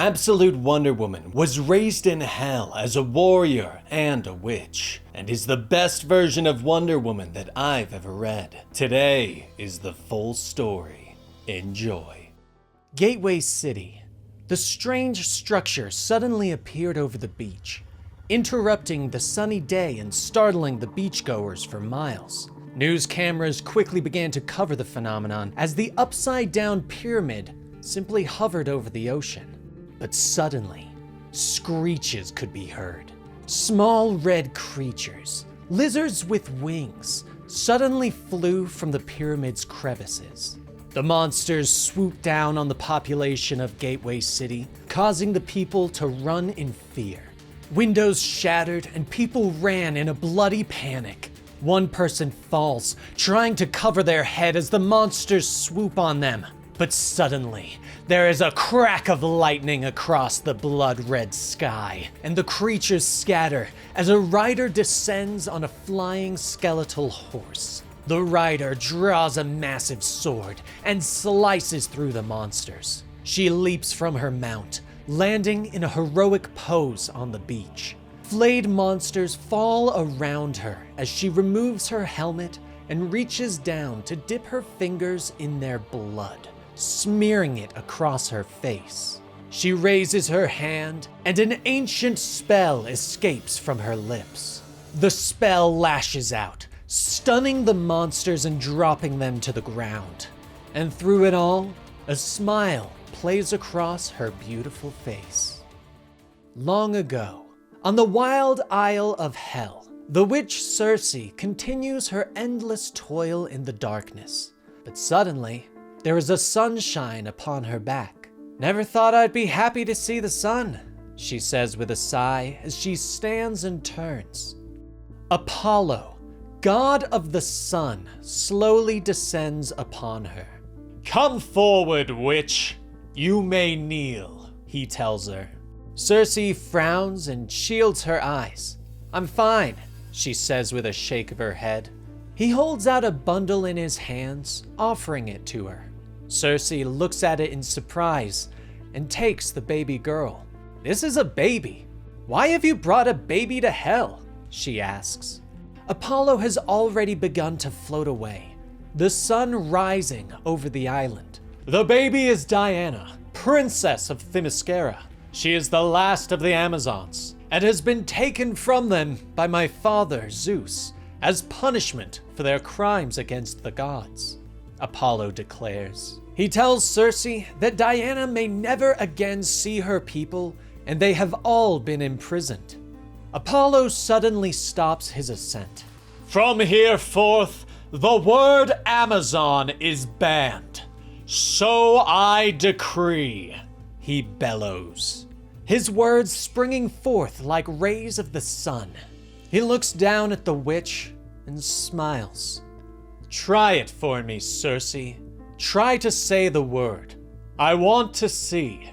Absolute Wonder Woman was raised in hell as a warrior and a witch, and is the best version of Wonder Woman that I've ever read. Today is the full story. Enjoy. Gateway City. The strange structure suddenly appeared over the beach, interrupting the sunny day and startling the beachgoers for miles. News cameras quickly began to cover the phenomenon as the upside-down pyramid simply hovered over the ocean. But suddenly, screeches could be heard. Small red creatures, lizards with wings, suddenly flew from the pyramid's crevices. The monsters swooped down on the population of Gateway City, causing the people to run in fear. Windows shattered and people ran in a bloody panic. One person falls, trying to cover their head as the monsters swoop on them. But suddenly, there is a crack of lightning across the blood-red sky, and the creatures scatter as a rider descends on a flying skeletal horse. The rider draws a massive sword and slices through the monsters. She leaps from her mount, landing in a heroic pose on the beach. Flayed monsters fall around her as she removes her helmet and reaches down to dip her fingers in their blood, smearing it across her face. She raises her hand, and an ancient spell escapes from her lips. The spell lashes out, stunning the monsters and dropping them to the ground. And through it all, a smile plays across her beautiful face. Long ago, on the wild isle of Hell, the witch Cersei continues her endless toil in the darkness. But suddenly, there is a sunshine upon her back. "Never thought I'd be happy to see the sun," she says with a sigh as she stands and turns. Apollo, god of the sun, slowly descends upon her. "Come forward, witch. You may kneel," he tells her. Cersei frowns and shields her eyes. "I'm fine," she says with a shake of her head. He holds out a bundle in his hands, offering it to her. Cersei looks at it in surprise and takes the baby girl. "This is a baby. Why have you brought a baby to hell?" she asks. Apollo has already begun to float away, the sun rising over the island. "The baby is Diana, princess of Themyscira. She is the last of the Amazons, and has been taken from them by my father, Zeus, as punishment for their crimes against the gods," Apollo declares. He tells Cersei that Diana may never again see her people, and they have all been imprisoned. Apollo suddenly stops his ascent. "From here forth, the word Amazon is banned. So I decree," he bellows, his words springing forth like rays of the sun. He looks down at the witch and smiles. "Try it for me, Cersei. Try to say the word. I want to see,"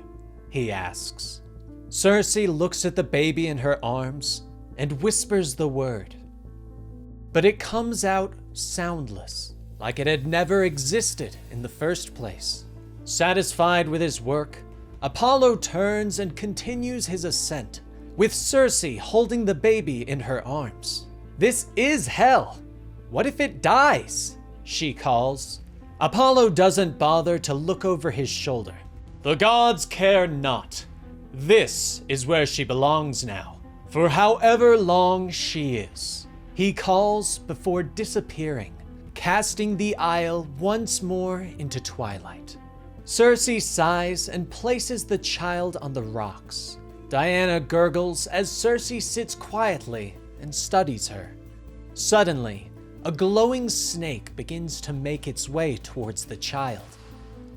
he asks. Cersei looks at the baby in her arms and whispers the word. But it comes out soundless, like it had never existed in the first place. Satisfied with his work, Apollo turns and continues his ascent, with Cersei holding the baby in her arms. "This is hell. What if it dies?" she calls. Apollo doesn't bother to look over his shoulder. "The gods care not. This is where she belongs now, for however long she is," he calls before disappearing, casting the isle once more into twilight. Cersei sighs and places the child on the rocks. Diana gurgles as Cersei sits quietly and studies her. Suddenly, a glowing snake begins to make its way towards the child.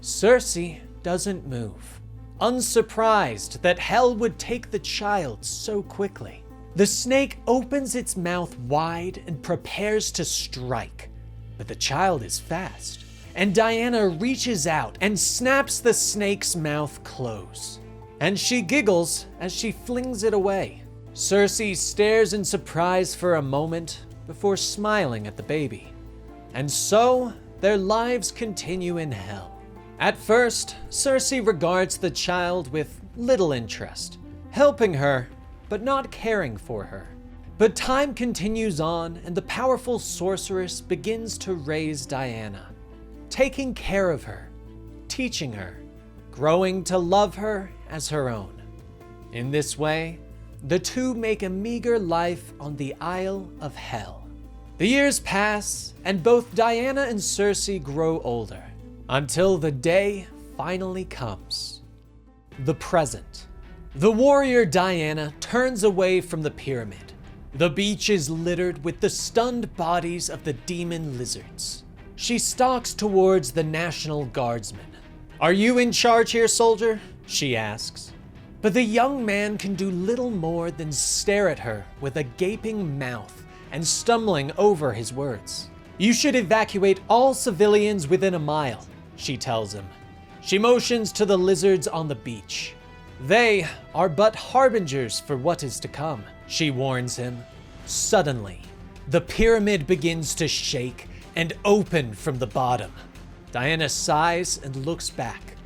Cersei doesn't move, unsurprised that hell would take the child so quickly. The snake opens its mouth wide and prepares to strike, but the child is fast, and Diana reaches out and snaps the snake's mouth close. And she giggles as she flings it away. Cersei stares in surprise for a moment before smiling at the baby. And so, their lives continue in hell. At first, Cersei regards the child with little interest, helping her, but not caring for her. But time continues on, and the powerful sorceress begins to raise Diana, taking care of her, teaching her, growing to love her as her own. In this way, the two make a meager life on the Isle of Hell. The years pass, and both Diana and Cersei grow older, until the day finally comes. The present. The warrior Diana turns away from the pyramid. The beach is littered with the stunned bodies of the demon lizards. She stalks towards the National Guardsman. "Are you in charge here, soldier?" she asks. But the young man can do little more than stare at her with a gaping mouth and stumbling over his words. "You should evacuate all civilians within a mile," she tells him. She motions to the lizards on the beach. "They are but harbingers for what is to come," she warns him. Suddenly, the pyramid begins to shake and open from the bottom. Diana sighs and looks back.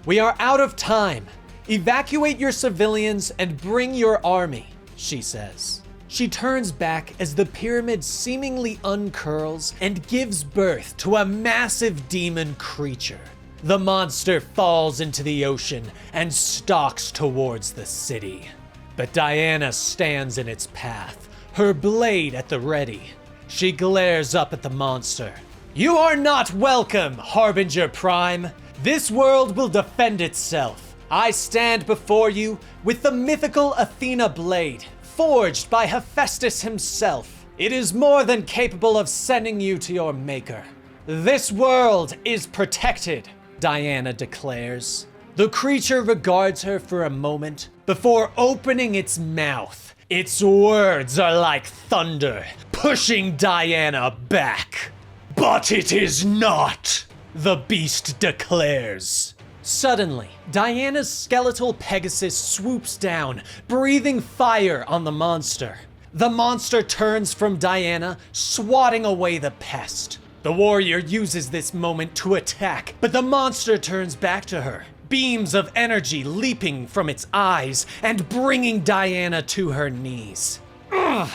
"We are out of time. Evacuate your civilians and bring your army," she says. She turns back as the pyramid seemingly uncurls and gives birth to a massive demon creature. The monster falls into the ocean and stalks towards the city. But Diana stands in its path, her blade at the ready. She glares up at the monster. "You are not welcome, Harbinger Prime. This world will defend itself. I stand before you with the mythical Athena blade, forged by Hephaestus himself. It is more than capable of sending you to your maker. This world is protected," Diana declares. The creature regards her for a moment before opening its mouth. Its words are like thunder, pushing Diana back. "But it is not," the beast declares. Suddenly, Diana's skeletal Pegasus swoops down, breathing fire on the monster. The monster turns from Diana, swatting away the pest. The warrior uses this moment to attack, but the monster turns back to her, beams of energy leaping from its eyes and bringing Diana to her knees. "Ugh,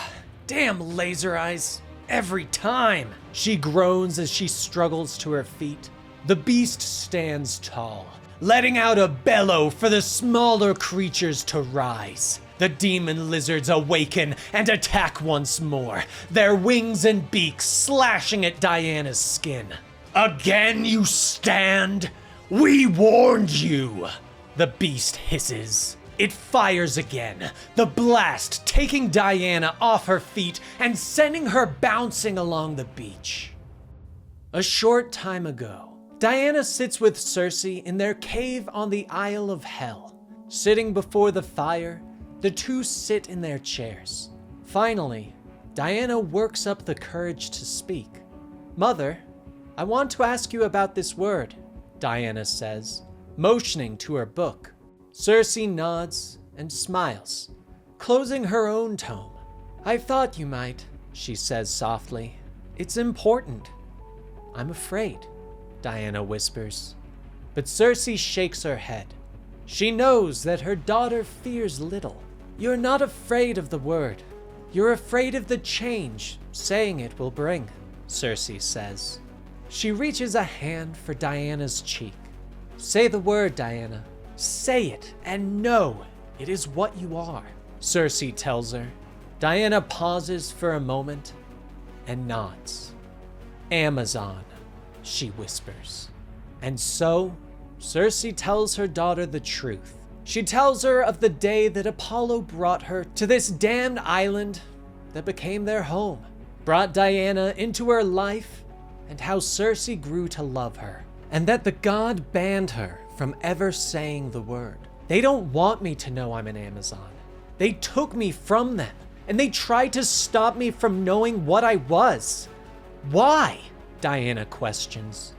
damn laser eyes, every time," she groans as she struggles to her feet. The beast stands tall, letting out a bellow for the smaller creatures to rise. The demon lizards awaken and attack once more, their wings and beaks slashing at Diana's skin. "Again you stand? We warned you!" the beast hisses. It fires again, the blast taking Diana off her feet and sending her bouncing along the beach. A short time ago, Diana sits with Cersei in their cave on the Isle of Hell. Sitting before the fire, the two sit in their chairs. Finally, Diana works up the courage to speak. "Mother, I want to ask you about this word," Diana says, motioning to her book. Cersei nods and smiles, closing her own tome. "I thought you might," she says softly. "It's important." "I'm afraid," Diana whispers. But Cersei shakes her head. She knows that her daughter fears little. "You're not afraid of the word. You're afraid of the change saying it will bring," Cersei says. She reaches a hand for Diana's cheek. "Say the word, Diana. Say it and know it is what you are," Cersei tells her. Diana pauses for a moment and nods. "Amazon," she whispers. And so, Cersei tells her daughter the truth. She tells her of the day that Apollo brought her to this damned island that became their home, brought Diana into her life, and how Cersei grew to love her, and that the god banned her from ever saying the word. "They don't want me to know I'm an Amazon. They took me from them, and they tried to stop me from knowing what I was. Why?" Diana questions.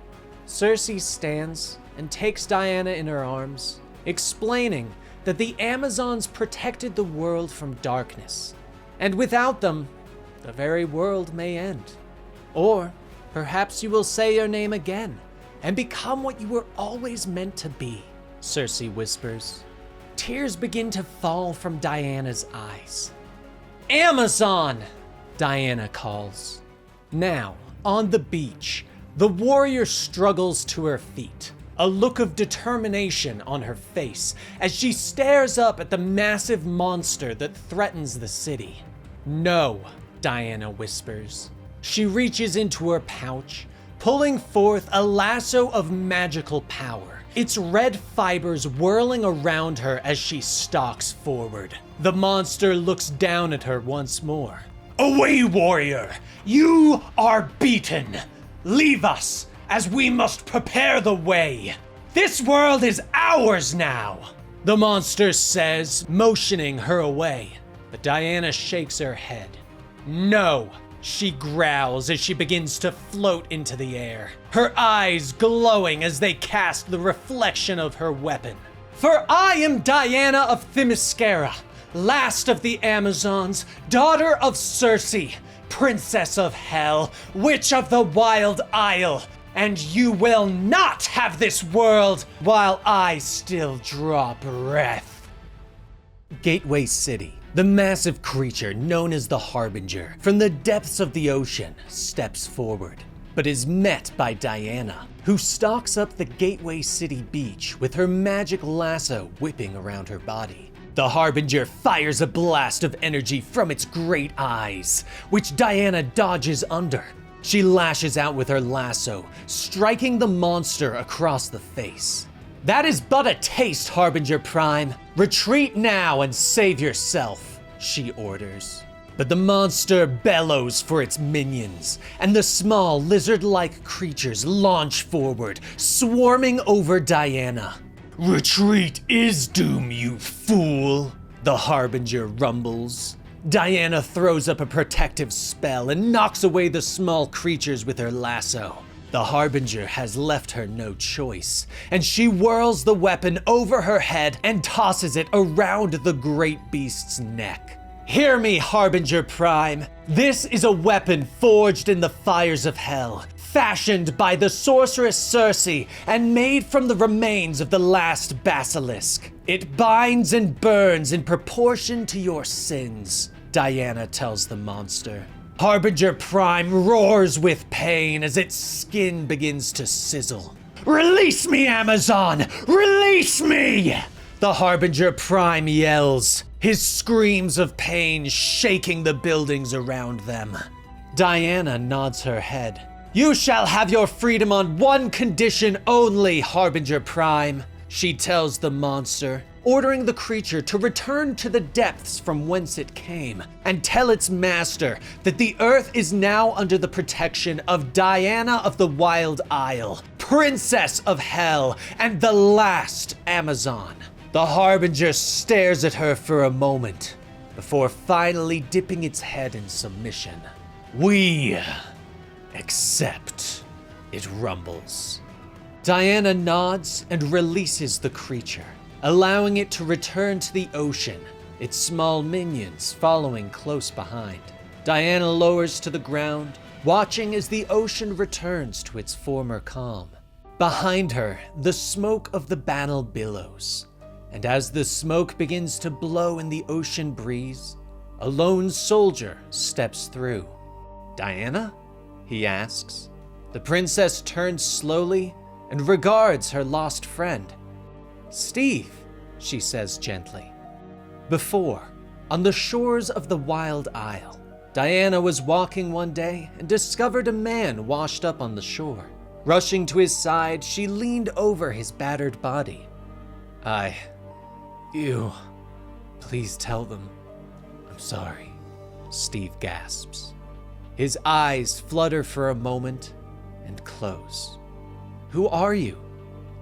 Cersei stands and takes Diana in her arms, explaining that the Amazons protected the world from darkness, and without them, the very world may end. Or perhaps you will say your name again and become what you were always meant to be, Cersei whispers. Tears begin to fall from Diana's eyes. "Amazon!" Diana calls. Now, on the beach, the warrior struggles to her feet, a look of determination on her face as she stares up at the massive monster that threatens the city. "No," Diana whispers. She reaches into her pouch, pulling forth a lasso of magical power, its red fibers whirling around her as she stalks forward. The monster looks down at her once more. "Away, warrior! You are beaten! Leave us, as we must prepare the way! This world is ours now!" The monster says, motioning her away, but Diana shakes her head. "No!" she growls as she begins to float into the air, her eyes glowing as they cast the reflection of her weapon. "For I am Diana of Themyscira, last of the Amazons, daughter of Cersei, princess of hell, witch of the wild isle, and you will not have this world while I still draw breath." Gateway City. The massive creature known as the Harbinger, from the depths of the ocean, steps forward, but is met by Diana, who stalks up the Gateway City beach with her magic lasso whipping around her body. The Harbinger fires a blast of energy from its great eyes, which Diana dodges under. She lashes out with her lasso, striking the monster across the face. "That is but a taste, Harbinger Prime. Retreat now and save yourself," she orders. But the monster bellows for its minions, and the small lizard-like creatures launch forward, swarming over Diana. "Retreat is doom, you fool," the Harbinger rumbles. Diana throws up a protective spell and knocks away the small creatures with her lasso. The Harbinger has left her no choice, and she whirls the weapon over her head and tosses it around the great beast's neck. "Hear me, Harbinger Prime. This is a weapon forged in the fires of hell, fashioned by the sorceress Cersei and made from the remains of the last basilisk. It binds and burns in proportion to your sins," Diana tells the monster. Harbinger Prime roars with pain as its skin begins to sizzle. "Release me, Amazon! Release me!" The Harbinger Prime yells, his screams of pain shaking the buildings around them. Diana nods her head. "You shall have your freedom on one condition only, Harbinger Prime," she tells the monster, ordering the creature to return to the depths from whence it came and tell its master that the earth is now under the protection of Diana of the Wild Isle, princess of hell and the last Amazon. The Harbinger stares at her for a moment before finally dipping its head in submission. "We accept," it rumbles. Diana nods and releases the creature, allowing it to return to the ocean, its small minions following close behind. Diana lowers to the ground, watching as the ocean returns to its former calm. Behind her, the smoke of the battle billows, and as the smoke begins to blow in the ocean breeze, a lone soldier steps through. "Diana?" he asks. The princess turns slowly and regards her lost friend. "Steve," she says gently. Before, on the shores of the Wild Isle, Diana was walking one day and discovered a man washed up on the shore. Rushing to his side, she leaned over his battered body. Please tell them I'm sorry," Steve gasps. His eyes flutter for a moment and close. "Who are you?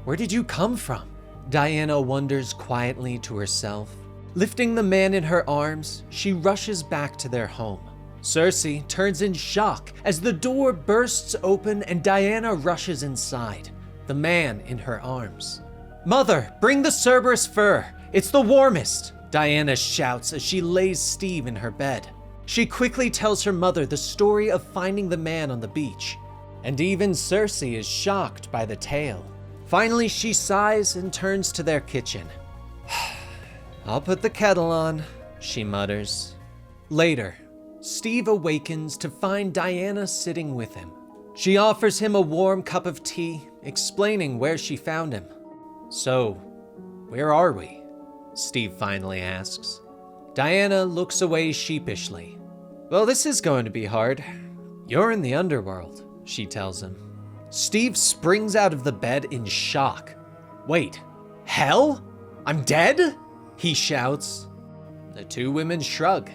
Where did you come from?" Diana wonders quietly to herself. Lifting the man in her arms, she rushes back to their home. Cersei turns in shock as the door bursts open and Diana rushes inside, the man in her arms. "Mother, bring the Cerberus fur. It's the warmest," Diana shouts as she lays Steve in her bed. She quickly tells her mother the story of finding the man on the beach, and even Cersei is shocked by the tale. Finally, she sighs and turns to their kitchen. I'll put the kettle on, she mutters. Later, Steve awakens to find Diana sitting with him. She offers him a warm cup of tea, explaining where she found him. So, where are we? Steve finally asks. Diana looks away sheepishly. Well, this is going to be hard. You're in the underworld, she tells him. Steve springs out of the bed in shock. Wait, hell? I'm dead? He shouts. The two women shrug.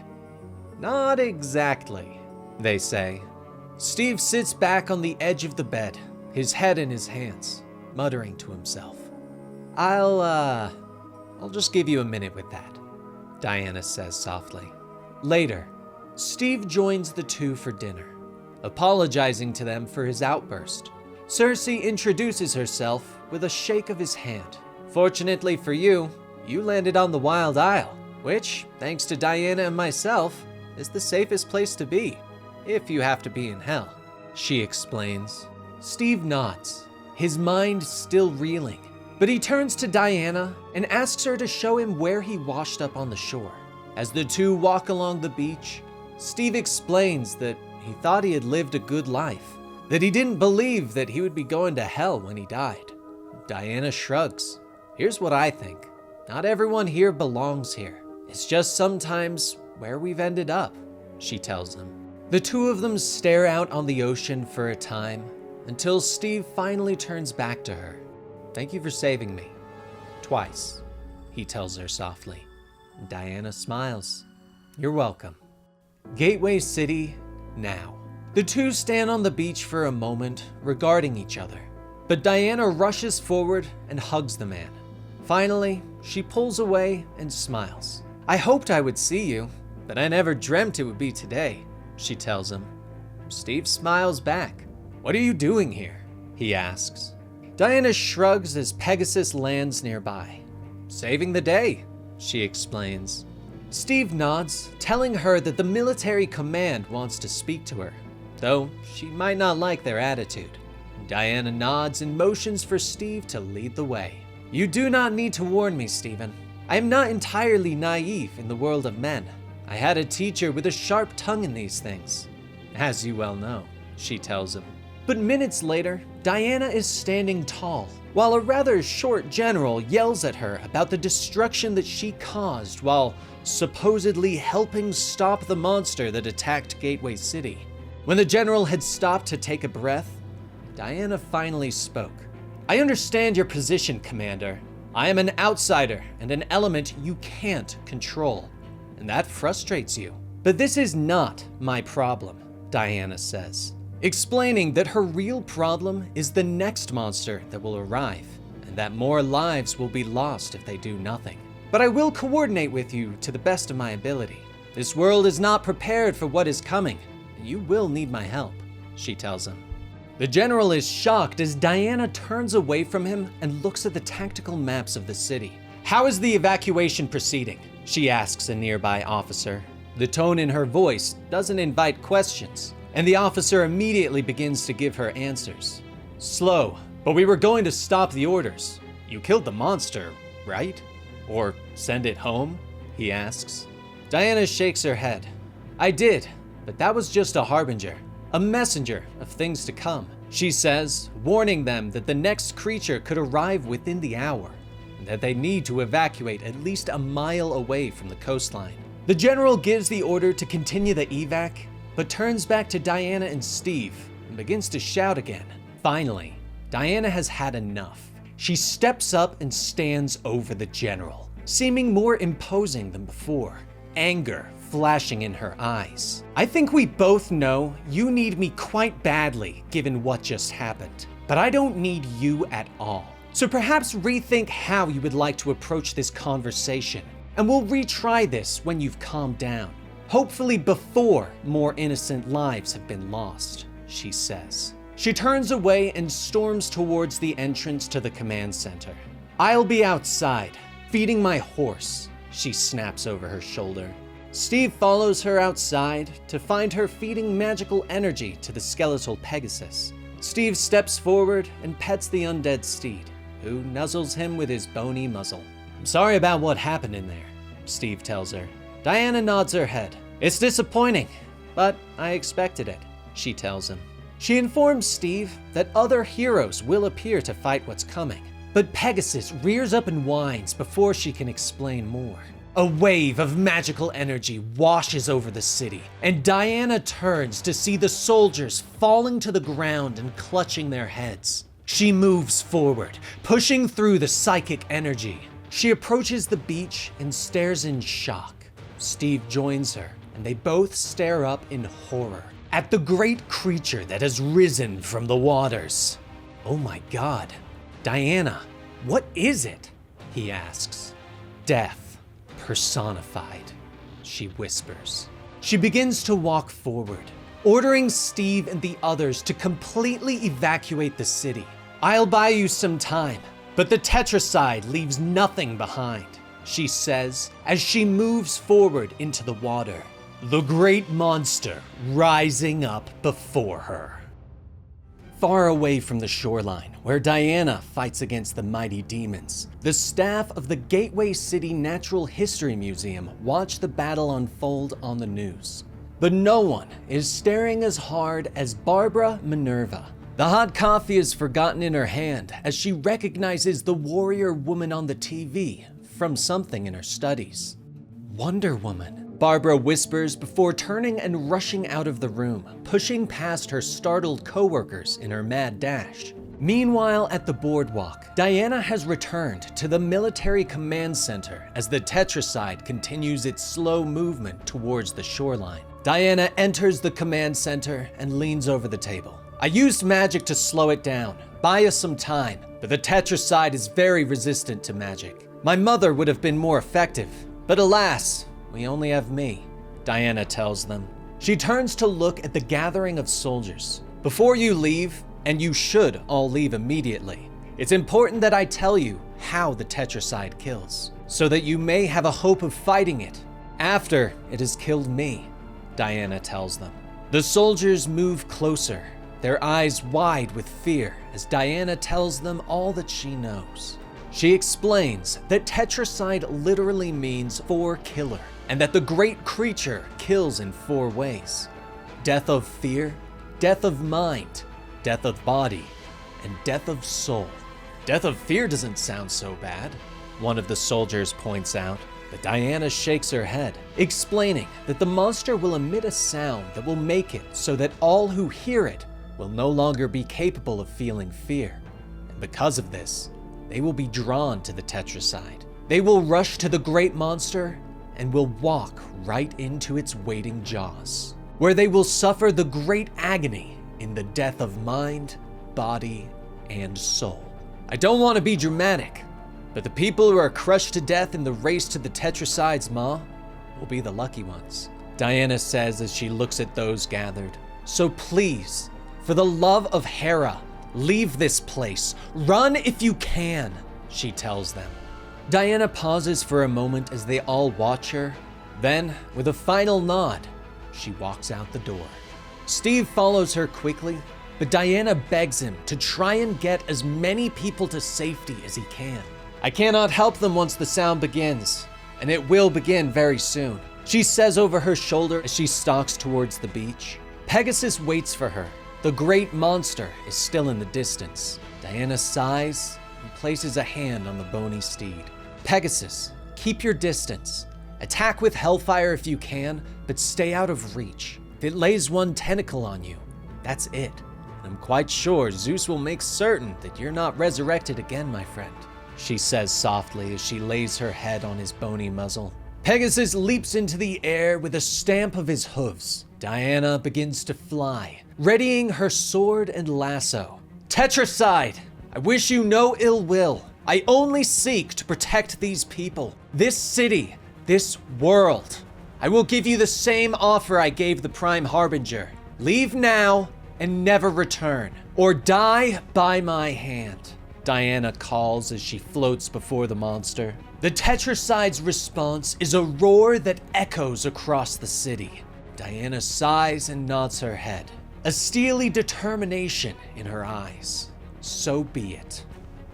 Not exactly, they say. Steve sits back on the edge of the bed, his head in his hands, muttering to himself. I'll just give you a minute with that, Diana says softly. Later, Steve joins the two for dinner, apologizing to them for his outburst. Cersei introduces herself with a shake of his hand. Fortunately for you, you landed on the Wild Isle, which, thanks to Diana and myself, is the safest place to be, if you have to be in hell, she explains. Steve nods, his mind still reeling, but he turns to Diana and asks her to show him where he washed up on the shore. As the two walk along the beach, Steve explains that he thought he had lived a good life, that he didn't believe that he would be going to hell when he died. Diana shrugs. Here's what I think. Not everyone here belongs here. It's just sometimes where we've ended up, she tells him. The two of them stare out on the ocean for a time until Steve finally turns back to her. Thank you for saving me. Twice, he tells her softly. Diana smiles. You're welcome. Gateway City, now. The two stand on the beach for a moment, regarding each other. But Diana rushes forward and hugs the man. Finally, she pulls away and smiles. I hoped I would see you, but I never dreamt it would be today, she tells him. Steve smiles back. What are you doing here? He asks. Diana shrugs as Pegasus lands nearby. Saving the day, she explains. Steve nods, telling her that the military command wants to speak to her, though she might not like their attitude. Diana nods and motions for Steve to lead the way. You do not need to warn me, Stephen. I am not entirely naive in the world of men. I had a teacher with a sharp tongue in these things, as you well know, she tells him. But minutes later, Diana is standing tall, while a rather short general yells at her about the destruction that she caused while supposedly helping stop the monster that attacked Gateway City. When the general had stopped to take a breath, Diana finally spoke. I understand your position, Commander. I am an outsider and an element you can't control, and that frustrates you. But this is not my problem, Diana says, explaining that her real problem is the next monster that will arrive, and that more lives will be lost if they do nothing. But I will coordinate with you to the best of my ability. This world is not prepared for what is coming, and you will need my help, she tells him. The general is shocked as Diana turns away from him and looks at the tactical maps of the city. How is the evacuation proceeding? She asks a nearby officer. The tone in her voice doesn't invite questions, and the officer immediately begins to give her answers. Slow, but we were going to stop the orders. You killed the monster, right? Or send it home? He asks. Diana shakes her head. I did, but that was just a harbinger. A messenger of things to come, she says, warning them that the next creature could arrive within the hour, and that they need to evacuate at least a mile away from the coastline. The general gives the order to continue the evac, but turns back to Diana and Steve and begins to shout again. Finally, Diana has had enough. She steps up and stands over the general, seeming more imposing than before, anger flashing in her eyes. I think we both know you need me quite badly given what just happened, but I don't need you at all. So perhaps rethink how you would like to approach this conversation, and we'll retry this when you've calmed down. Hopefully before more innocent lives have been lost, she says. She turns away and storms towards the entrance to the command center. I'll be outside, feeding my horse, she snaps over her shoulder. Steve follows her outside to find her feeding magical energy to the skeletal Pegasus. Steve steps forward and pets the undead steed, who nuzzles him with his bony muzzle. I'm sorry about what happened in there, Steve tells her. Diana nods her head. It's disappointing, but I expected it, she tells him. She informs Steve that other heroes will appear to fight what's coming, but Pegasus rears up and whines before she can explain more. A wave of magical energy washes over the city, and Diana turns to see the soldiers falling to the ground and clutching their heads. She moves forward, pushing through the psychic energy. She approaches the beach and stares in shock. Steve joins her, and they both stare up in horror at the great creature that has risen from the waters. Oh my God, Diana, what is it? He asks. Death personified, she whispers. She begins to walk forward, ordering Steve and the others to completely evacuate the city. I'll buy you some time, but the tetracide leaves nothing behind, she says as she moves forward into the water, the great monster rising up before her. Far away from the shoreline, where Diana fights against the mighty demons, the staff of the Gateway City Natural History Museum watch the battle unfold on the news. But no one is staring as hard as Barbara Minerva. The hot coffee is forgotten in her hand as she recognizes the warrior woman on the TV from something in her studies. Wonder Woman, Barbara whispers before turning and rushing out of the room, pushing past her startled coworkers in her mad dash. Meanwhile, at the boardwalk, Diana has returned to the military command center as the tetracide continues its slow movement towards the shoreline. Diana enters the command center and leans over the table. I used magic to slow it down, buy us some time, but the tetracide is very resistant to magic. My mother would have been more effective, but alas, we only have me, Diana tells them. She turns to look at the gathering of soldiers. Before you leave, and you should all leave immediately, it's important that I tell you how the tetracide kills, so that you may have a hope of fighting it after it has killed me, Diana tells them. The soldiers move closer, their eyes wide with fear as Diana tells them all that she knows. She explains that tetracide literally means four killer, and that the great creature kills in four ways: death of fear, death of mind, death of body, and death of soul. Death of fear doesn't sound so bad, one of the soldiers points out, but Diana shakes her head, explaining that the monster will emit a sound that will make it so that all who hear it will no longer be capable of feeling fear. And because of this, they will be drawn to the tetracide. They will rush to the great monster and will walk right into its waiting jaws, where they will suffer the great agony in the death of mind, body, and soul. I don't want to be dramatic, but the people who are crushed to death in the race to the tetracide's maw will be the lucky ones, Diana says as she looks at those gathered. So please, for the love of Hera, leave this place. Run if you can, she tells them. Diana pauses for a moment as they all watch her. Then, with a final nod, she walks out the door. Steve follows her quickly, but Diana begs him to try and get as many people to safety as he can. I cannot help them once the sound begins, and it will begin very soon, she says over her shoulder as she stalks towards the beach. Pegasus waits for her. The great monster is still in the distance. Diana sighs and places a hand on the bony steed. Pegasus, keep your distance. Attack with hellfire if you can, but stay out of reach. If it lays one tentacle on you, that's it. I'm quite sure Zeus will make certain that you're not resurrected again, my friend, she says softly as she lays her head on his bony muzzle. Pegasus leaps into the air with a stamp of his hooves. Diana begins to fly, readying her sword and lasso. Tetracide, I wish you no ill will. I only seek to protect these people, this city, this world. I will give you the same offer I gave the Prime Harbinger. Leave now and never return, or die by my hand, Diana calls as she floats before the monster. The tetracide's response is a roar that echoes across the city. Diana sighs and nods her head, a steely determination in her eyes. So be it,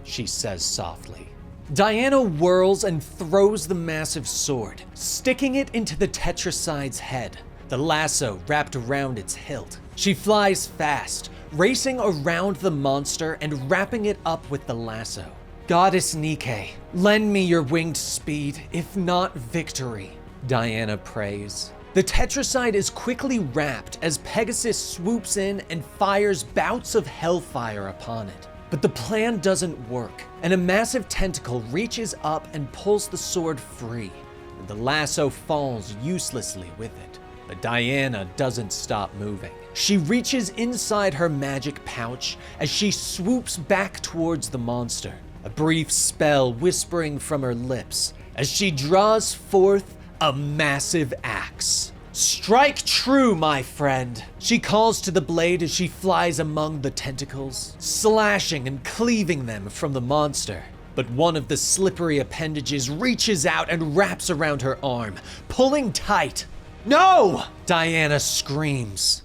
she says softly. Diana whirls and throws the massive sword, sticking it into the tetracide's head, the lasso wrapped around its hilt. She flies fast, racing around the monster and wrapping it up with the lasso. Goddess Nike, lend me your winged speed, if not victory, Diana prays. The tetracide is quickly wrapped as Pegasus swoops in and fires bouts of hellfire upon it. But the plan doesn't work, and a massive tentacle reaches up and pulls the sword free, and the lasso falls uselessly with it. But Diana doesn't stop moving. She reaches inside her magic pouch as she swoops back towards the monster, a brief spell whispering from her lips as she draws forth a massive axe. Strike true, my friend, she calls to the blade as she flies among the tentacles, slashing and cleaving them from the monster. But one of the slippery appendages reaches out and wraps around her arm, pulling tight. No! Diana screams.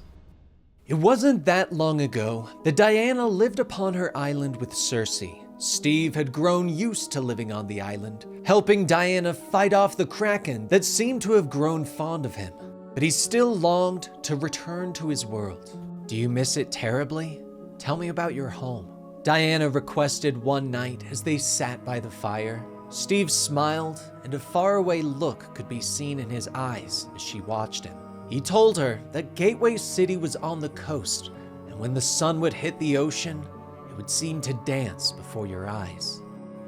It wasn't that long ago that Diana lived upon her island with Cersei. Steve had grown used to living on the island, helping Diana fight off the Kraken that seemed to have grown fond of him. But he still longed to return to his world. Do you miss it terribly? Tell me about your home, Diana requested one night as they sat by the fire. Steve smiled, and a faraway look could be seen in his eyes as she watched him. He told her that Gateway City was on the coast, and when the sun would hit the ocean, it would seem to dance before your eyes.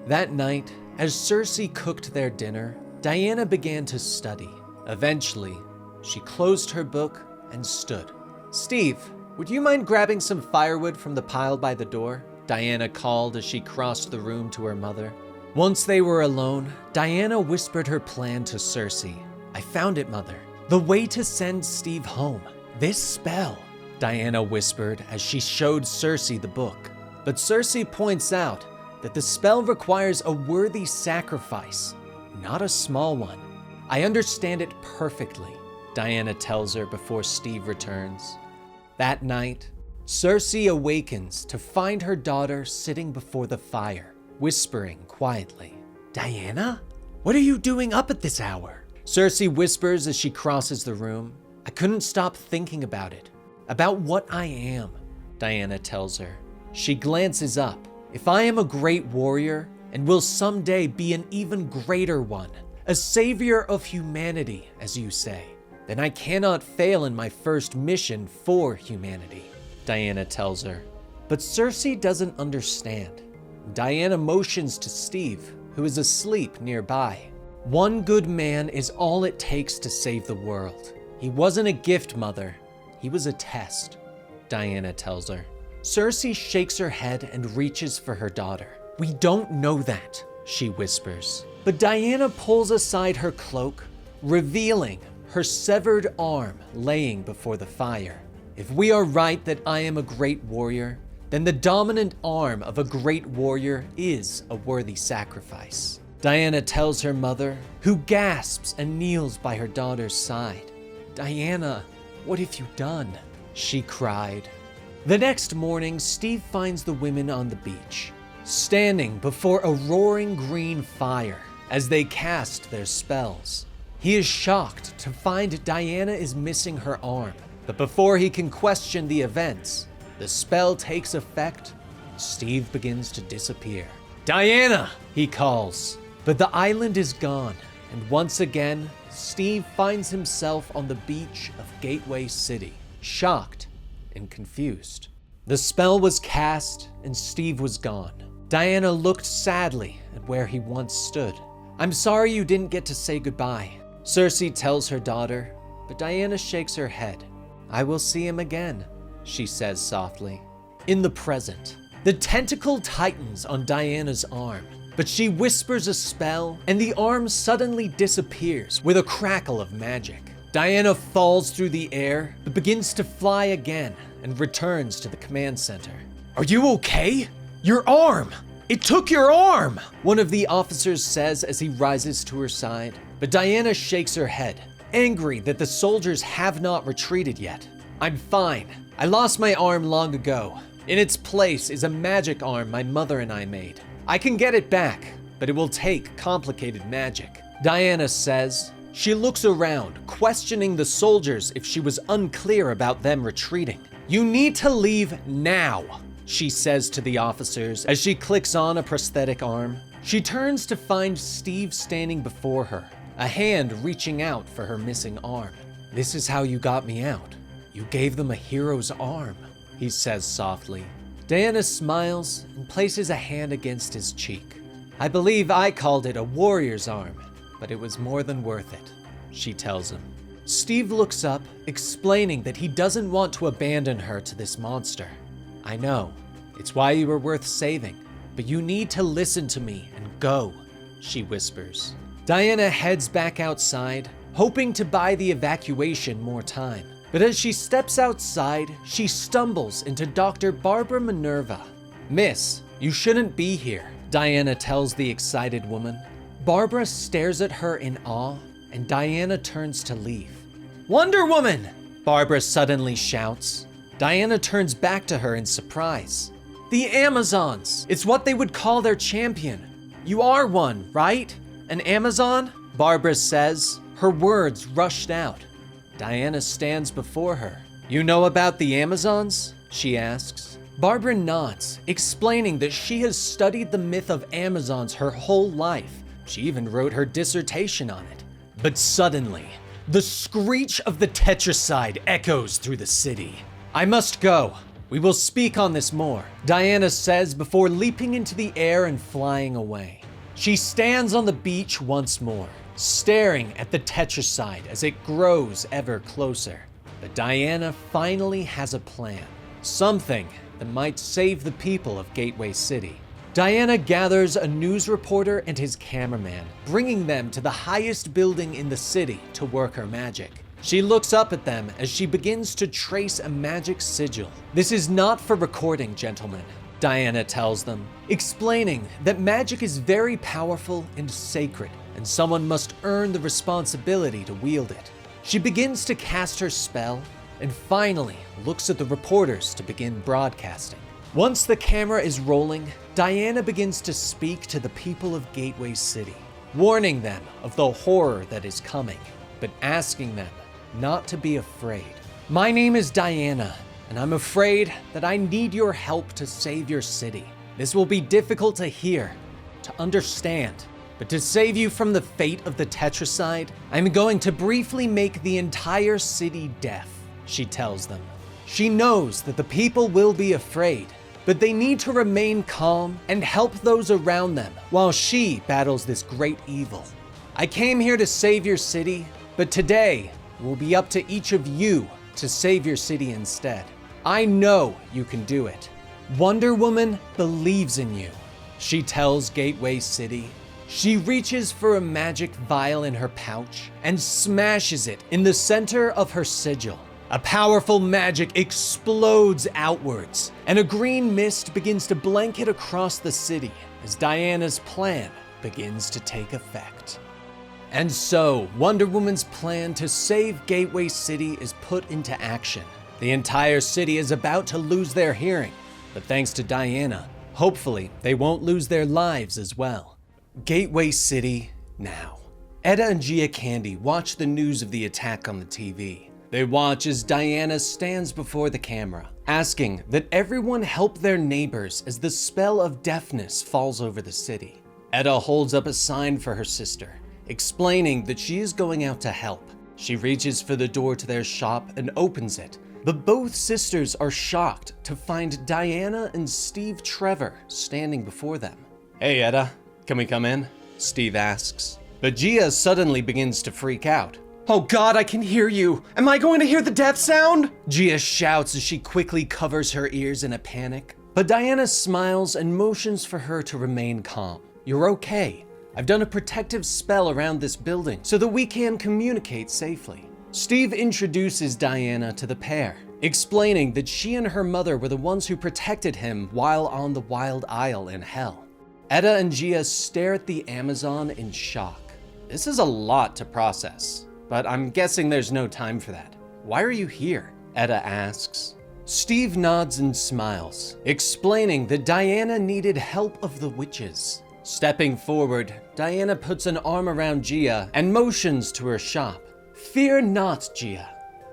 That night, as Cersei cooked their dinner, Diana began to study. Eventually, she closed her book and stood. Steve, would you mind grabbing some firewood from the pile by the door? Diana called as she crossed the room to her mother. Once they were alone, Diana whispered her plan to Cersei. I found it, Mother. The way to send Steve home. This spell, Diana whispered as she showed Cersei the book. But Cersei points out that the spell requires a worthy sacrifice, not a small one. I understand it perfectly, Diana tells her before Steve returns. That night, Cersei awakens to find her daughter sitting before the fire, whispering quietly. Diana? What are you doing up at this hour? Cersei whispers as she crosses the room. I couldn't stop thinking about it. About what I am, Diana tells her. She glances up. If I am a great warrior, and will someday be an even greater one, a savior of humanity, as you say, then I cannot fail in my first mission for humanity, Diana tells her. But Cersei doesn't understand. Diana motions to Steve, who is asleep nearby. One good man is all it takes to save the world. He wasn't a gift, Mother. He was a test, Diana tells her. Cersei shakes her head and reaches for her daughter. We don't know that, she whispers. But Diana pulls aside her cloak, revealing her severed arm laying before the fire. If we are right that I am a great warrior, then the dominant arm of a great warrior is a worthy sacrifice, Diana tells her mother, who gasps and kneels by her daughter's side. Diana, what have you done? She cried. The next morning, Steve finds the women on the beach, standing before a roaring green fire as they cast their spells. He is shocked to find Diana is missing her arm, but before he can question the events, the spell takes effect. Steve begins to disappear. Diana, he calls, but the island is gone, and once again, Steve finds himself on the beach of Gateway City, shocked and confused. The spell was cast, and Steve was gone. Diana looked sadly at where he once stood. I'm sorry you didn't get to say goodbye, Cersei tells her daughter, but Diana shakes her head. I will see him again, she says softly. In the present, the tentacle tightens on Diana's arm, but she whispers a spell, and the arm suddenly disappears with a crackle of magic. Diana falls through the air, but begins to fly again and returns to the command center. Are you okay? Your arm! It took your arm! One of the officers says as he rises to her side, but Diana shakes her head, angry that the soldiers have not retreated yet. I'm fine. I lost my arm long ago. In its place is a magic arm my mother and I made. I can get it back, but it will take complicated magic. Diana says. She looks around, questioning the soldiers if she was unclear about them retreating. You need to leave now, she says to the officers as she clicks on a prosthetic arm. She turns to find Steve standing before her, a hand reaching out for her missing arm. This is how you got me out. You gave them a hero's arm, he says softly. Diana smiles and places a hand against his cheek. I believe I called it a warrior's arm, but it was more than worth it, she tells him. Steve looks up, explaining that he doesn't want to abandon her to this monster. I know, it's why you were worth saving, but you need to listen to me and go, she whispers. Diana heads back outside, hoping to buy the evacuation more time. But as she steps outside, she stumbles into Dr. Barbara Minerva. Miss, you shouldn't be here, Diana tells the excited woman. Barbara stares at her in awe, and Diana turns to leave. Wonder Woman! Barbara suddenly shouts. Diana turns back to her in surprise. The Amazons! It's what they would call their champion. You are one, right? An Amazon? Barbara says, her words rushed out. Diana stands before her. You know about the Amazons? She asks. Barbara nods, explaining that she has studied the myth of Amazons her whole life. She even wrote her dissertation on it. But suddenly, the screech of the tetracide echoes through the city. I must go. We will speak on this more, Diana says before leaping into the air and flying away. She stands on the beach once more, staring at the tetracide as it grows ever closer. But Diana finally has a plan, something that might save the people of Gateway City. Diana gathers a news reporter and his cameraman, bringing them to the highest building in the city to work her magic. She looks up at them as she begins to trace a magic sigil. This is not for recording, gentlemen, Diana tells them, explaining that magic is very powerful and sacred, and someone must earn the responsibility to wield it. She begins to cast her spell, and finally looks at the reporters to begin broadcasting. Once the camera is rolling, Diana begins to speak to the people of Gateway City, warning them of the horror that is coming, but asking them not to be afraid. My name is Diana, and I'm afraid that I need your help to save your city. This will be difficult to hear, to understand, but to save you from the fate of the tetracide, I'm going to briefly make the entire city deaf, she tells them. She knows that the people will be afraid, but they need to remain calm and help those around them while she battles this great evil. I came here to save your city, but today it will be up to each of you to save your city instead. I know you can do it. Wonder Woman believes in you, she tells Gateway City. She reaches for a magic vial in her pouch and smashes it in the center of her sigil. A powerful magic explodes outwards, and a green mist begins to blanket across the city as Diana's plan begins to take effect. And so, Wonder Woman's plan to save Gateway City is put into action. The entire city is about to lose their hearing, but thanks to Diana, hopefully they won't lose their lives as well. Gateway City now. Etta and Gia Candy watch the news of the attack on the TV. They watch as Diana stands before the camera, asking that everyone help their neighbors as the spell of deafness falls over the city. Etta holds up a sign for her sister, explaining that she is going out to help. She reaches for the door to their shop and opens it, but both sisters are shocked to find Diana and Steve Trevor standing before them. Hey Etta, can we come in? Steve asks. But Gia suddenly begins to freak out. Oh God, I can hear you! Am I going to hear the death sound? Gia shouts as she quickly covers her ears in a panic. But Diana smiles and motions for her to remain calm. You're okay. I've done a protective spell around this building so that we can communicate safely. Steve introduces Diana to the pair, explaining that she and her mother were the ones who protected him while on the Wild Isle in Hell. Etta and Gia stare at the Amazon in shock. This is a lot to process, but I'm guessing there's no time for that. Why are you here? Etta asks. Steve nods and smiles, explaining that Diana needed help of the witches. Stepping forward, Diana puts an arm around Gia and motions to her shop. Fear not, Gia.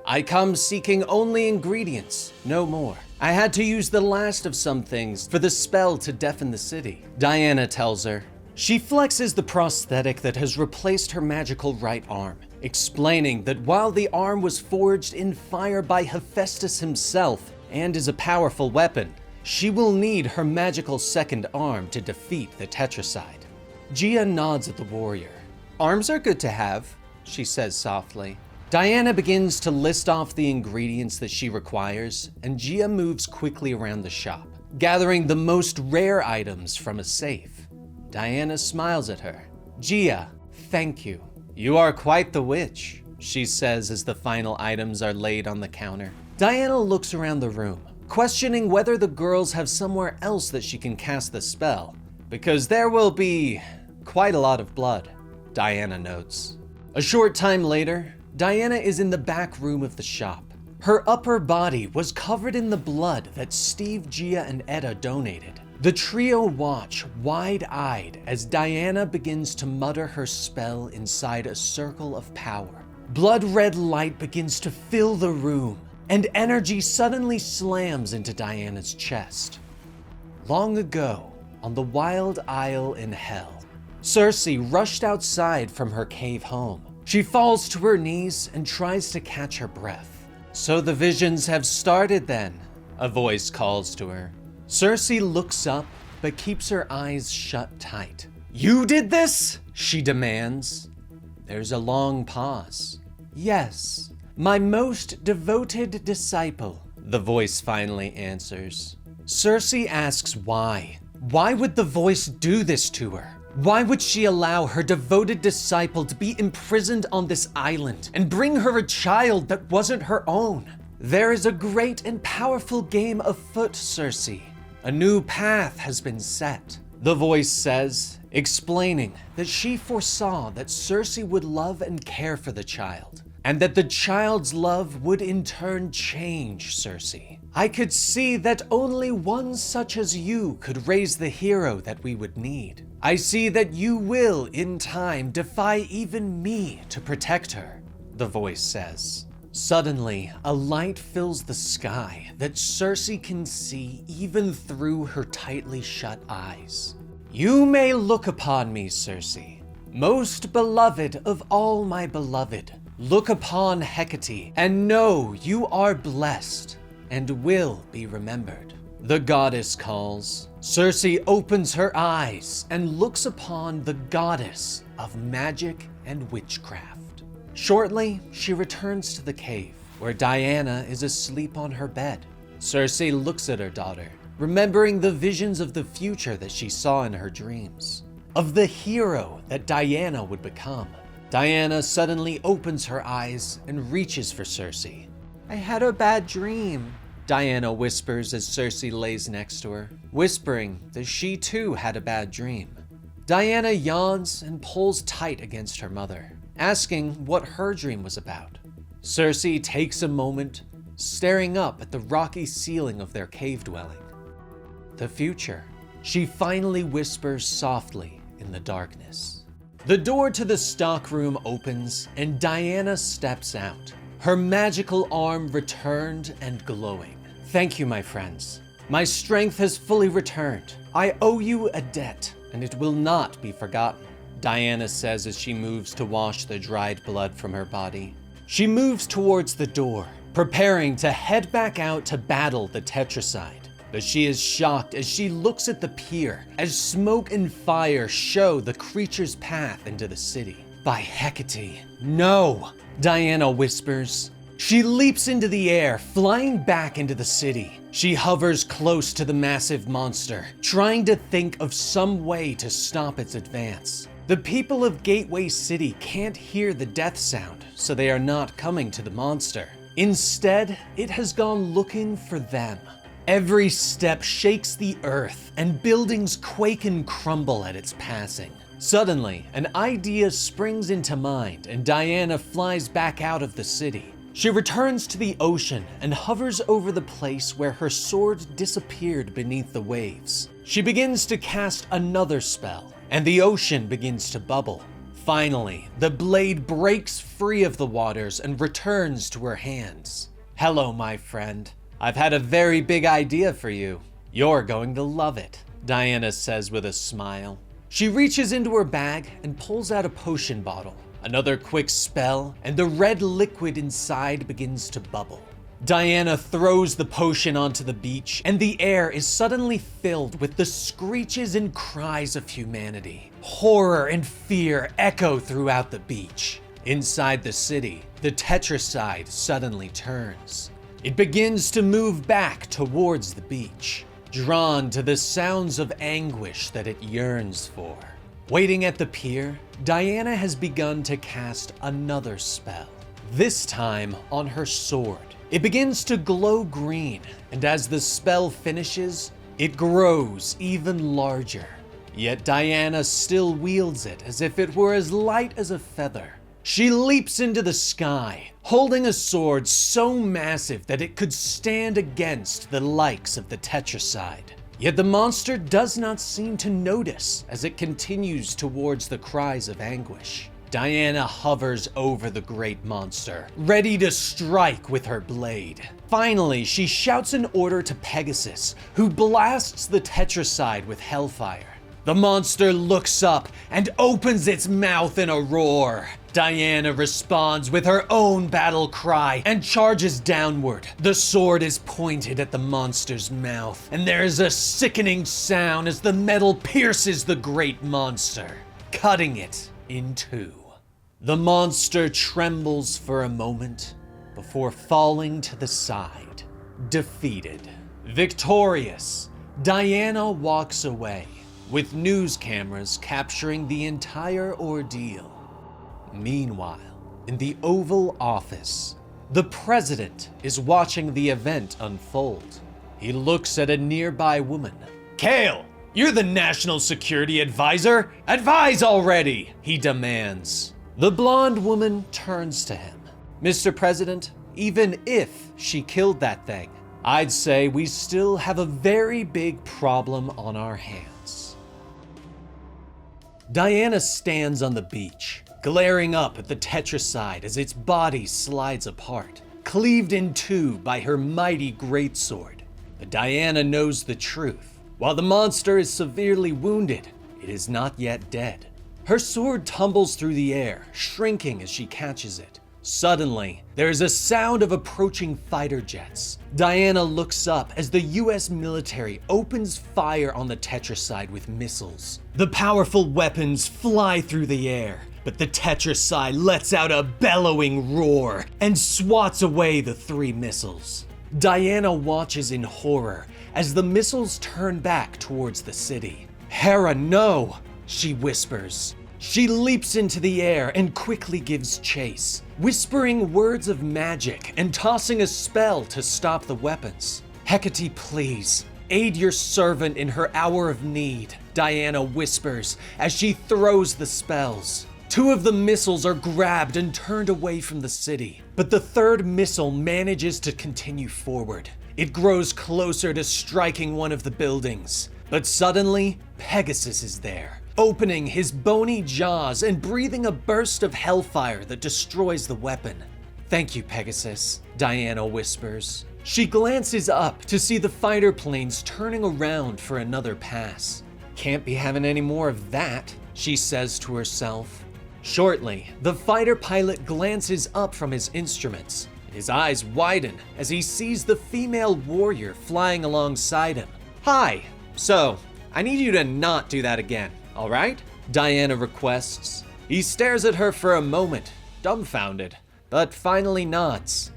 I come seeking only ingredients, no more. I had to use the last of some things for the spell to deafen the city, Diana tells her. She flexes the prosthetic that has replaced her magical right arm, explaining that while the arm was forged in fire by Hephaestus himself and is a powerful weapon, she will need her magical second arm to defeat the tetracide. Gia nods at the warrior. Arms are good to have, she says softly. Diana begins to list off the ingredients that she requires, and Gia moves quickly around the shop, gathering the most rare items from a safe. Diana smiles at her. Gia, thank you. You are quite the witch, she says as the final items are laid on the counter. Diana looks around the room, questioning whether the girls have somewhere else that she can cast the spell, because there will be quite a lot of blood, Diana notes. A short time later, Diana is in the back room of the shop. Her upper body was covered in the blood that Steve, Gia, and Etta donated. The trio watch wide-eyed as Diana begins to mutter her spell inside a circle of power. Blood-red light begins to fill the room, and energy suddenly slams into Diana's chest. Long ago, on the Wild Isle in Hell, Cersei rushed outside from her cave home. She falls to her knees and tries to catch her breath. So the visions have started then, a voice calls to her. Cersei looks up, but keeps her eyes shut tight. You did this? She demands. There's a long pause. Yes. My most devoted disciple, the voice finally answers. Cersei asks why. Why would the voice do this to her? Why would she allow her devoted disciple to be imprisoned on this island and bring her a child that wasn't her own? There is a great and powerful game afoot, Cersei. A new path has been set, the voice says, explaining that she foresaw that Cersei would love and care for the child, and that the child's love would in turn change Cersei. I could see that only one such as you could raise the hero that we would need. I see that you will, in time, defy even me to protect her, the voice says. Suddenly, a light fills the sky that Cersei can see even through her tightly shut eyes. You may look upon me, Cersei, most beloved of all my beloved. Look upon Hecate and know you are blessed and will be remembered. The goddess calls. Cersei opens her eyes and looks upon the goddess of magic and witchcraft. Shortly, she returns to the cave, where Diana is asleep on her bed. Cersei looks at her daughter, remembering the visions of the future that she saw in her dreams, of the hero that Diana would become. Diana suddenly opens her eyes and reaches for Cersei. I had a bad dream, Diana whispers as Cersei lays next to her, whispering that she too had a bad dream. Diana yawns and pulls tight against her mother, asking what her dream was about. Cersei takes a moment, staring up at the rocky ceiling of their cave dwelling. The future, she finally whispers softly in the darkness. The door to the stockroom opens and Diana steps out, her magical arm returned and glowing. Thank you, my friends. My strength has fully returned. I owe you a debt, and it will not be forgotten, Diana says as she moves to wash the dried blood from her body. She moves towards the door, preparing to head back out to battle the tetracide. But she is shocked as she looks at the pier, as smoke and fire show the creature's path into the city. By Hecate, no, Diana whispers. She leaps into the air, flying back into the city. She hovers close to the massive monster, trying to think of some way to stop its advance. The people of Gateway City can't hear the death sound, so they are not coming to the monster. Instead, it has gone looking for them. Every step shakes the earth, and buildings quake and crumble at its passing. Suddenly, an idea springs into mind, and Diana flies back out of the city. She returns to the ocean and hovers over the place where her sword disappeared beneath the waves. She begins to cast another spell, and the ocean begins to bubble. Finally, the blade breaks free of the waters and returns to her hands. "Hello, my friend. I've had a very big idea for you. You're going to love it," Diana says with a smile. She reaches into her bag and pulls out a potion bottle. Another quick spell, and the red liquid inside begins to bubble. Diana throws the potion onto the beach, and the air is suddenly filled with the screeches and cries of humanity. Horror and fear echo throughout the beach. Inside the city, the tetracide suddenly turns. It begins to move back towards the beach, drawn to the sounds of anguish that it yearns for. Waiting at the pier, Diana has begun to cast another spell, this time on her sword. It begins to glow green, and as the spell finishes, it grows even larger. Yet Diana still wields it as if it were as light as a feather. She leaps into the sky, holding a sword so massive that it could stand against the likes of the tetracide. Yet the monster does not seem to notice as it continues towards the cries of anguish. Diana hovers over the great monster, ready to strike with her blade. Finally, she shouts an order to Pegasus, who blasts the tetracide with hellfire. The monster looks up and opens its mouth in a roar. Diana responds with her own battle cry and charges downward. The sword is pointed at the monster's mouth, and there is a sickening sound as the metal pierces the great monster, cutting it in two. The monster trembles for a moment before falling to the side, defeated. Victorious, Diana walks away, with news cameras capturing the entire ordeal. Meanwhile, in the Oval Office, the president is watching the event unfold. He looks at a nearby woman. "Kale, you're the national security advisor. Advise already," he demands. The blonde woman turns to him. "Mr. President, even if she killed that thing, I'd say we still have a very big problem on our hands." Diana stands on the beach, glaring up at the tetracide as its body slides apart, cleaved in two by her mighty greatsword. But Diana knows the truth. While the monster is severely wounded, it is not yet dead. Her sword tumbles through the air, shrinking as she catches it. Suddenly, there is a sound of approaching fighter jets. Diana looks up as the US military opens fire on the tetracide with missiles. The powerful weapons fly through the air, but the tetracide lets out a bellowing roar and swats away the three missiles. Diana watches in horror as the missiles turn back towards the city. "Hera, no!" she whispers. She leaps into the air and quickly gives chase, whispering words of magic and tossing a spell to stop the weapons. "Hecate, please, aid your servant in her hour of need," Diana whispers as she throws the spells. Two of the missiles are grabbed and turned away from the city, but the third missile manages to continue forward. It grows closer to striking one of the buildings, but suddenly, Pegasus is there, opening his bony jaws and breathing a burst of hellfire that destroys the weapon. "Thank you, Pegasus," Diana whispers. She glances up to see the fighter planes turning around for another pass. "Can't be having any more of that," she says to herself. Shortly, the fighter pilot glances up from his instruments. His eyes widen as he sees the female warrior flying alongside him. "Hi, so, I need you to not do that again, all right?" Diana requests. He stares at her for a moment, dumbfounded, but finally nods.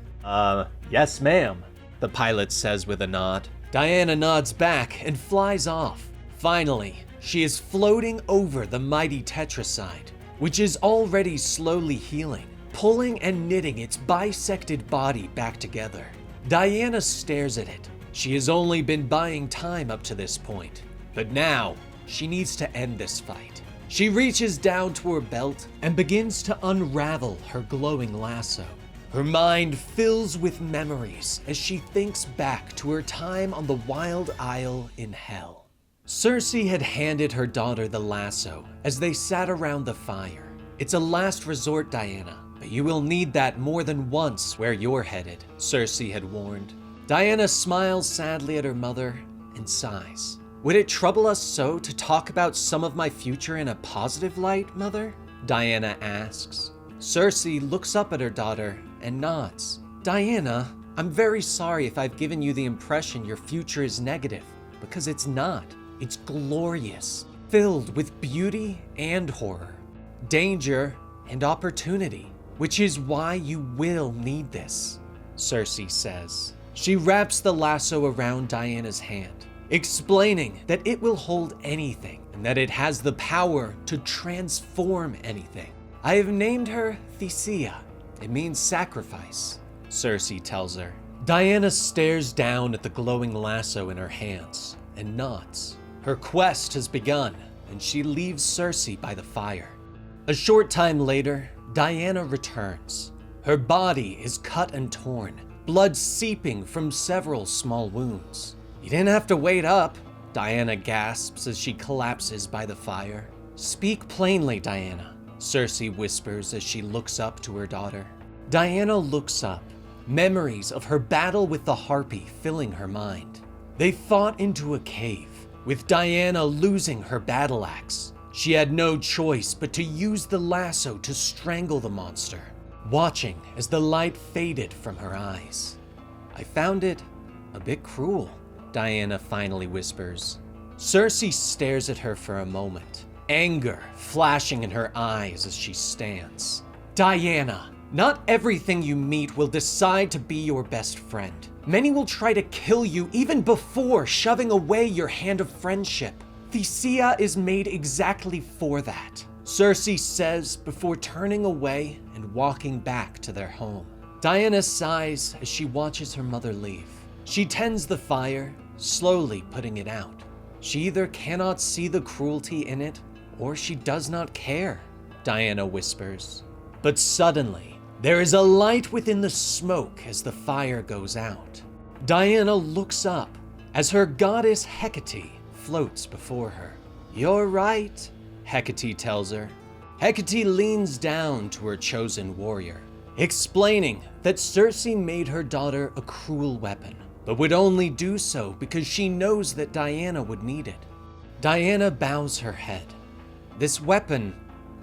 Yes, ma'am," the pilot says with a nod. Diana nods back and flies off. Finally, she is floating over the mighty tetracide, which is already slowly healing, pulling and knitting its bisected body back together. Diana stares at it. She has only been buying time up to this point, but now she needs to end this fight. She reaches down to her belt and begins to unravel her glowing lasso. Her mind fills with memories as she thinks back to her time on the Wild Isle in Hell. Cersei had handed her daughter the lasso as they sat around the fire. "It's a last resort, Diana, but you will need that more than once where you're headed," Cersei had warned. Diana smiles sadly at her mother and sighs. "Would it trouble us so to talk about some of my future in a positive light, Mother?" Diana asks. Cersei looks up at her daughter and nods. "Diana, I'm very sorry if I've given you the impression your future is negative, because it's not. It's glorious, filled with beauty and horror, danger and opportunity, which is why you will need this," Cersei says. She wraps the lasso around Diana's hand, explaining that it will hold anything and that it has the power to transform anything. "I have named her Thesia. It means sacrifice," Cersei tells her. Diana stares down at the glowing lasso in her hands and nods. Her quest has begun, and she leaves Cersei by the fire. A short time later, Diana returns. Her body is cut and torn, blood seeping from several small wounds. "You didn't have to wait up," Diana gasps as she collapses by the fire. "Speak plainly, Diana," Cersei whispers as she looks up to her daughter. Diana looks up, memories of her battle with the harpy filling her mind. They fought into a cave, with Diana losing her battle axe. She had no choice but to use the lasso to strangle the monster, watching as the light faded from her eyes. "I found it a bit cruel," Diana finally whispers. Cersei stares at her for a moment, anger flashing in her eyes as she stands. "Diana, not everything you meet will decide to be your best friend. Many will try to kill you even before shoving away your hand of friendship. Thesia is made exactly for that," Cersei says before turning away and walking back to their home. Diana sighs as she watches her mother leave. She tends the fire, slowly putting it out. She either cannot see the cruelty in it, or she does not care, Diana whispers. But suddenly, there is a light within the smoke as the fire goes out. Diana looks up as her goddess Hecate floats before her. "You're right," Hecate tells her. Hecate leans down to her chosen warrior, explaining that Cersei made her daughter a cruel weapon, but would only do so because she knows that Diana would need it. Diana bows her head. "This weapon,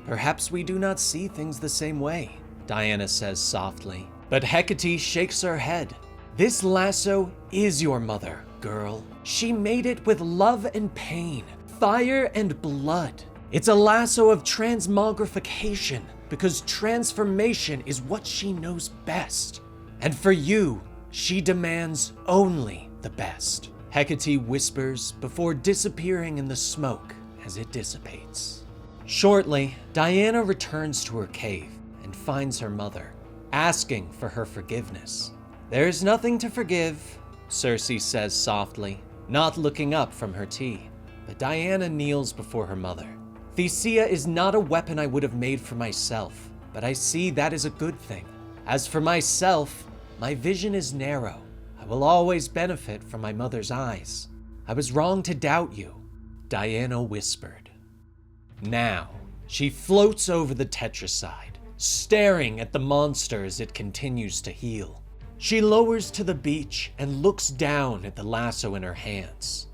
perhaps we do not see things the same way," Diana says softly. But Hecate shakes her head. "This lasso is your mother, girl. She made it with love and pain, fire and blood. It's a lasso of transmogrification, because transformation is what she knows best. And for you, she demands only the best," Hecate whispers before disappearing in the smoke as it dissipates. Shortly, Diana returns to her cave and finds her mother, asking for her forgiveness. "There's nothing to forgive," Cersei says softly, not looking up from her tea. But Diana kneels before her mother. "Thesia is not a weapon I would have made for myself, but I see that is a good thing. As for myself, my vision is narrow. I will always benefit from my mother's eyes. I was wrong to doubt you," Diana whispered. Now, she floats over the tetracide, staring at the monster as it continues to heal. She lowers to the beach and looks down at the lasso in her hands,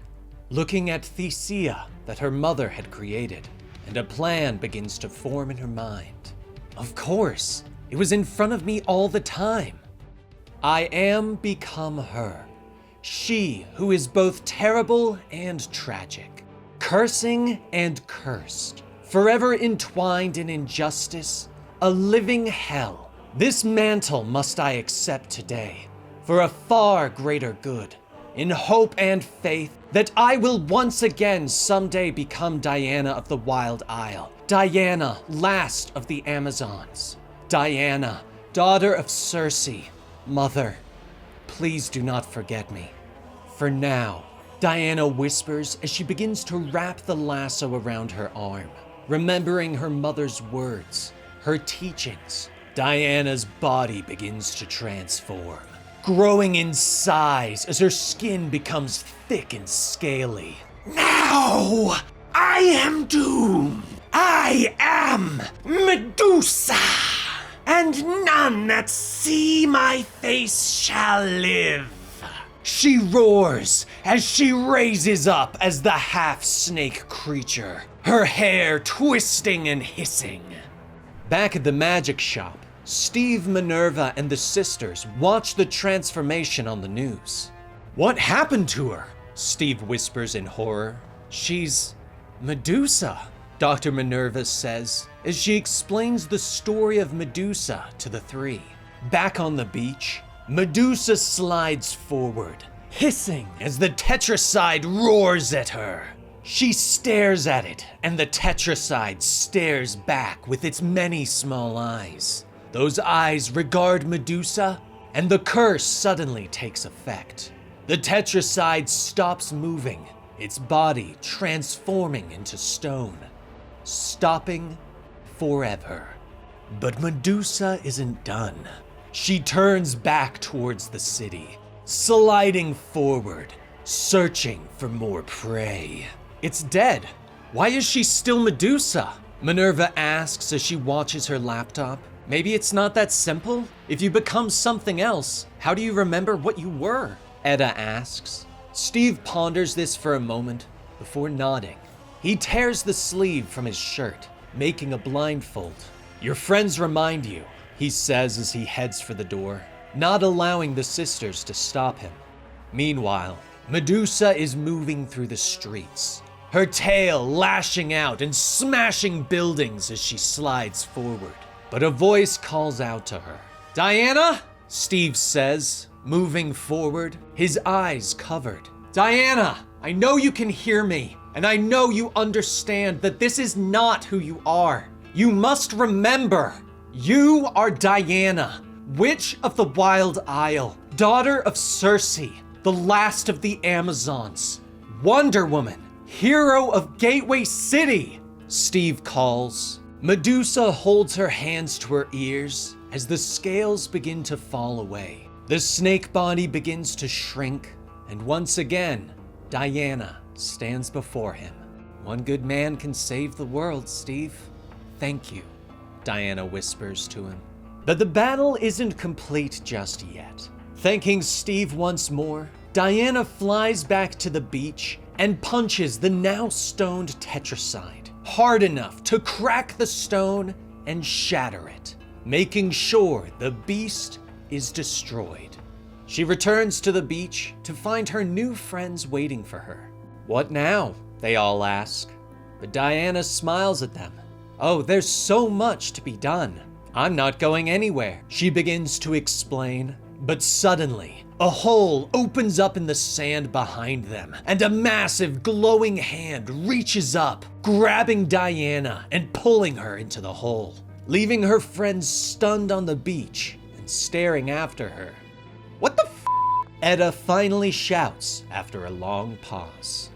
looking at Thesia that her mother had created, and a plan begins to form in her mind. Of course, it was in front of me all the time. I am become her, she who is both terrible and tragic, cursing and cursed, forever entwined in injustice, a living hell. This mantle must I accept today, for a far greater good, in hope and faith that I will once again someday become Diana of the Wild Isle, Diana, last of the Amazons, Diana, daughter of Cersei. Mother, please do not forget me. For now," Diana whispers as she begins to wrap the lasso around her arm, remembering her mother's words, her teachings. Diana's body begins to transform, growing in size as her skin becomes thick and scaly. Now, I am doomed. I am Medusa, and none that see my face shall live. She roars as she raises up as the half-snake creature, her hair twisting and hissing. Back at the magic shop, Steve, Minerva, and the sisters watch the transformation on the news. "What happened to her?" Steve whispers in horror. "She's Medusa," Dr. Minerva says as she explains the story of Medusa to the three. Back on the beach, Medusa slides forward, hissing as the tetracide roars at her. She stares at it, and the tetracide stares back with its many small eyes. Those eyes regard Medusa, and the curse suddenly takes effect. The tetracide stops moving, its body transforming into stone, stopping forever. But Medusa isn't done. She turns back towards the city, sliding forward, searching for more prey. "It's dead. Why is she still Medusa?" Minerva asks as she watches her laptop. "Maybe it's not that simple? If you become something else, how do you remember what you were?" Edda asks. Steve ponders this for a moment before nodding. He tears the sleeve from his shirt, making a blindfold. "Your friends remind you," he says as he heads for the door, not allowing the sisters to stop him. Meanwhile, Medusa is moving through the streets, her tail lashing out and smashing buildings as she slides forward. But a voice calls out to her. "Diana?" Steve says, moving forward, his eyes covered. "Diana, I know you can hear me, and I know you understand that this is not who you are. You must remember, you are Diana, Witch of the Wild Isle, daughter of Cersei, the last of the Amazons, Wonder Woman, hero of Gateway City," Steve calls. Medusa holds her hands to her ears as the scales begin to fall away. The snake body begins to shrink, and once again, Diana stands before him. "One good man can save the world, Steve. Thank you," Diana whispers to him. But the battle isn't complete just yet. Thanking Steve once more, Diana flies back to the beach and punches the now stoned tetracide hard enough to crack the stone and shatter it, making sure the beast is destroyed. She returns to the beach to find her new friends waiting for her. "What now?" they all ask. But Diana smiles at them. "Oh, there's so much to be done. I'm not going anywhere," she begins to explain. But suddenly, a hole opens up in the sand behind them, and a massive glowing hand reaches up, grabbing Diana and pulling her into the hole, leaving her friends stunned on the beach and staring after her. "What the f***?" Edda finally shouts after a long pause.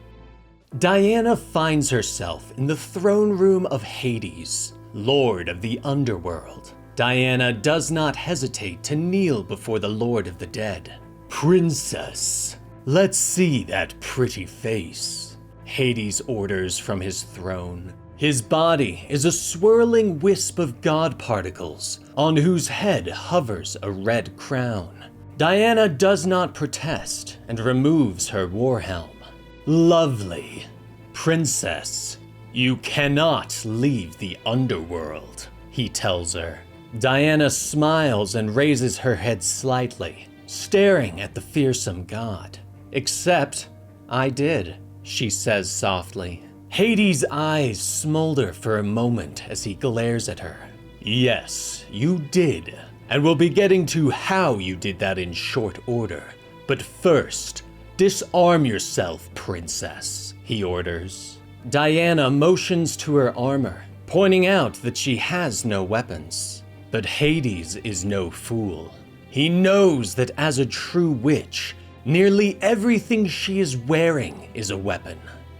Diana finds herself in the throne room of Hades, Lord of the Underworld. Diana does not hesitate to kneel before the Lord of the Dead. "Princess, let's see that pretty face," Hades orders from his throne. His body is a swirling wisp of god particles on whose head hovers a red crown. Diana does not protest and removes her war helm. "Lovely. Princess, you cannot leave the underworld," he tells her. Diana smiles and raises her head slightly, staring at the fearsome god. "Except I did," she says softly. Hades' eyes smolder for a moment as he glares at her. "Yes, you did, and we'll be getting to how you did that in short order. But first, disarm yourself, princess," he orders. Diana motions to her armor, pointing out that she has no weapons. But Hades is no fool. He knows that as a true witch, nearly everything she is wearing is a weapon.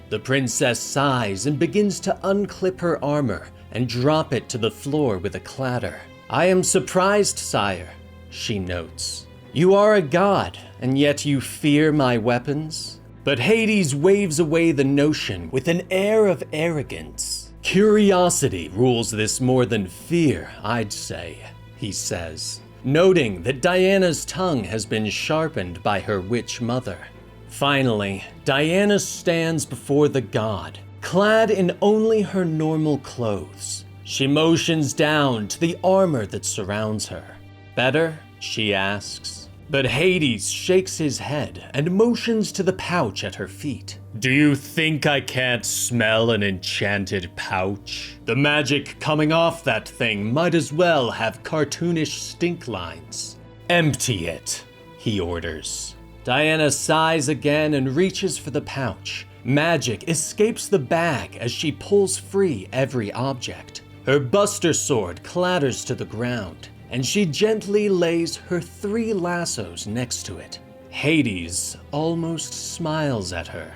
The princess sighs and begins to unclip her armor and drop it to the floor with a clatter. "I am surprised, sire," she notes. "You are a god, and yet you fear my weapons?" But Hades waves away the notion with an air of arrogance. Curiosity rules this more than fear, I'd say, he says, noting that Diana's tongue has been sharpened by her witch mother. Finally, Diana stands before the god, clad in only her normal clothes. She motions down to the armor that surrounds her. Better? She asks. But Hades shakes his head and motions to the pouch at her feet. Do you think I can't smell an enchanted pouch? The magic coming off that thing might as well have cartoonish stink lines. Empty it, he orders. Diana sighs again and reaches for the pouch. Magic escapes the bag as she pulls free every object. Her buster sword clatters to the ground, and she gently lays her 3 lassos next to it. Hades almost smiles at her.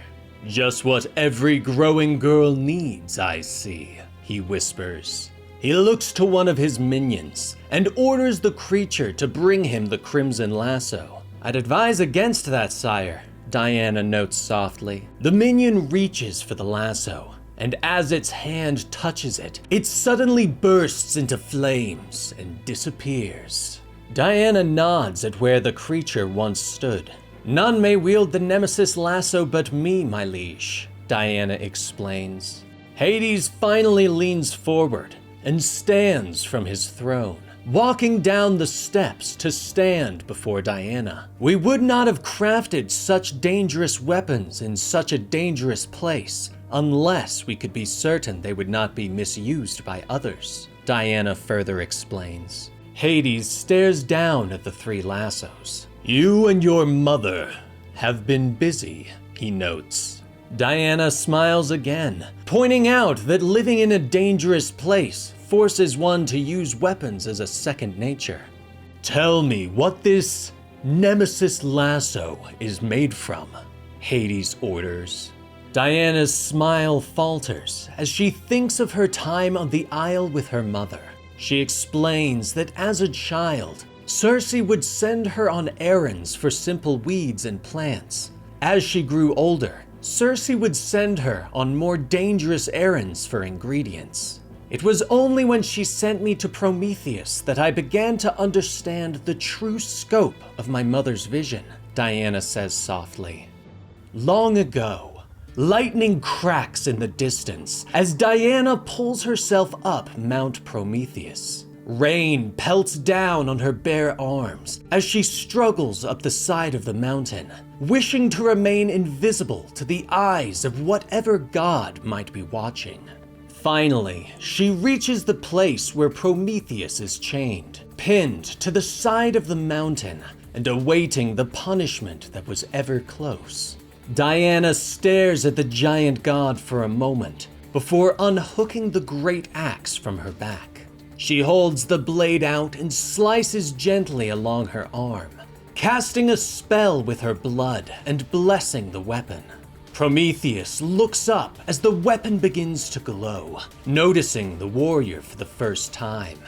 Just what every growing girl needs, I see, he whispers. He looks to one of his minions and orders the creature to bring him the crimson lasso. I'd advise against that, sire, Diana notes softly. The minion reaches for the lasso, and as its hand touches it, it suddenly bursts into flames and disappears. Diana nods at where the creature once stood. None may wield the nemesis lasso but me, my liege, Diana explains. Hades finally leans forward and stands from his throne, walking down the steps to stand before Diana. We would not have crafted such dangerous weapons in such a dangerous place unless we could be certain they would not be misused by others, Diana further explains. Hades stares down at the 3 lassos. You and your mother have been busy, he notes. Diana smiles again, pointing out that living in a dangerous place forces one to use weapons as a second nature. Tell me what this nemesis lasso is made from, Hades orders. Diana's smile falters as she thinks of her time on the Isle with her mother. She explains that as a child, Cersei would send her on errands for simple weeds and plants. As she grew older, Cersei would send her on more dangerous errands for ingredients. It was only when she sent me to Prometheus that I began to understand the true scope of my mother's vision, Diana says softly. Long ago, lightning cracks in the distance as Diana pulls herself up Mount Prometheus. Rain pelts down on her bare arms as she struggles up the side of the mountain, wishing to remain invisible to the eyes of whatever god might be watching. Finally, she reaches the place where Prometheus is chained, pinned to the side of the mountain and awaiting the punishment that was ever close. Diana stares at the giant god for a moment before unhooking the great axe from her back. She holds the blade out and slices gently along her arm, casting a spell with her blood and blessing the weapon. Prometheus looks up as the weapon begins to glow, noticing the warrior for the first time.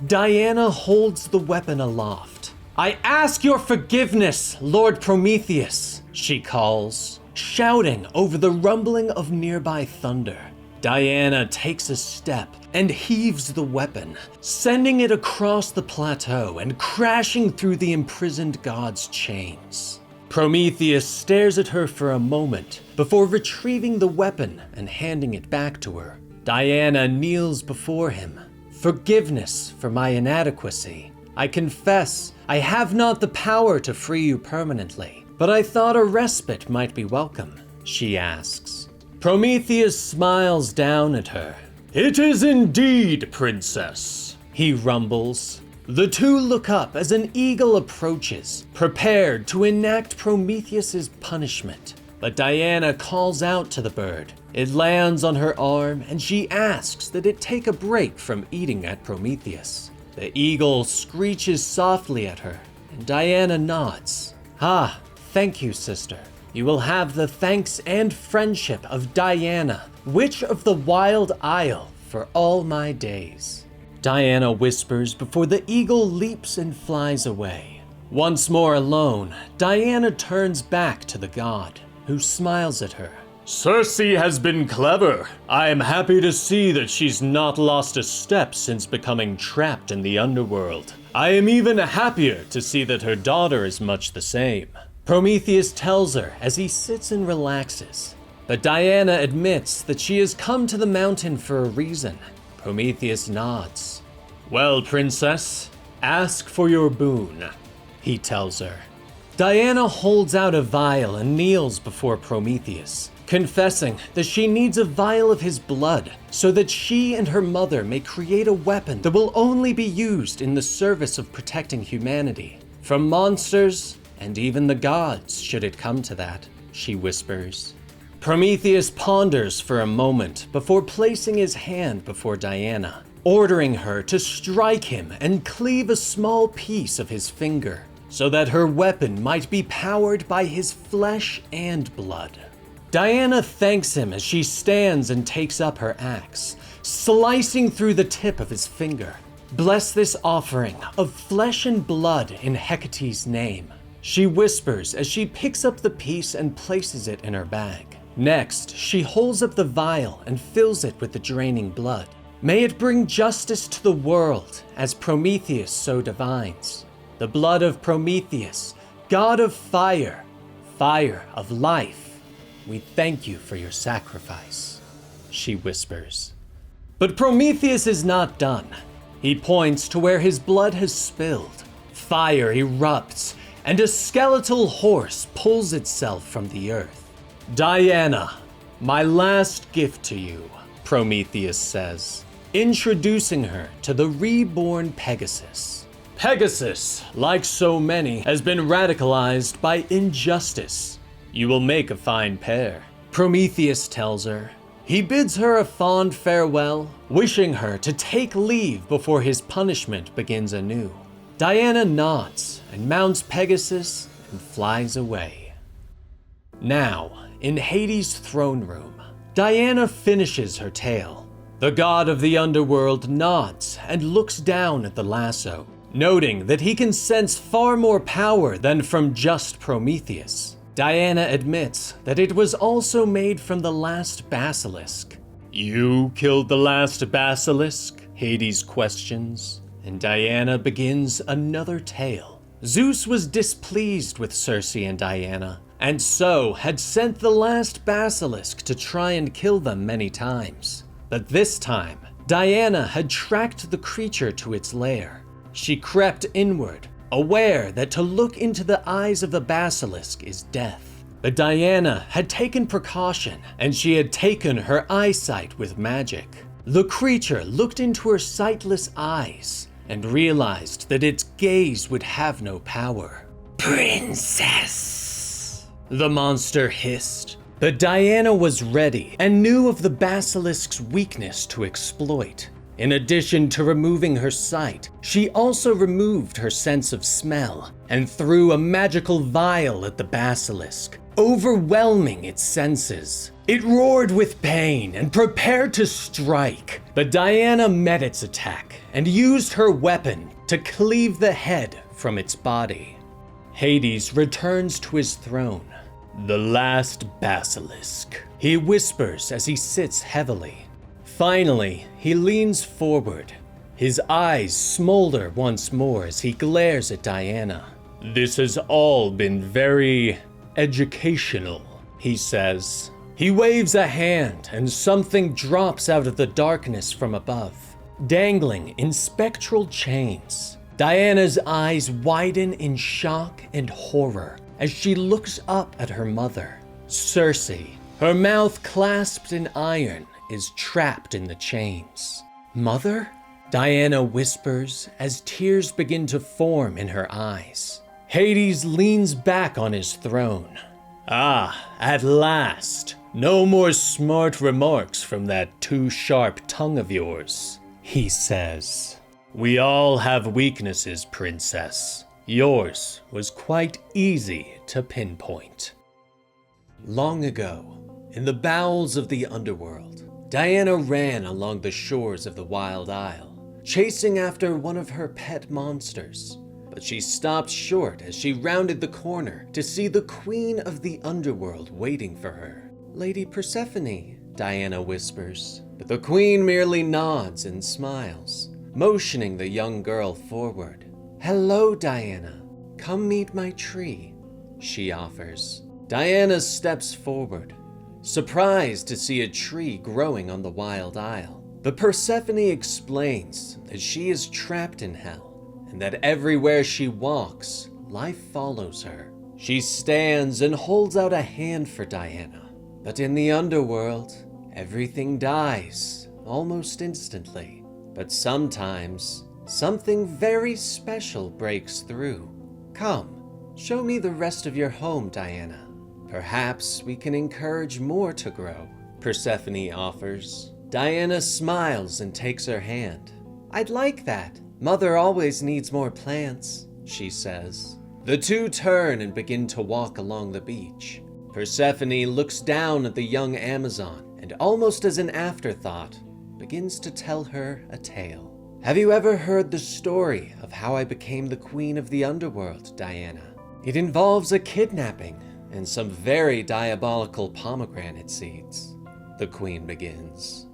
Diana holds the weapon aloft. I ask your forgiveness, Lord Prometheus, she calls, shouting over the rumbling of nearby thunder. Diana takes a step and heaves the weapon, sending it across the plateau and crashing through the imprisoned god's chains. Prometheus stares at her for a moment before retrieving the weapon and handing it back to her. Diana kneels before him. Forgiveness for my inadequacy. I confess I have not the power to free you permanently, but I thought a respite might be welcome, she asks. Prometheus smiles down at her. It is indeed, princess, he rumbles. The two look up as an eagle approaches, prepared to enact Prometheus's punishment. But Diana calls out to the bird. It lands on her arm and she asks that it take a break from eating at Prometheus. The eagle screeches softly at her and Diana nods. Ah, thank you, sister. You will have the thanks and friendship of Diana, witch of the Wild Isle, for all my days. Diana whispers before the eagle leaps and flies away. Once more alone, Diana turns back to the god. who smiles at her. Cersei has been clever. I am happy to see that she's not lost a step since becoming trapped in the underworld. I am even happier to see that her daughter is much the same. Prometheus tells her as he sits and relaxes. But Diana admits that she has come to the mountain for a reason. Prometheus nods. Well, princess, ask for your boon, he tells her. Diana holds out a vial and kneels before Prometheus, confessing that she needs a vial of his blood so that she and her mother may create a weapon that will only be used in the service of protecting humanity from monsters and even the gods, should it come to that, she whispers. Prometheus ponders for a moment before placing his hand before Diana, ordering her to strike him and cleave a small piece of his finger so that her weapon might be powered by his flesh and blood. Diana thanks him as she stands and takes up her axe, slicing through the tip of his finger. Bless this offering of flesh and blood in Hecate's name, she whispers as she picks up the piece and places it in her bag. Next, she holds up the vial and fills it with the draining blood. May it bring justice to the world, as Prometheus so divines. The blood of Prometheus, god of fire, fire of life. We thank you for your sacrifice, she whispers. But Prometheus is not done. He points to where his blood has spilled. Fire erupts, and a skeletal horse pulls itself from the earth. Diana, my last gift to you, Prometheus says, introducing her to the reborn Pegasus. Pegasus, like so many, has been radicalized by injustice. You will make a fine pair, Prometheus tells her. He bids her a fond farewell, wishing her to take leave before his punishment begins anew. Diana nods and mounts Pegasus and flies away. Now, in Hades' throne room, Diana finishes her tale. The god of the underworld nods and looks down at the lasso, noting that he can sense far more power than from just Prometheus. Diana admits that it was also made from the last basilisk. You killed the last basilisk? Hades questions, and Diana begins another tale. Zeus was displeased with Cersei and Diana, and so had sent the last basilisk to try and kill them many times. But this time, Diana had tracked the creature to its lair. She crept inward, aware that to look into the eyes of the basilisk is death. But Diana had taken precaution, and she had taken her eyesight with magic. The creature looked into her sightless eyes and realized that its gaze would have no power. Princess, the monster hissed. But Diana was ready and knew of the basilisk's weakness to exploit. In addition to removing her sight, she also removed her sense of smell and threw a magical vial at the basilisk, overwhelming its senses. It roared with pain and prepared to strike, but Diana met its attack and used her weapon to cleave the head from its body. Hades returns to his throne. The last basilisk, he whispers as he sits heavily. Finally, he leans forward. His eyes smolder once more as he glares at Diana. This has all been very educational, he says. He waves a hand and something drops out of the darkness from above, dangling in spectral chains. Diana's eyes widen in shock and horror as she looks up at her mother. Cersei, her mouth clasped in iron, is trapped in the chains. Mother? Diana whispers as tears begin to form in her eyes. Hades leans back on his throne. Ah, at last. No more smart remarks from that too-sharp tongue of yours, he says. We all have weaknesses, princess. Yours was quite easy to pinpoint. Long ago, in the bowels of the underworld, Diana ran along the shores of the Wild Isle, chasing after one of her pet monsters. but she stopped short as she rounded the corner to see the queen of the underworld waiting for her. "Lady Persephone," Diana whispers, but the queen merely nods and smiles, motioning the young girl forward. "Hello, Diana. Come meet my tree," she offers. Diana steps forward, surprised to see a tree growing on the wild isle. But Persephone explains that she is trapped in hell, and that everywhere she walks, life follows her. She stands and holds out a hand for Diana. But in the underworld, everything dies almost instantly. But sometimes, something very special breaks through. "Come, show me the rest of your home, Diana. Perhaps we can encourage more to grow," Persephone offers. Diana smiles and takes her hand. "I'd like that. Mother always needs more plants," she says. The two turn and begin to walk along the beach. Persephone looks down at the young Amazon and, almost as an afterthought, begins to tell her a tale. "Have you ever heard the story of how I became the queen of the underworld, Diana? It involves a kidnapping and some very diabolical pomegranate seeds," the queen begins.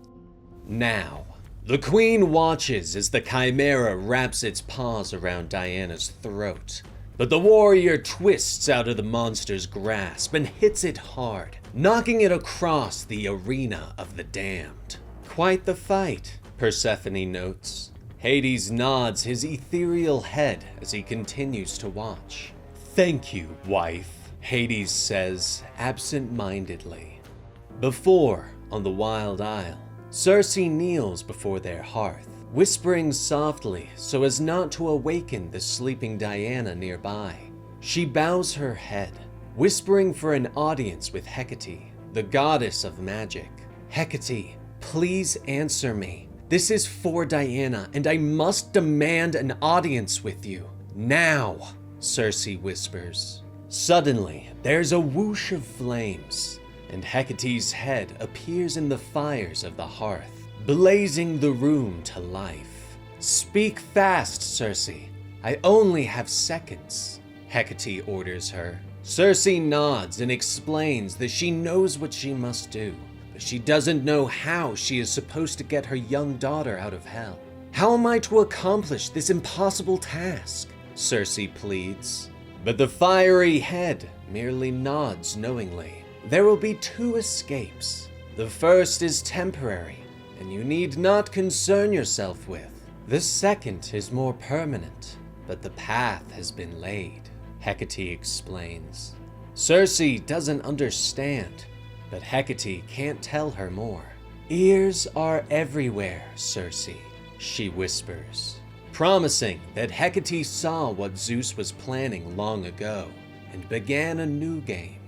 Now, the queen watches as the chimera wraps its paws around Diana's throat. But the warrior twists out of the monster's grasp and hits it hard, knocking it across the arena of the damned. "Quite the fight," Persephone notes. Hades nods his ethereal head as he continues to watch. "Thank you, wife," Hades says absent-mindedly. Before, on the Wild Isle, Cersei kneels before their hearth, whispering softly so as not to awaken the sleeping Diana nearby. She bows her head, whispering for an audience with Hecate, the goddess of magic. "Hecate, please answer me. This is for Diana, and I must demand an audience with you. Now," Cersei whispers. Suddenly, there's a whoosh of flames, and Hecate's head appears in the fires of the hearth, blazing the room to life. "Speak fast, Cersei. I only have seconds," Hecate orders her. Cersei nods and explains that she knows what she must do, but she doesn't know how she is supposed to get her young daughter out of hell. "How am I to accomplish this impossible task?" Cersei pleads. But the fiery head merely nods knowingly. "There will be 2 escapes. The first is temporary, and you need not concern yourself with. The second is more permanent, but the path has been laid," Hecate explains. Cersei doesn't understand, but Hecate can't tell her more. "Ears are everywhere, Cersei," she whispers, promising that Hecate saw what Zeus was planning long ago and began a new game.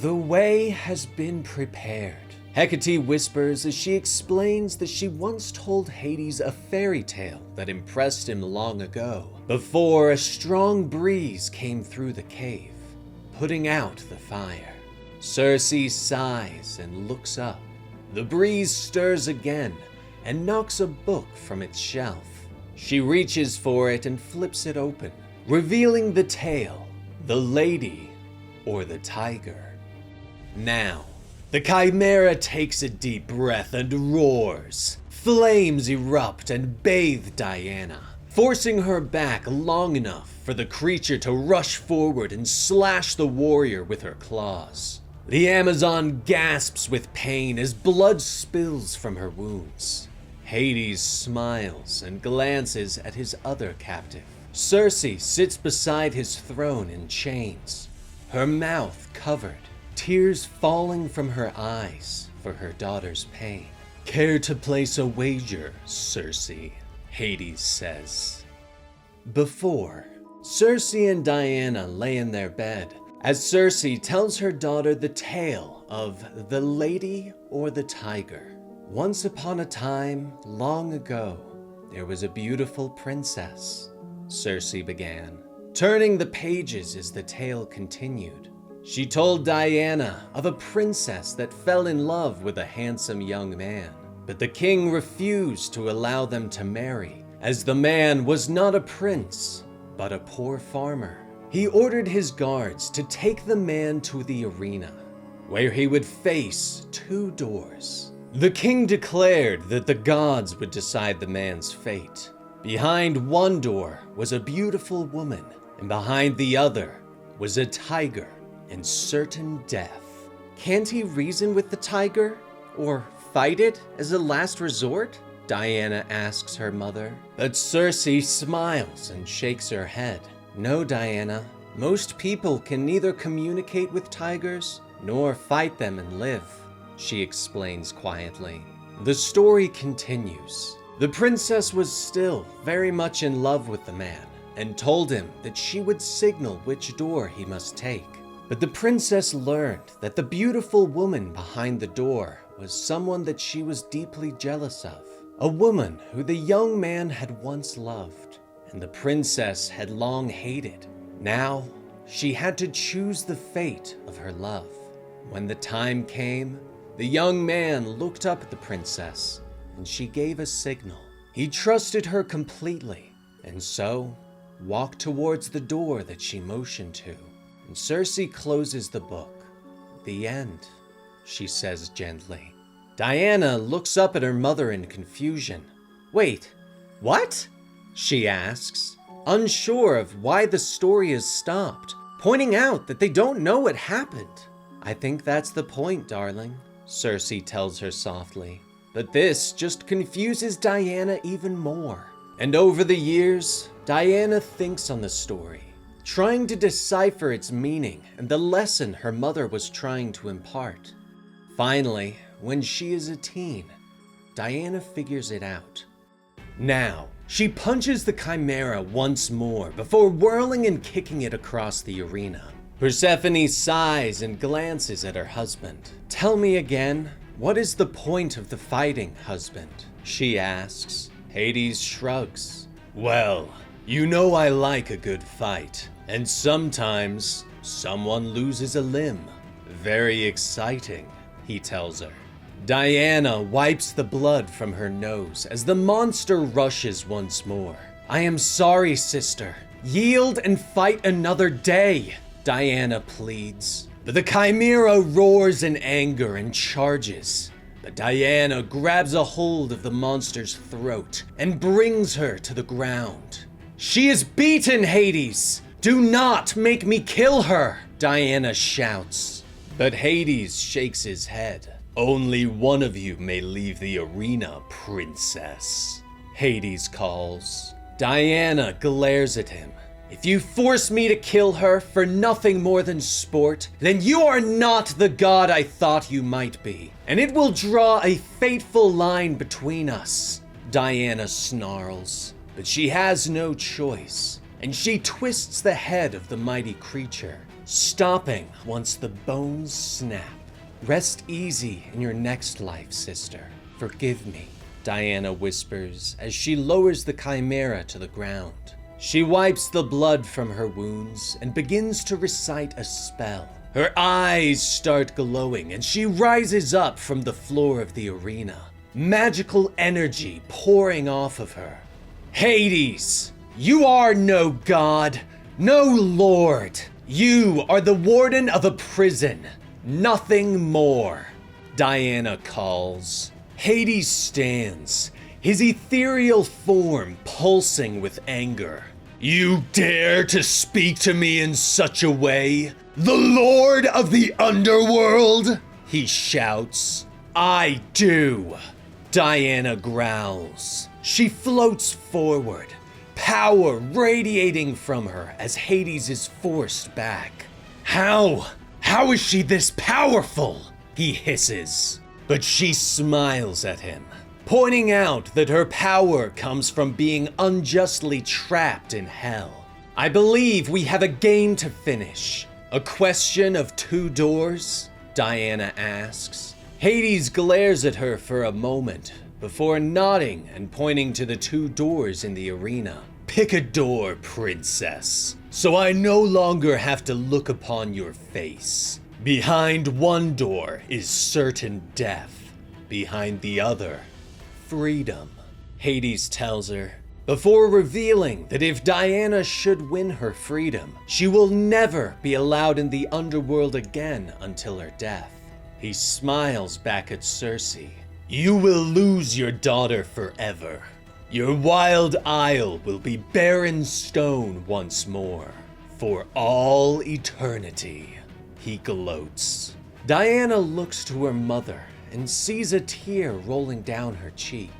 "The way has been prepared," Hecate whispers as she explains that she once told Hades a fairy tale that impressed him long ago, before a strong breeze came through the cave, putting out the fire. Cersei sighs and looks up. The breeze stirs again and knocks a book from its shelf. She reaches for it and flips it open, revealing the tale, The Lady or the Tiger. Now, the chimera takes a deep breath and roars. Flames erupt and bathe Diana, forcing her back long enough for the creature to rush forward and slash the warrior with her claws. The Amazon gasps with pain as blood spills from her wounds. Hades smiles and glances at his other captive. Cersei sits beside his throne in chains, her mouth covered, tears falling from her eyes for her daughter's pain. "Care to place a wager, Cersei?" Hades says. Before, Cersei and Diana lay in their bed as Cersei tells her daughter the tale of the Lady or the Tiger. Once upon a time, long ago, there was a beautiful princess, Cersei began, turning the pages as the tale continued. She told Diana of a princess that fell in love with a handsome young man, but the king refused to allow them to marry, as the man was not a prince, but a poor farmer. He ordered his guards to take the man to the arena, where he would face 2 doors. The king declared that the gods would decide the man's fate. Behind one door was a beautiful woman, and behind the other was a tiger and certain death. Can't he reason with the tiger? Or fight it as a last resort? Diana asks her mother. But Cersei smiles and shakes her head. No, Diana. Most people can neither communicate with tigers nor fight them and live, she explains quietly. The story continues. The princess was still very much in love with the man and told him that she would signal which door he must take. But the princess learned that the beautiful woman behind the door was someone that she was deeply jealous of, a woman who the young man had once loved, and the princess had long hated. Now, she had to choose the fate of her love. When the time came, the young man looked up at the princess, and she gave a signal. He trusted her completely, and so walked towards the door that she motioned to. And Cersei closes the book. The end, she says gently. Diana looks up at her mother in confusion. Wait, what? She asks, unsure of why the story has stopped, pointing out that they don't know what happened. I think that's the point, darling, Cersei tells her softly. But this just confuses Diana even more. And over the years, Diana thinks on the story, trying to decipher its meaning and the lesson her mother was trying to impart. Finally, when she is a teen, Diana figures it out. Now, she punches the chimera once more before whirling and kicking it across the arena. Persephone sighs and glances at her husband. Tell me again, what is the point of the fighting, husband? She asks. Hades shrugs. Well, you know I like a good fight, and sometimes someone loses a limb. Very exciting, he tells her. Diana wipes the blood from her nose as the monster rushes once more. I am sorry, sister. Yield and fight another day, Diana pleads. But the chimera roars in anger and charges. But Diana grabs a hold of the monster's throat and brings her to the ground. She is beaten, Hades! Do not make me kill her, Diana shouts. But Hades shakes his head. Only one of you may leave the arena, princess, Hades calls. Diana glares at him. If you force me to kill her for nothing more than sport, then you are not the god I thought you might be, and it will draw a fateful line between us, Diana snarls. But she has no choice, and she twists the head of the mighty creature, stopping once the bones snap. Rest easy in your next life, sister. Forgive me, Diana whispers as she lowers the chimera to the ground. She wipes the blood from her wounds and begins to recite a spell. Her eyes start glowing and she rises up from the floor of the arena, magical energy pouring off of her. Hades, you are no god, no lord. You are the warden of a prison, nothing more, Diana calls. Hades stands, his ethereal form pulsing with anger. You dare to speak to me in such a way? The Lord of the Underworld? He shouts. I do, Diana growls. She floats forward, power radiating from her as Hades is forced back. How is she this powerful? He hisses. But she smiles at him, pointing out that her power comes from being unjustly trapped in hell. I believe we have a game to finish. A question of 2 doors? Diana asks. Hades glares at her for a moment before nodding and pointing to the 2 doors in the arena. Pick a door, princess, so I no longer have to look upon your face. Behind one door is certain death. Behind the other, freedom, Hades tells her. before revealing that if Diana should win her freedom, she will never be allowed in the underworld again until her death. He smiles back at Cersei. "You will lose your daughter forever. Your wild isle will be barren stone once more, for all eternity," he gloats. Diana looks to her mother and sees a tear rolling down her cheek.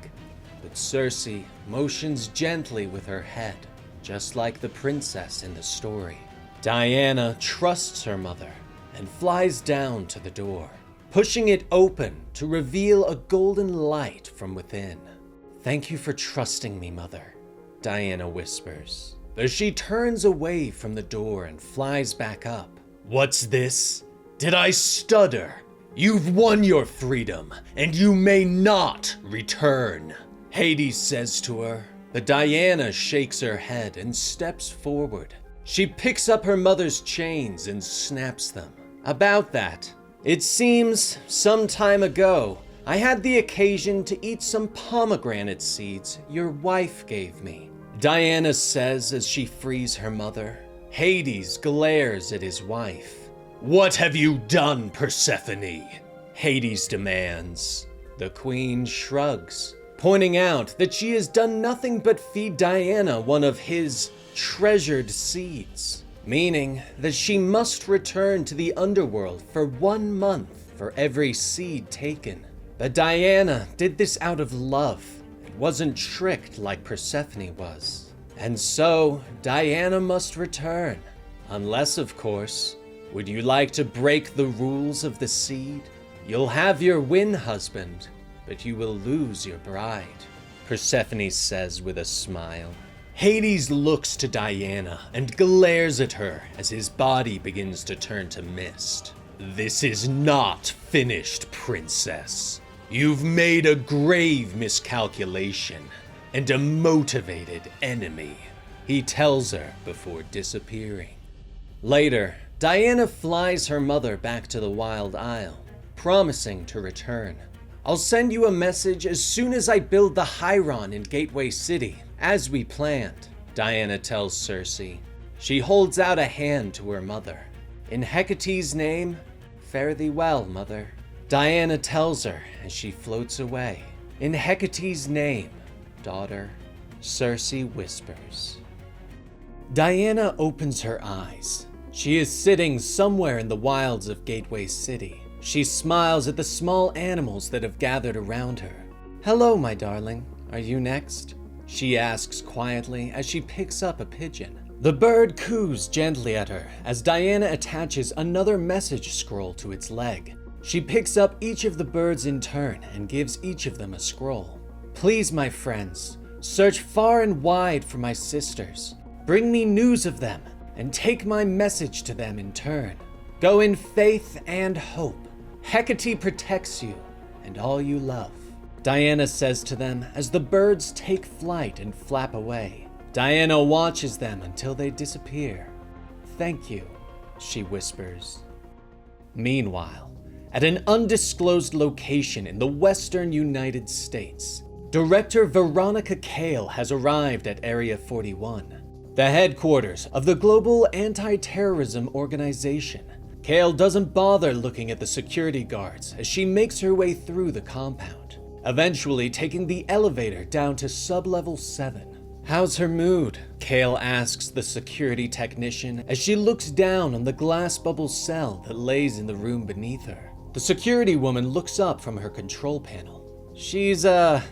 But Cersei motions gently with her head, just like the princess in the story. Diana trusts her mother and flies down to the door, pushing it open to reveal a golden light from within. "Thank you for trusting me, Mother," Diana whispers, as she turns away from the door and flies back up. "What's this? Did I stutter? You've won your freedom, and you may not return," Hades says to her, but Diana shakes her head and steps forward. She picks up her mother's chains and snaps them. "About that, it seems some time ago, I had the occasion to eat some pomegranate seeds your wife gave me," Diana says as she frees her mother. Hades glares at his wife. "What have you done, Persephone?" Hades demands. The queen shrugs, pointing out that she has done nothing but feed Diana one of his treasured seeds, meaning that she must return to the underworld for 1 month for every seed taken. But Diana did this out of love. It wasn't tricked like Persephone was. And so, Diana must return. Unless, of course, would you like to break the rules of the seed? You'll have your win, husband, but you will lose your bride, Persephone says with a smile. Hades looks to Diana and glares at her as his body begins to turn to mist. "This is not finished, princess. You've made a grave miscalculation and a motivated enemy," he tells her before disappearing. Later, Diana flies her mother back to the Wild Isle, promising to return. "I'll send you a message as soon as I build the Hyron in Gateway City, as we planned," Diana tells Cersei. She holds out a hand to her mother. "In Hecate's name, fare thee well, mother," Diana tells her as she floats away. "In Hecate's name, daughter," Cersei whispers. Diana opens her eyes. She is sitting somewhere in the wilds of Gateway City. She smiles at the small animals that have gathered around her. "Hello, my darling. Are you next?" she asks quietly as she picks up a pigeon. The bird coos gently at her as Diana attaches another message scroll to its leg. She picks up each of the birds in turn and gives each of them a scroll. "Please, my friends, search far and wide for my sisters. Bring me news of them and take my message to them in turn. Go in faith and hope. Hecate protects you and all you love," Diana says to them as the birds take flight and flap away. Diana watches them until they disappear. "Thank you," she whispers. Meanwhile, at an undisclosed location in the western United States, Director Veronica Kale has arrived at Area 41, the headquarters of the Global Anti-Terrorism Organization. Kale doesn't bother looking at the security guards as she makes her way through the compound, eventually taking the elevator down to sub-level 7. "How's her mood?" Kale asks the security technician as she looks down on the glass bubble cell that lays in the room beneath her. The security woman looks up from her control panel. "She's, a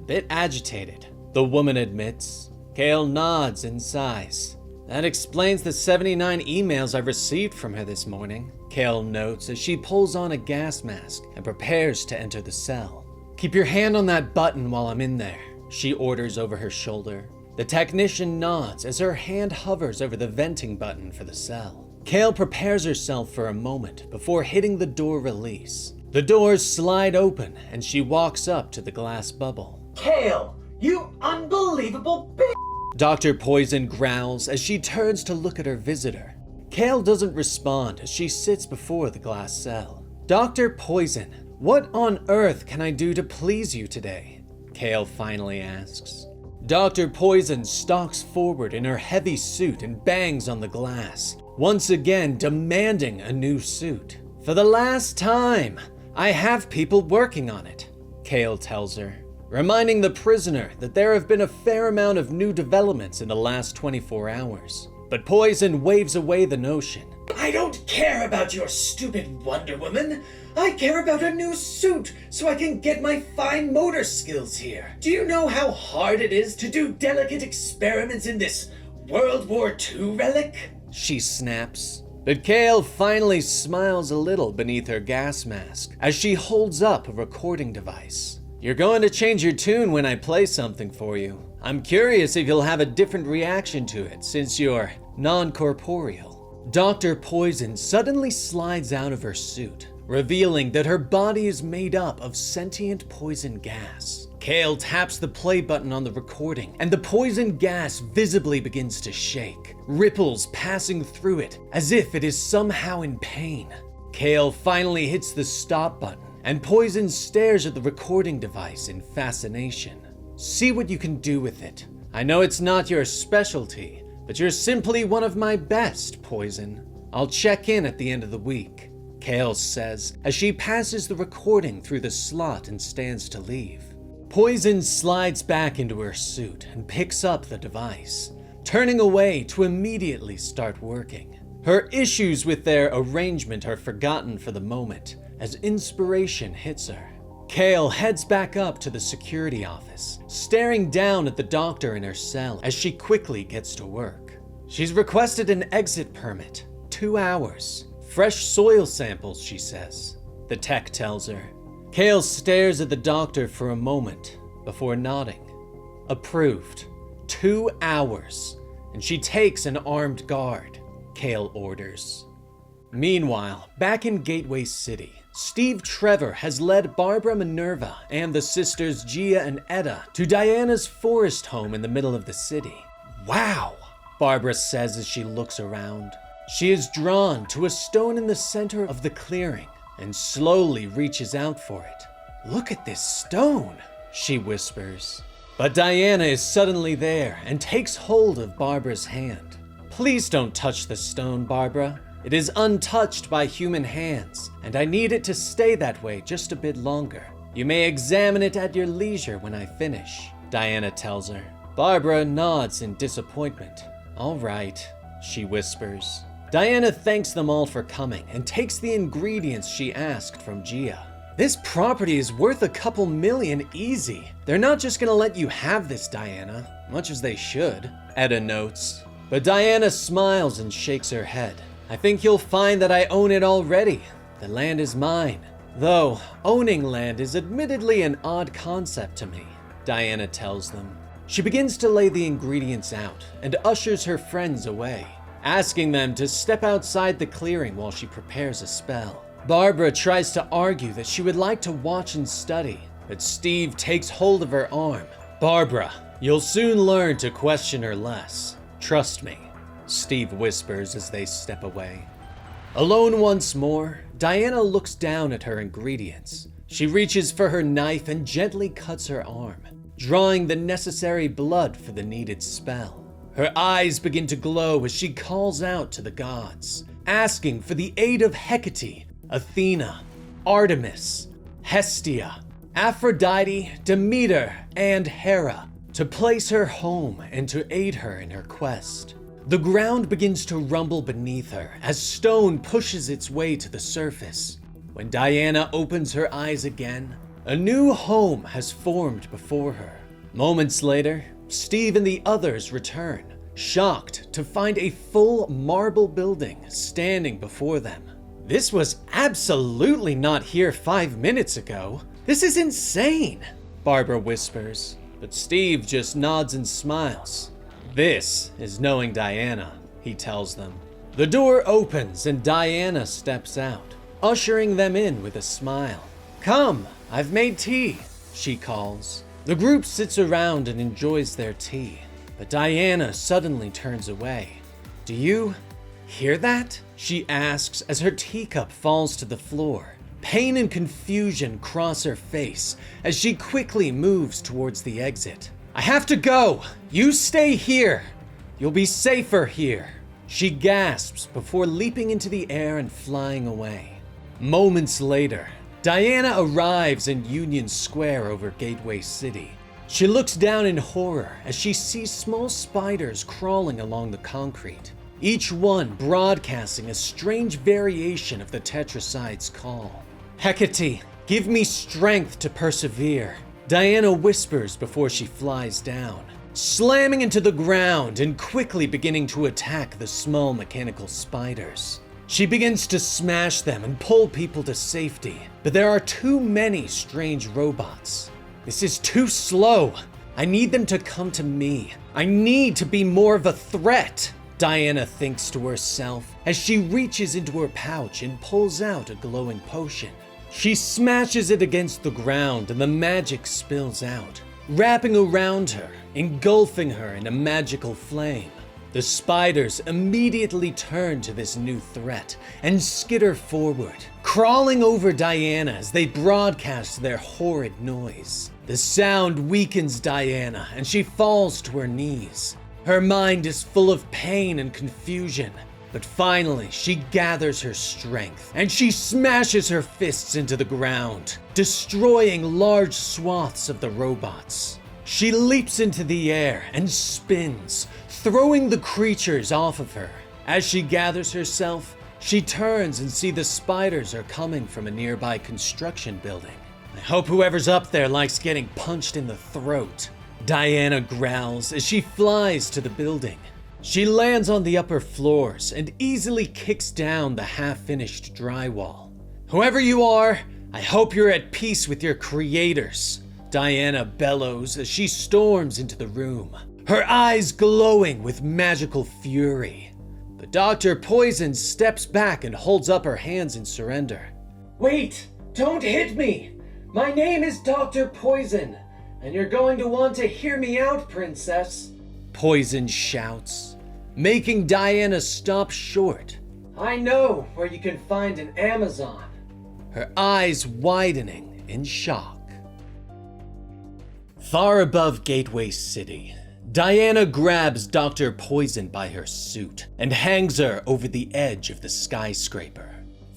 bit agitated," the woman admits. Kale nods and sighs. "That explains the 79 emails I've received from her this morning," Kale notes as she pulls on a gas mask and prepares to enter the cell. "Keep your hand on that button while I'm in there," she orders over her shoulder. The technician nods as her hand hovers over the venting button for the cell. Kale prepares herself for a moment before hitting the door release. The doors slide open and she walks up to the glass bubble. Kale, you unbelievable bitch! Dr. Poison growls as she turns to look at her visitor. Kale doesn't respond as she sits before the glass cell. "Dr. Poison, what on earth can I do to please you today?" Kale finally asks. Dr. Poison stalks forward in her heavy suit and bangs on the glass, once again demanding a new suit. "For the last time, I have people working on it," Kale tells her, reminding the prisoner that there have been a fair amount of new developments in the last 24 hours. But Poison waves away the notion. "I don't care about your stupid Wonder Woman. I care about a new suit so I can get my fine motor skills here. Do you know how hard it is to do delicate experiments in this World War II relic?" She snaps. But Kale finally smiles a little beneath her gas mask as she holds up a recording device. "You're going to change your tune when I play something for you. I'm curious if you'll have a different reaction to it since you're non-corporeal." Dr. Poison suddenly slides out of her suit, revealing that her body is made up of sentient poison gas. Kale taps the play button on the recording, and the poison gas visibly begins to shake, ripples passing through it as if it is somehow in pain. Kale finally hits the stop button, and Poison stares at the recording device in fascination. "See what you can do with it. I know it's not your specialty, but you're simply one of my best, Poison. I'll check in at the end of the week," Kale says as she passes the recording through the slot and stands to leave. Poison slides back into her suit and picks up the device, turning away to immediately start working. Her issues with their arrangement are forgotten for the moment as inspiration hits her. Kale heads back up to the security office, staring down at the doctor in her cell as she quickly gets to work. She's requested an exit permit. 2 hours. Fresh soil samples, she says. The tech tells her. Kale stares at the doctor for a moment before nodding. Approved. 2 hours. And she takes an armed guard, Kale orders. Meanwhile, back in Gateway City, Steve Trevor has led Barbara Minerva and the sisters Gia and Etta to Diana's forest home in the middle of the city. "Wow," Barbara says as she looks around. She is drawn to a stone in the center of the clearing and slowly reaches out for it. "Look at this stone," she whispers. But Diana is suddenly there and takes hold of Barbara's hand. "Please don't touch the stone, Barbara. It is untouched by human hands, and I need it to stay that way just a bit longer. You may examine it at your leisure when I finish," Diana tells her. Barbara nods in disappointment. "All right," she whispers. Diana thanks them all for coming and takes the ingredients she asked from Gia. "This property is worth a couple million easy. They're not just gonna let you have this, Diana, much as they should," Etta notes. But Diana smiles and shakes her head. "I think you'll find that I own it already. The land is mine. Though, owning land is admittedly an odd concept to me," Diana tells them. She begins to lay the ingredients out and ushers her friends away, asking them to step outside the clearing while she prepares a spell. Barbara tries to argue that she would like to watch and study, but Steve takes hold of her arm. "Barbara, you'll soon learn to question her less. Trust me," Steve whispers as they step away. Alone once more, Diana looks down at her ingredients. She reaches for her knife and gently cuts her arm, drawing the necessary blood for the needed spell. Her eyes begin to glow as she calls out to the gods, asking for the aid of Hecate, Athena, Artemis, Hestia, Aphrodite, Demeter, and Hera to place her home and to aid her in her quest. The ground begins to rumble beneath her as stone pushes its way to the surface. When Diana opens her eyes again, a new home has formed before her. Moments later, Steve and the others return, shocked to find a full marble building standing before them. "This was absolutely not here 5 minutes ago. This is insane," Barbara whispers, but Steve just nods and smiles. "This is knowing Diana," he tells them. The door opens and Diana steps out, ushering them in with a smile. "Come, I've made tea," she calls. The group sits around and enjoys their tea, but Diana suddenly turns away. "Do you hear that?" she asks as her teacup falls to the floor. Pain and confusion cross her face as she quickly moves towards the exit. I have to go. You stay here. You'll be safer here. She gasps before leaping into the air and flying away. Moments later, Diana arrives in Union Square over Gateway City. She looks down in horror as she sees small spiders crawling along the concrete, each one broadcasting a strange variation of the tetracide's call. Hecate, give me strength to persevere, Diana whispers before she flies down, slamming into the ground and quickly beginning to attack the small mechanical spiders. She begins to smash them and pull people to safety, but there are too many strange robots. This is too slow. I need them to come to me. I need to be more of a threat, Diana thinks to herself as she reaches into her pouch and pulls out a glowing potion. She smashes it against the ground and the magic spills out, wrapping around her, engulfing her in a magical flame. The spiders immediately turn to this new threat and skitter forward, crawling over Diana as they broadcast their horrid noise. The sound weakens Diana and she falls to her knees. Her mind is full of pain and confusion, but finally she gathers her strength and she smashes her fists into the ground, destroying large swaths of the robots. She leaps into the air and spins, throwing the creatures off of her. As she gathers herself, she turns and sees the spiders are coming from a nearby construction building. I hope whoever's up there likes getting punched in the throat, Diana growls as she flies to the building. She lands on the upper floors and easily kicks down the half-finished drywall. Whoever you are, I hope you're at peace with your creators, Diana bellows as she storms into the room, her eyes glowing with magical fury. But Dr. Poison steps back and holds up her hands in surrender. Wait! Don't hit me! My name is Dr. Poison, and you're going to want to hear me out, princess. Poison shouts, making Diana stop short. I know where you can find an Amazon. Her eyes widening in shock. Far above Gateway City, Diana grabs Dr. Poison by her suit and hangs her over the edge of the skyscraper.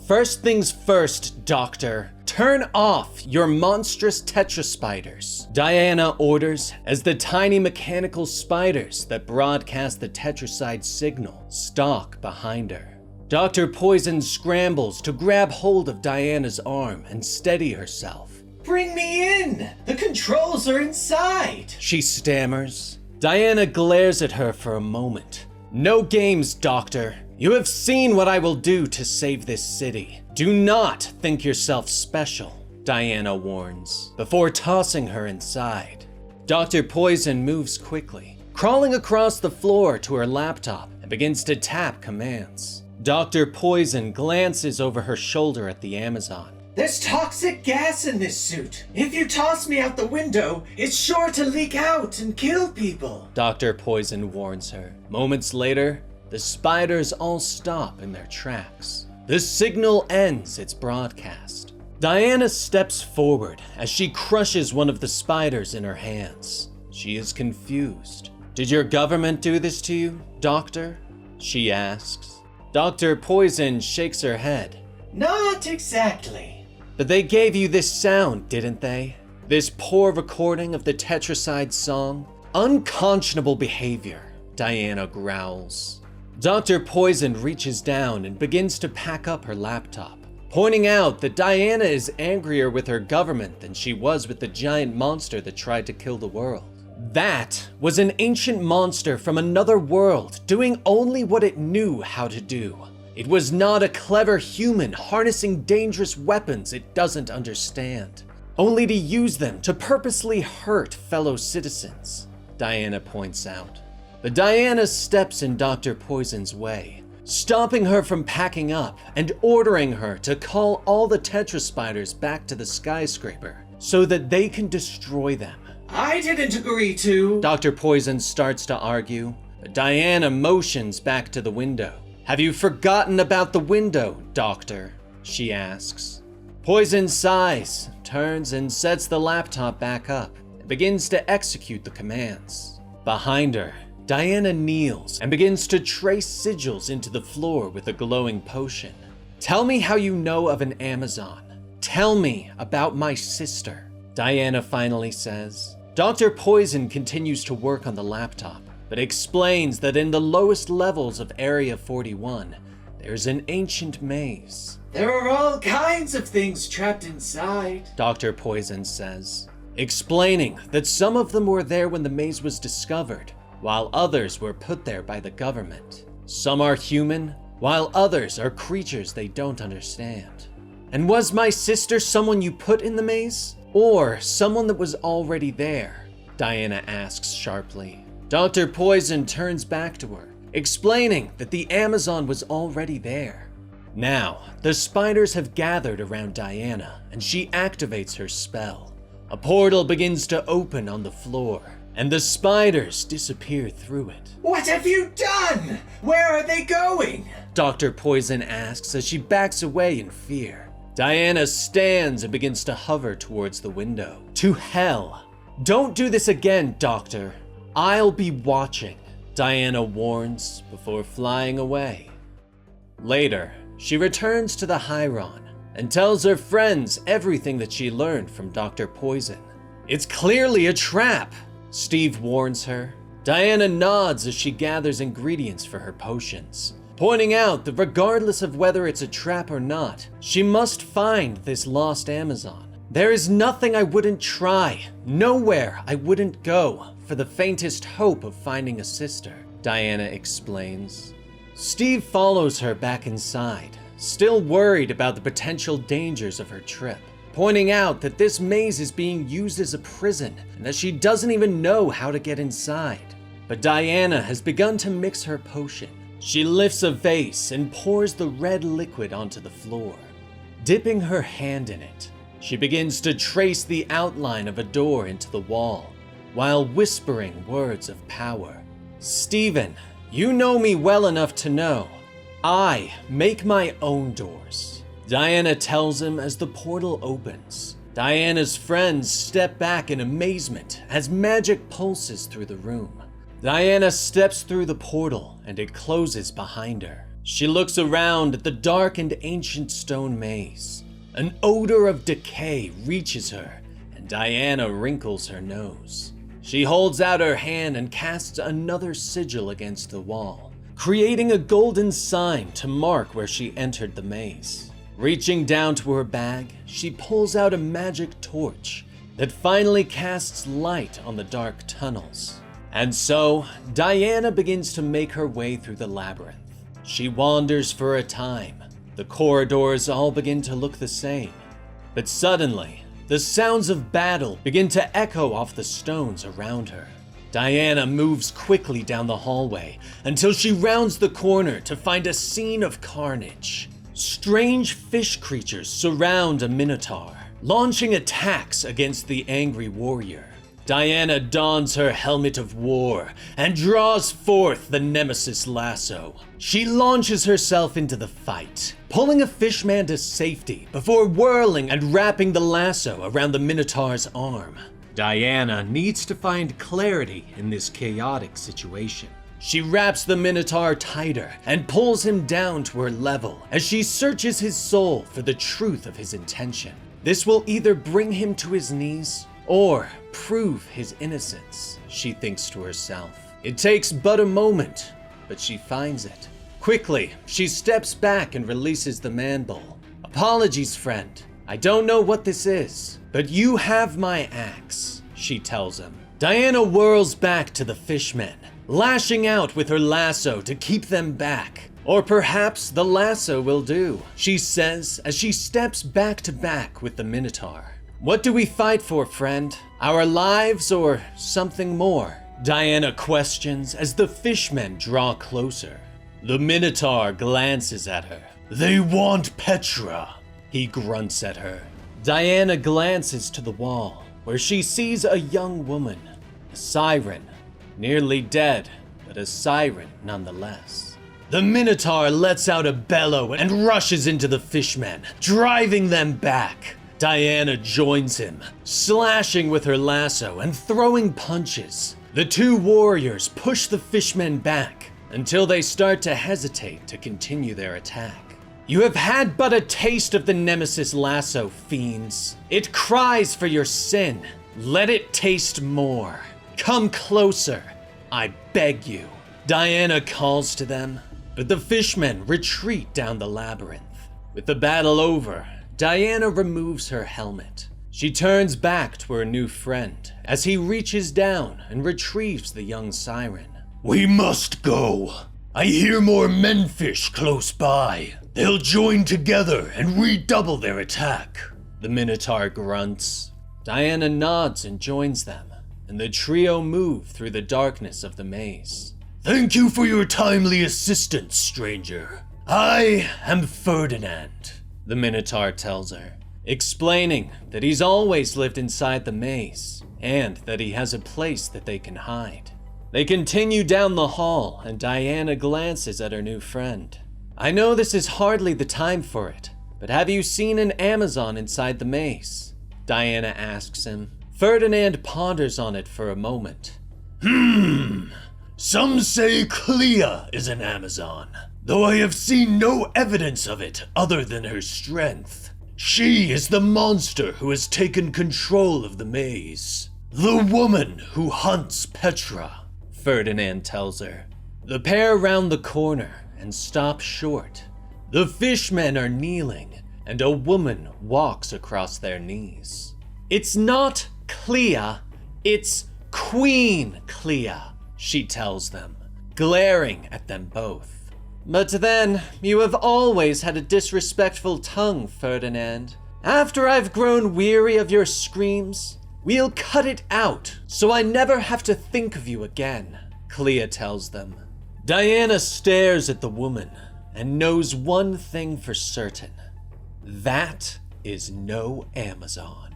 First things first, Doctor. Turn off your monstrous tetraspiders, Diana orders as the tiny mechanical spiders that broadcast the tetracide signal stalk behind her. Dr. Poison scrambles to grab hold of Diana's arm and steady herself. Bring me in! The controls are inside! She stammers. Diana glares at her for a moment. No games, Doctor. You have seen what I will do to save this city. Do not think yourself special, Diana warns, before tossing her inside. Dr. Poison moves quickly, crawling across the floor to her laptop and begins to tap commands. Dr. Poison glances over her shoulder at the Amazon. There's toxic gas in this suit. If you toss me out the window, it's sure to leak out and kill people, Dr. Poison warns her. Moments later, the spiders all stop in their tracks. The signal ends its broadcast. Diana steps forward as she crushes one of the spiders in her hands. She is confused. Did your government do this to you, Doctor? She asks. Dr. Poison shakes her head. Not exactly. But they gave you this sound, didn't they? This poor recording of the tetracide song? Unconscionable behavior, Diana growls. Dr. Poison reaches down and begins to pack up her laptop, pointing out that Diana is angrier with her government than she was with the giant monster that tried to kill the world. That was an ancient monster from another world doing only what it knew how to do. It was not a clever human harnessing dangerous weapons it doesn't understand, only to use them to purposely hurt fellow citizens, Diana points out. But Diana steps in Dr. Poison's way, stopping her from packing up and ordering her to call all the tetraspiders back to the skyscraper so that they can destroy them. I didn't agree to. Dr. Poison starts to argue, but Diana motions back to the window. Have you forgotten about the window, Doctor? She asks. Poison sighs, turns and sets the laptop back up, and begins to execute the commands. Behind her, Diana kneels and begins to trace sigils into the floor with a glowing potion. "Tell me how you know of an Amazon. Tell me about my sister," Diana finally says. Dr. Poison continues to work on the laptop, but explains that in the lowest levels of Area 41, there's an ancient maze. "There are all kinds of things trapped inside," Dr. Poison says, explaining that some of them were there when the maze was discovered, while others were put there by the government. Some are human, while others are creatures they don't understand. "And was my sister someone you put in the maze? Or someone that was already there?" Diana asks sharply. Dr. Poison turns back to her, explaining that the Amazon was already there. Now, the spiders have gathered around Diana, and she activates her spell. A portal begins to open on the floor, and the spiders disappear through it. "What have you done? Where are they going?" Dr. Poison asks as she backs away in fear. Diana stands and begins to hover towards the window. "To hell. Don't do this again, Doctor. I'll be watching," Diana warns before flying away. Later, she returns to the Hyron and tells her friends everything that she learned from Dr. Poison. "It's clearly a trap," Steve warns her. Diana nods as she gathers ingredients for her potions, pointing out that regardless of whether it's a trap or not, she must find this lost Amazon. "There is nothing I wouldn't try, nowhere I wouldn't go for the faintest hope of finding a sister," Diana explains. Steve follows her back inside, still worried about the potential dangers of her trip, pointing out that this maze is being used as a prison and that she doesn't even know how to get inside. But Diana has begun to mix her potion. She lifts a vase and pours the red liquid onto the floor. Dipping her hand in it, she begins to trace the outline of a door into the wall, while whispering words of power. "Stephen, you know me well enough to know I make my own doors," Diana tells him as the portal opens. Diana's friends step back in amazement as magic pulses through the room. Diana steps through the portal and it closes behind her. She looks around at the dark and ancient stone maze. An odor of decay reaches her and Diana wrinkles her nose. She holds out her hand and casts another sigil against the wall, creating a golden sign to mark where she entered the maze. Reaching down to her bag, she pulls out a magic torch that finally casts light on the dark tunnels. And so, Diana begins to make her way through the labyrinth. She wanders for a time. The corridors all begin to look the same. But suddenly, the sounds of battle begin to echo off the stones around her. Diana moves quickly down the hallway until she rounds the corner to find a scene of carnage. Strange fish creatures surround a minotaur, launching attacks against the angry warrior. Diana dons her helmet of war and draws forth the nemesis lasso. She launches herself into the fight, pulling a fishman to safety before whirling and wrapping the lasso around the minotaur's arm. Diana needs to find clarity in this chaotic situation. She wraps the minotaur tighter and pulls him down to her level as she searches his soul for the truth of his intention. This will either bring him to his knees or prove his innocence, she thinks to herself. It takes but a moment, but she finds it. Quickly, she steps back and releases the man-bull. "Apologies, friend. I don't know what this is, but you have my axe," she tells him. Diana whirls back to the fishmen, lashing out with her lasso to keep them back. "Or perhaps the lasso will do," she says as she steps back to back with the minotaur. "What do we fight for, friend? Our lives or something more?" Diana questions as the fishmen draw closer. The minotaur glances at her. "They want Petra," he grunts at her. Diana glances to the wall, where she sees a young woman, a siren, nearly dead, but a siren nonetheless. The minotaur lets out a bellow and rushes into the fishmen, driving them back. Diana joins him, slashing with her lasso and throwing punches. The two warriors push the fishmen back until they start to hesitate to continue their attack. You have had but a taste of the nemesis lasso, fiends. It cries for your sin. Let it taste more. Come closer, I beg you. Diana calls to them, but the fishmen retreat down the labyrinth. With the battle over, Diana removes her helmet. She turns back to her new friend as he reaches down and retrieves the young siren. We must go. I hear more menfish close by. They'll join together and redouble their attack. The Minotaur grunts. Diana nods and joins them, and the trio move through the darkness of the maze. Thank you for your timely assistance, stranger. I am Ferdinand, the Minotaur tells her, explaining that he's always lived inside the maze and that he has a place that they can hide. They continue down the hall and Diana glances at her new friend. I know this is hardly the time for it, but have you seen an Amazon inside the maze? Diana asks him. Ferdinand ponders on it for a moment. Some say Clea is an Amazon, though I have seen no evidence of it other than her strength. She is the monster who has taken control of the maze. The woman who hunts Petra, Ferdinand tells her. The pair round the corner and stop short. The fishmen are kneeling, and a woman walks across their knees. It's not Clea, it's Queen Clea, she tells them, glaring at them both. But then, you have always had a disrespectful tongue, Ferdinand. After I've grown weary of your screams, we'll cut it out so I never have to think of you again, Clea tells them. Diana stares at the woman and knows one thing for certain. That is no Amazon.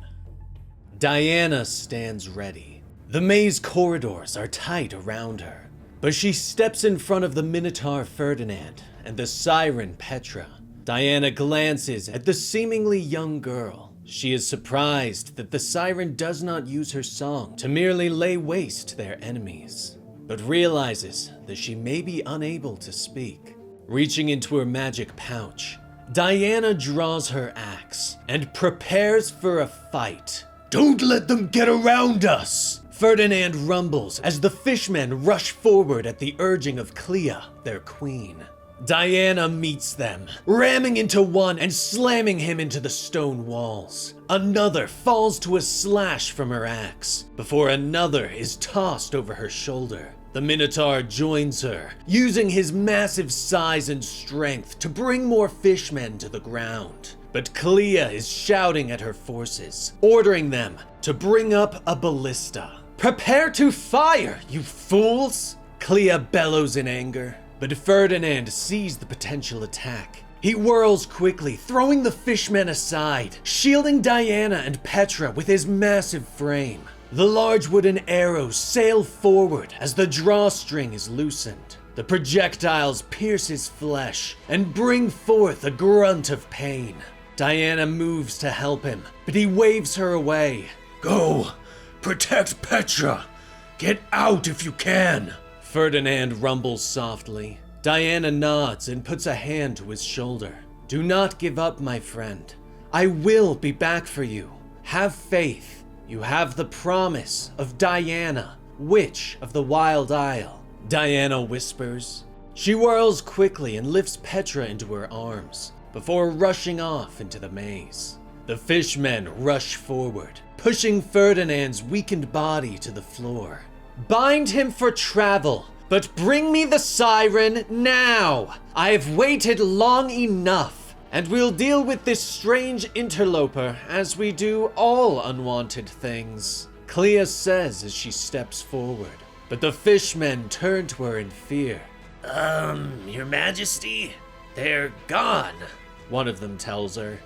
Diana stands ready. The maze corridors are tight around her, but she steps in front of the Minotaur Ferdinand and the siren Petra. Diana glances at the seemingly young girl. She is surprised that the siren does not use her song to merely lay waste to their enemies, but realizes that she may be unable to speak. Reaching into her magic pouch, Diana draws her axe and prepares for a fight. Don't let them get around us! Ferdinand rumbles as the fishmen rush forward at the urging of Clea, their queen. Diana meets them, ramming into one and slamming him into the stone walls. Another falls to a slash from her axe, before another is tossed over her shoulder. The Minotaur joins her, using his massive size and strength to bring more fishmen to the ground. But Clea is shouting at her forces, ordering them to bring up a ballista. Prepare to fire, you fools! Clea bellows in anger, but Ferdinand sees the potential attack. He whirls quickly, throwing the fishmen aside, shielding Diana and Petra with his massive frame. The large wooden arrows sail forward as the drawstring is loosened. The projectiles pierce his flesh and bring forth a grunt of pain. Diana moves to help him, but he waves her away. Go! Protect Petra! Get out if you can! Ferdinand rumbles softly. Diana nods and puts a hand to his shoulder. Do not give up, my friend. I will be back for you. Have faith. You have the promise of Diana, Witch of the Wild Isle. Diana whispers. She whirls quickly and lifts Petra into her arms before rushing off into the maze. The fishmen rush forward, pushing Ferdinand's weakened body to the floor. Bind him for travel, but bring me the siren now! I have waited long enough, and we'll deal with this strange interloper as we do all unwanted things, Clea says as she steps forward. But the fishmen turn to her in fear. Your Majesty, they're gone, one of them tells her.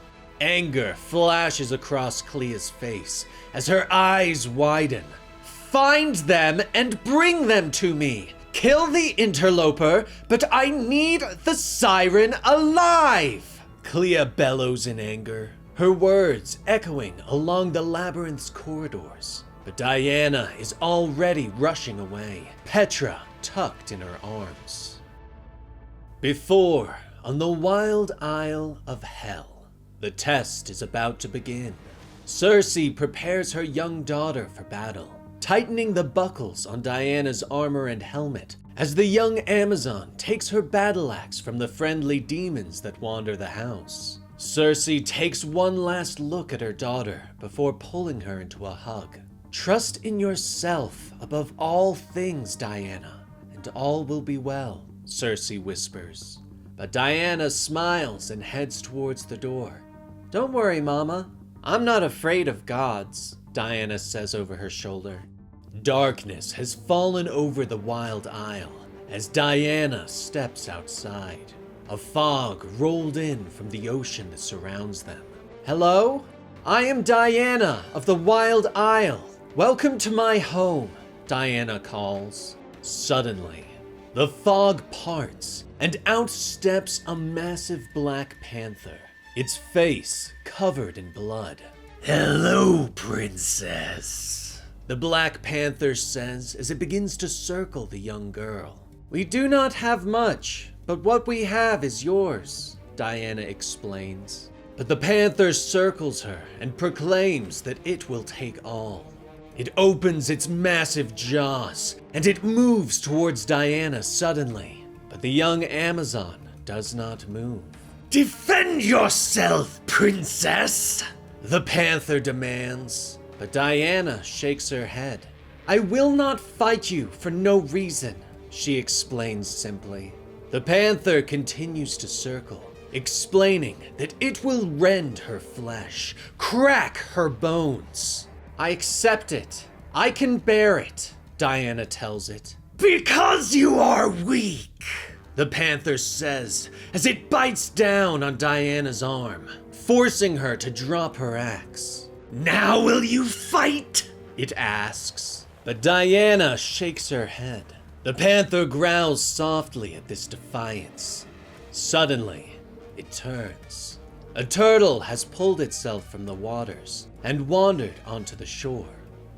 Anger flashes across Clea's face as her eyes widen. Find them and bring them to me! Kill the interloper, but I need the siren alive! Clea bellows in anger. her words echoing along the labyrinth's corridors. But Diana is already rushing away, Petra tucked in her arms. Before, on the wild isle of Hell, the test is about to begin. Cersei prepares her young daughter for battle, tightening the buckles on Diana's armor and helmet as the young Amazon takes her battle axe from the friendly demons that wander the house. Cersei takes one last look at her daughter before pulling her into a hug. Trust in yourself above all things, Diana, and all will be well, Cersei whispers. But Diana smiles and heads towards the door. Don't worry, Mama. I'm not afraid of gods, Diana says over her shoulder. Darkness has fallen over the wild isle as Diana steps outside. A fog rolled in from the ocean that surrounds them. Hello? I am Diana of the Wild Isle. Welcome to my home, Diana calls. Suddenly, the fog parts and out steps a massive black panther, its face covered in blood. Hello, princess, the Black Panther says as it begins to circle the young girl. We do not have much, but what we have is yours, Diana explains. But the panther circles her and proclaims that it will take all. It opens its massive jaws and it moves towards Diana suddenly, but the young Amazon does not move. Defend yourself, princess, the panther demands, but Diana shakes her head. I will not fight you for no reason, she explains simply. The panther continues to circle, explaining that it will rend her flesh, crack her bones. I accept it. I can bear it, Diana tells it. Because you are weak, the panther says as it bites down on Diana's arm, forcing her to drop her axe. Now will you fight? It asks, but Diana shakes her head. The panther growls softly at this defiance. Suddenly, it turns. A turtle has pulled itself from the waters and wandered onto the shore.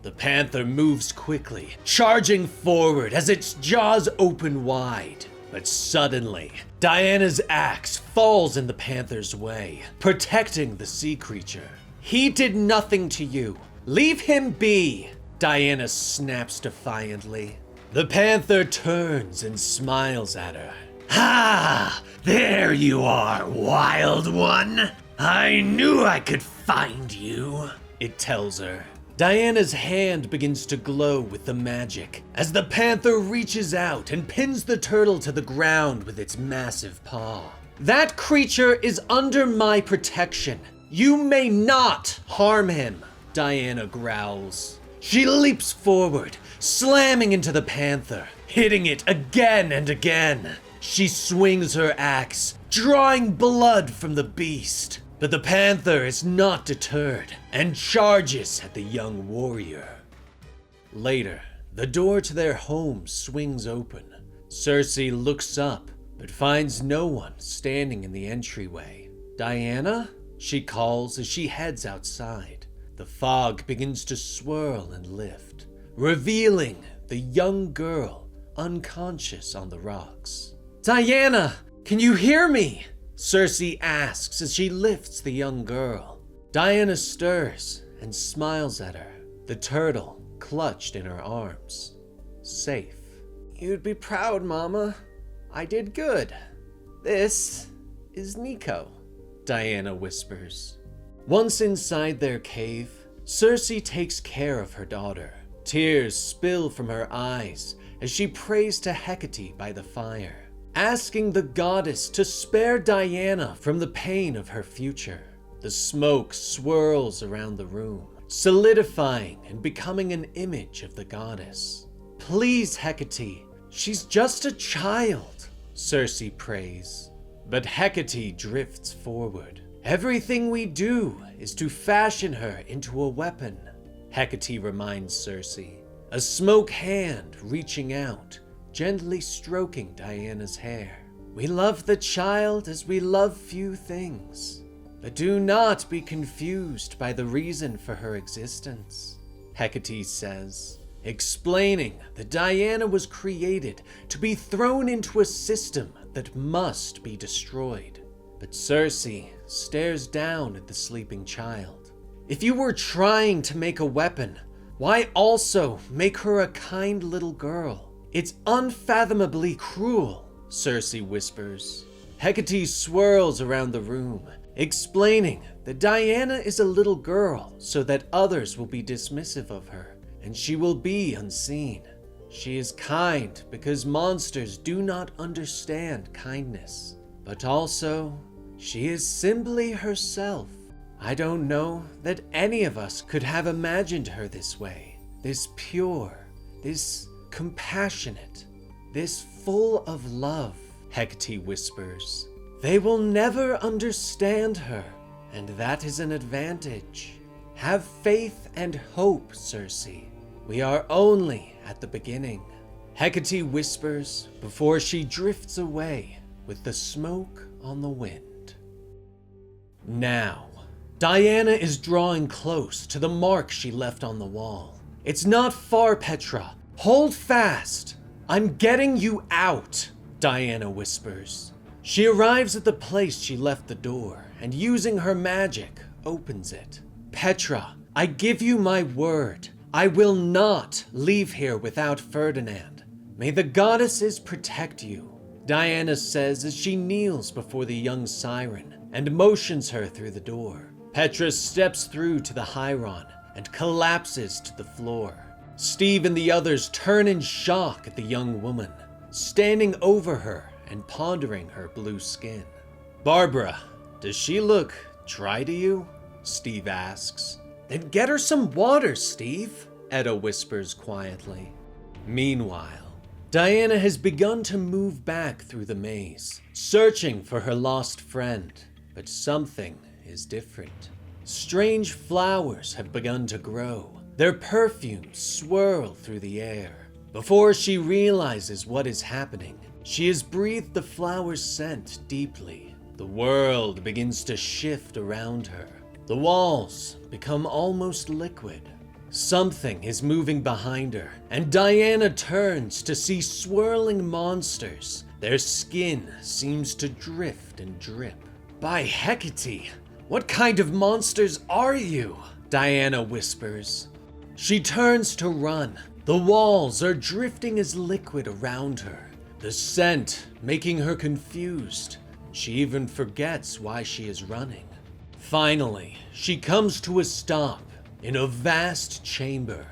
The panther moves quickly, charging forward as its jaws open wide. But suddenly, Diana's axe falls in the panther's way, protecting the sea creature. He did nothing to you. Leave him be, Diana snaps defiantly. The panther turns and smiles at her. Ah, there you are, wild one. I knew I could find you, it tells her. Diana's hand begins to glow with the magic as the panther reaches out and pins the turtle to the ground with its massive paw. That creature is under my protection. You may not harm him, Diana growls. She leaps forward, slamming into the panther, hitting it again and again. She swings her axe, drawing blood from the beast. But the panther is not deterred and charges at the young warrior. Later, the door to their home swings open. Cersei looks up, but finds no one standing in the entryway. Diana? She calls as she heads outside. The fog begins to swirl and lift, revealing the young girl unconscious on the rocks. Diana, can you hear me? Cersei asks as she lifts the young girl. Diana stirs and smiles at her, the turtle clutched in her arms. Safe. You'd be proud, Mama. I did good. This is Nico, Diana whispers. Once inside their cave, Cersei takes care of her daughter. Tears spill from her eyes as she prays to Hecate by the fire, asking the goddess to spare Diana from the pain of her future. The smoke swirls around the room, solidifying and becoming an image of the goddess. Please, Hecate, she's just a child, Cersei prays. But Hecate drifts forward. Everything we do is to fashion her into a weapon, Hecate reminds Cersei, a smoke hand reaching out, gently stroking Diana's hair. We love the child as we love few things. But do not be confused by the reason for her existence, Hecate says, explaining that Diana was created to be thrown into a system that must be destroyed. But Cersei stares down at the sleeping child. If you were trying to make a weapon, why also make her a kind little girl? It's unfathomably cruel, Cersei whispers. Hecate swirls around the room, explaining that Diana is a little girl so that others will be dismissive of her, and she will be unseen. She is kind because monsters do not understand kindness, but also she is simply herself. I don't know that any of us could have imagined her this way, this pure, this compassionate, this full of love, Hecate whispers. They will never understand her, and that is an advantage. Have faith and hope, Cersei. We are only at the beginning, Hecate whispers before she drifts away with the smoke on the wind. Now, Diana is drawing close to the mark she left on the wall. It's not far, Petra. Hold fast. I'm getting you out, Diana whispers. She arrives at the place she left the door and, using her magic, opens it. Petra, I give you my word. I will not leave here without Ferdinand. May the goddesses protect you, Diana says as she kneels before the young siren and motions her through the door. Petra steps through to the Hyron and collapses to the floor. Steve and the others turn in shock at the young woman, standing over her and pondering her blue skin. Barbara, does she look dry to you? Steve asks. Then get her some water, Steve, Edda whispers quietly. Meanwhile, Diana has begun to move back through the maze, searching for her lost friend, but something is different. Strange flowers have begun to grow. Their perfumes swirl through the air. Before she realizes what is happening, she has breathed the flower's scent deeply. The world begins to shift around her. The walls become almost liquid. Something is moving behind her, and Diana turns to see swirling monsters. Their skin seems to drift and drip. By Hecate, what kind of monsters are you? Diana whispers. She turns to run. The walls are drifting as liquid around her, the scent making her confused. She even forgets why she is running. Finally, she comes to a stop in a vast chamber.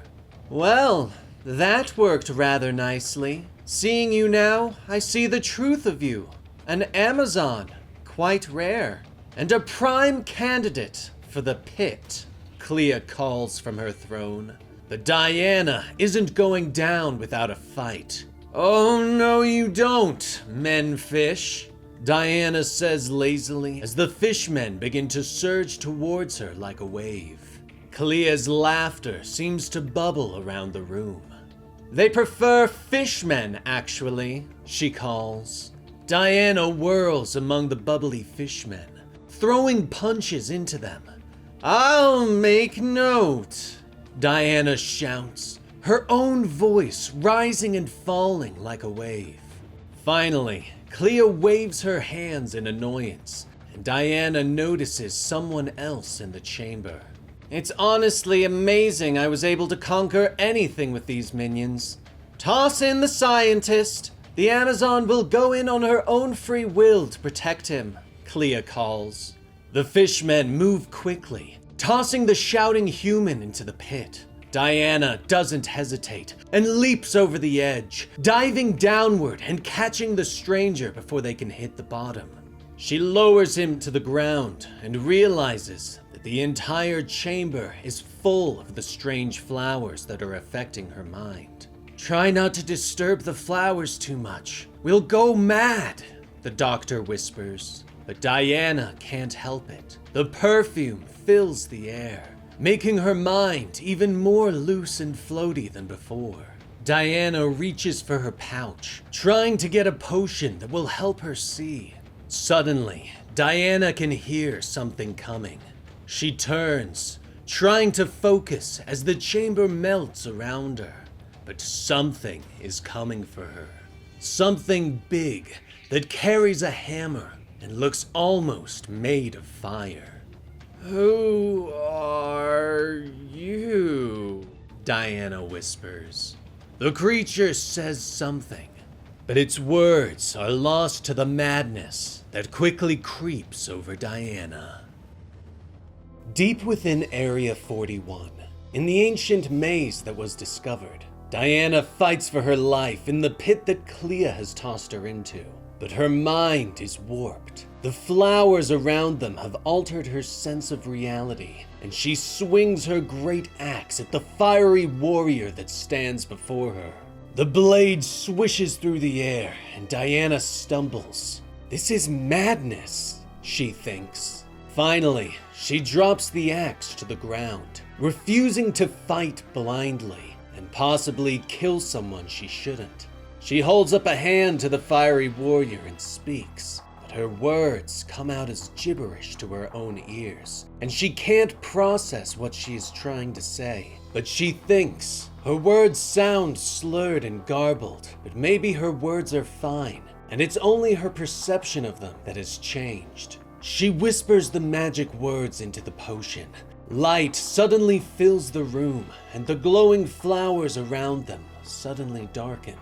Well, that worked rather nicely. Seeing you now, I see the truth of you. An Amazon, quite rare, and a prime candidate for the pit, Clea calls from her throne. But Diana isn't going down without a fight. Oh no you don't, menfish, Diana says lazily as the fishmen begin to surge towards her like a wave. Clea's laughter seems to bubble around the room. They prefer fishmen, actually, she calls. Diana whirls among the bubbly fishmen, throwing punches into them. I'll make note, Diana shouts, her own voice rising and falling like a wave. Finally, Clea waves her hands in annoyance, and Diana notices someone else in the chamber. It's honestly amazing I was able to conquer anything with these minions. Toss in the scientist. The Amazon will go in on her own free will to protect him, Clea calls. The fishmen move quickly, tossing the shouting human into the pit. Diana doesn't hesitate and leaps over the edge, diving downward and catching the stranger before they can hit the bottom. She lowers him to the ground and realizes that the entire chamber is full of the strange flowers that are affecting her mind. Try not to disturb the flowers too much. We'll go mad, the doctor whispers. But Diana can't help it. The perfume fills the air, making her mind even more loose and floaty than before. Diana reaches for her pouch, trying to get a potion that will help her see. Suddenly, Diana can hear something coming. She turns, trying to focus as the chamber melts around her. But something is coming for her. Something big that carries a hammer and looks almost made of fire. "Who are you?" Diana whispers. The creature says something, but its words are lost to the madness that quickly creeps over Diana. Deep within Area 41, in the ancient maze that was discovered, Diana fights for her life in the pit that Clea has tossed her into. But her mind is warped. The flowers around them have altered her sense of reality, and she swings her great axe at the fiery warrior that stands before her. The blade swishes through the air, and Diana stumbles. This is madness, she thinks. Finally, she drops the axe to the ground, refusing to fight blindly and possibly kill someone she shouldn't. She holds up a hand to the fiery warrior and speaks, but her words come out as gibberish to her own ears, and she can't process what she is trying to say. But she thinks her words sound slurred and garbled, but maybe her words are fine, and it's only her perception of them that has changed. She whispers the magic words into the potion. Light suddenly fills the room, and the glowing flowers around them suddenly darken.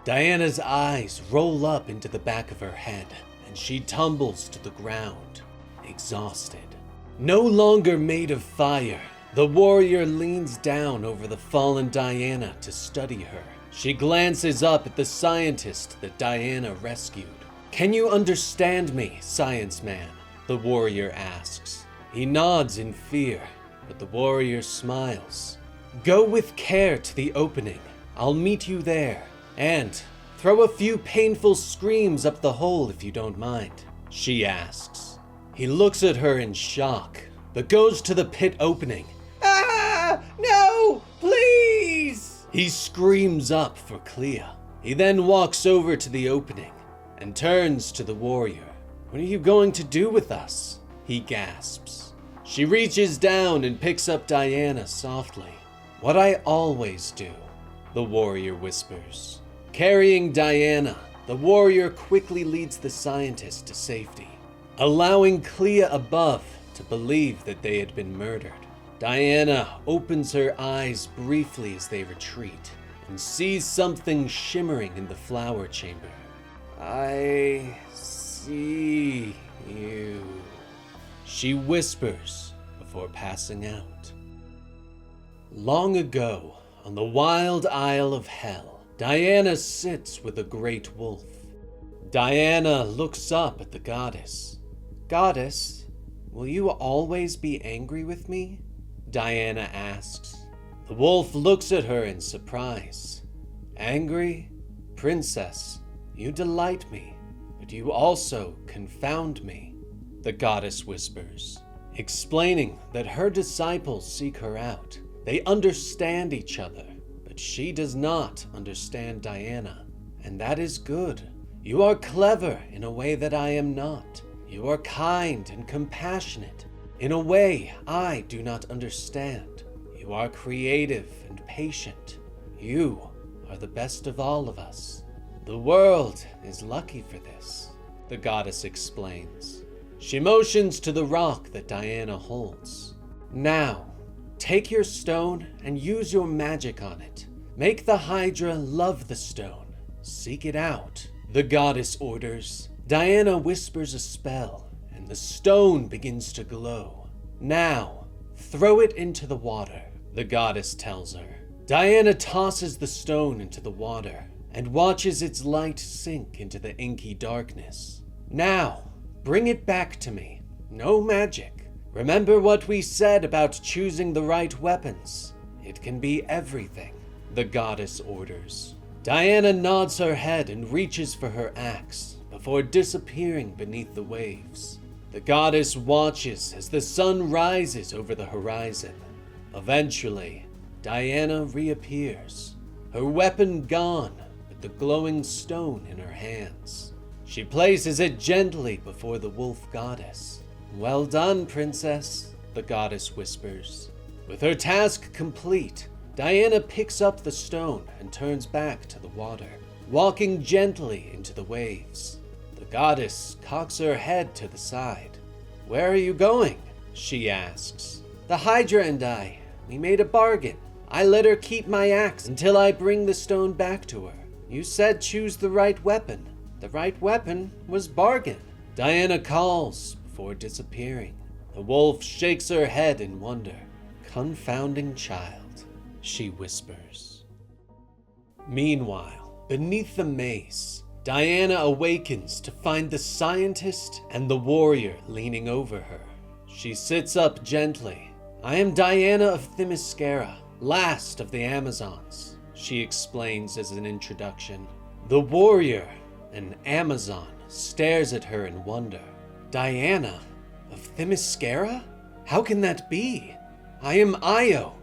Diana's eyes roll up into the back of her head, and she tumbles to the ground, exhausted. No longer made of fire, the warrior leans down over the fallen Diana to study her. She glances up at the scientist that Diana rescued. "Can you understand me, science man?" the warrior asks. He nods in fear, but the warrior smiles. "Go with care to the opening. I'll meet you there. And throw a few painful screams up the hole if you don't mind," she asks. He looks at her in shock, but goes to the pit opening. "Ah! No! Please!" He screams up for Clea. He then walks over to the opening and turns to the warrior. "What are you going to do with us?" he gasps. She reaches down and picks up Diana softly. "What I always do," the warrior whispers. Carrying Diana, the warrior quickly leads the scientist to safety, allowing Clea above to believe that they had been murdered. Diana opens her eyes briefly as they retreat and sees something shimmering in the flower chamber. "I see you," she whispers before passing out. Long ago, on the wild Isle of Hell, Diana sits with a great wolf. Diana looks up at the goddess. "Goddess, will you always be angry with me?" Diana asks. The wolf looks at her in surprise. "Angry? Princess, you delight me, but you also confound me," the goddess whispers, explaining that her disciples seek her out. They understand each other, but she does not understand Diana, and that is good. You are clever in a way that I am not. You are kind and compassionate in a way I do not understand. You are creative and patient. You are the best of all of us. The world is lucky for this," the goddess explains. She motions to the rock that Diana holds. "Now, take your stone and use your magic on it. Make the Hydra love the stone. Seek it out," the goddess orders. Diana whispers a spell, and the stone begins to glow. "Now, throw it into the water," the goddess tells her. Diana tosses the stone into the water and watches its light sink into the inky darkness. "Now, bring it back to me. No magic. Remember what we said about choosing the right weapons. It can be everything," the goddess orders. Diana nods her head and reaches for her axe before disappearing beneath the waves. The goddess watches as the sun rises over the horizon. Eventually, Diana reappears, her weapon gone, but the glowing stone in her hands. She places it gently before the wolf goddess. "Well done, princess," the goddess whispers. With her task complete, Diana picks up the stone and turns back to the water, walking gently into the waves. The goddess cocks her head to the side. "Where are you going?" she asks. "The Hydra and I, we made a bargain. I let her keep my axe until I bring the stone back to her. You said choose the right weapon. The right weapon was bargain," Diana calls before disappearing. The wolf shakes her head in wonder. "Confounding child," she whispers. Meanwhile, beneath the maze, Diana awakens to find the scientist and the warrior leaning over her. She sits up gently. "I am Diana of Themyscira, last of the Amazons," she explains as an introduction. The warrior, an Amazon, stares at her in wonder. "Diana of Themyscira? How can that be? I am Io,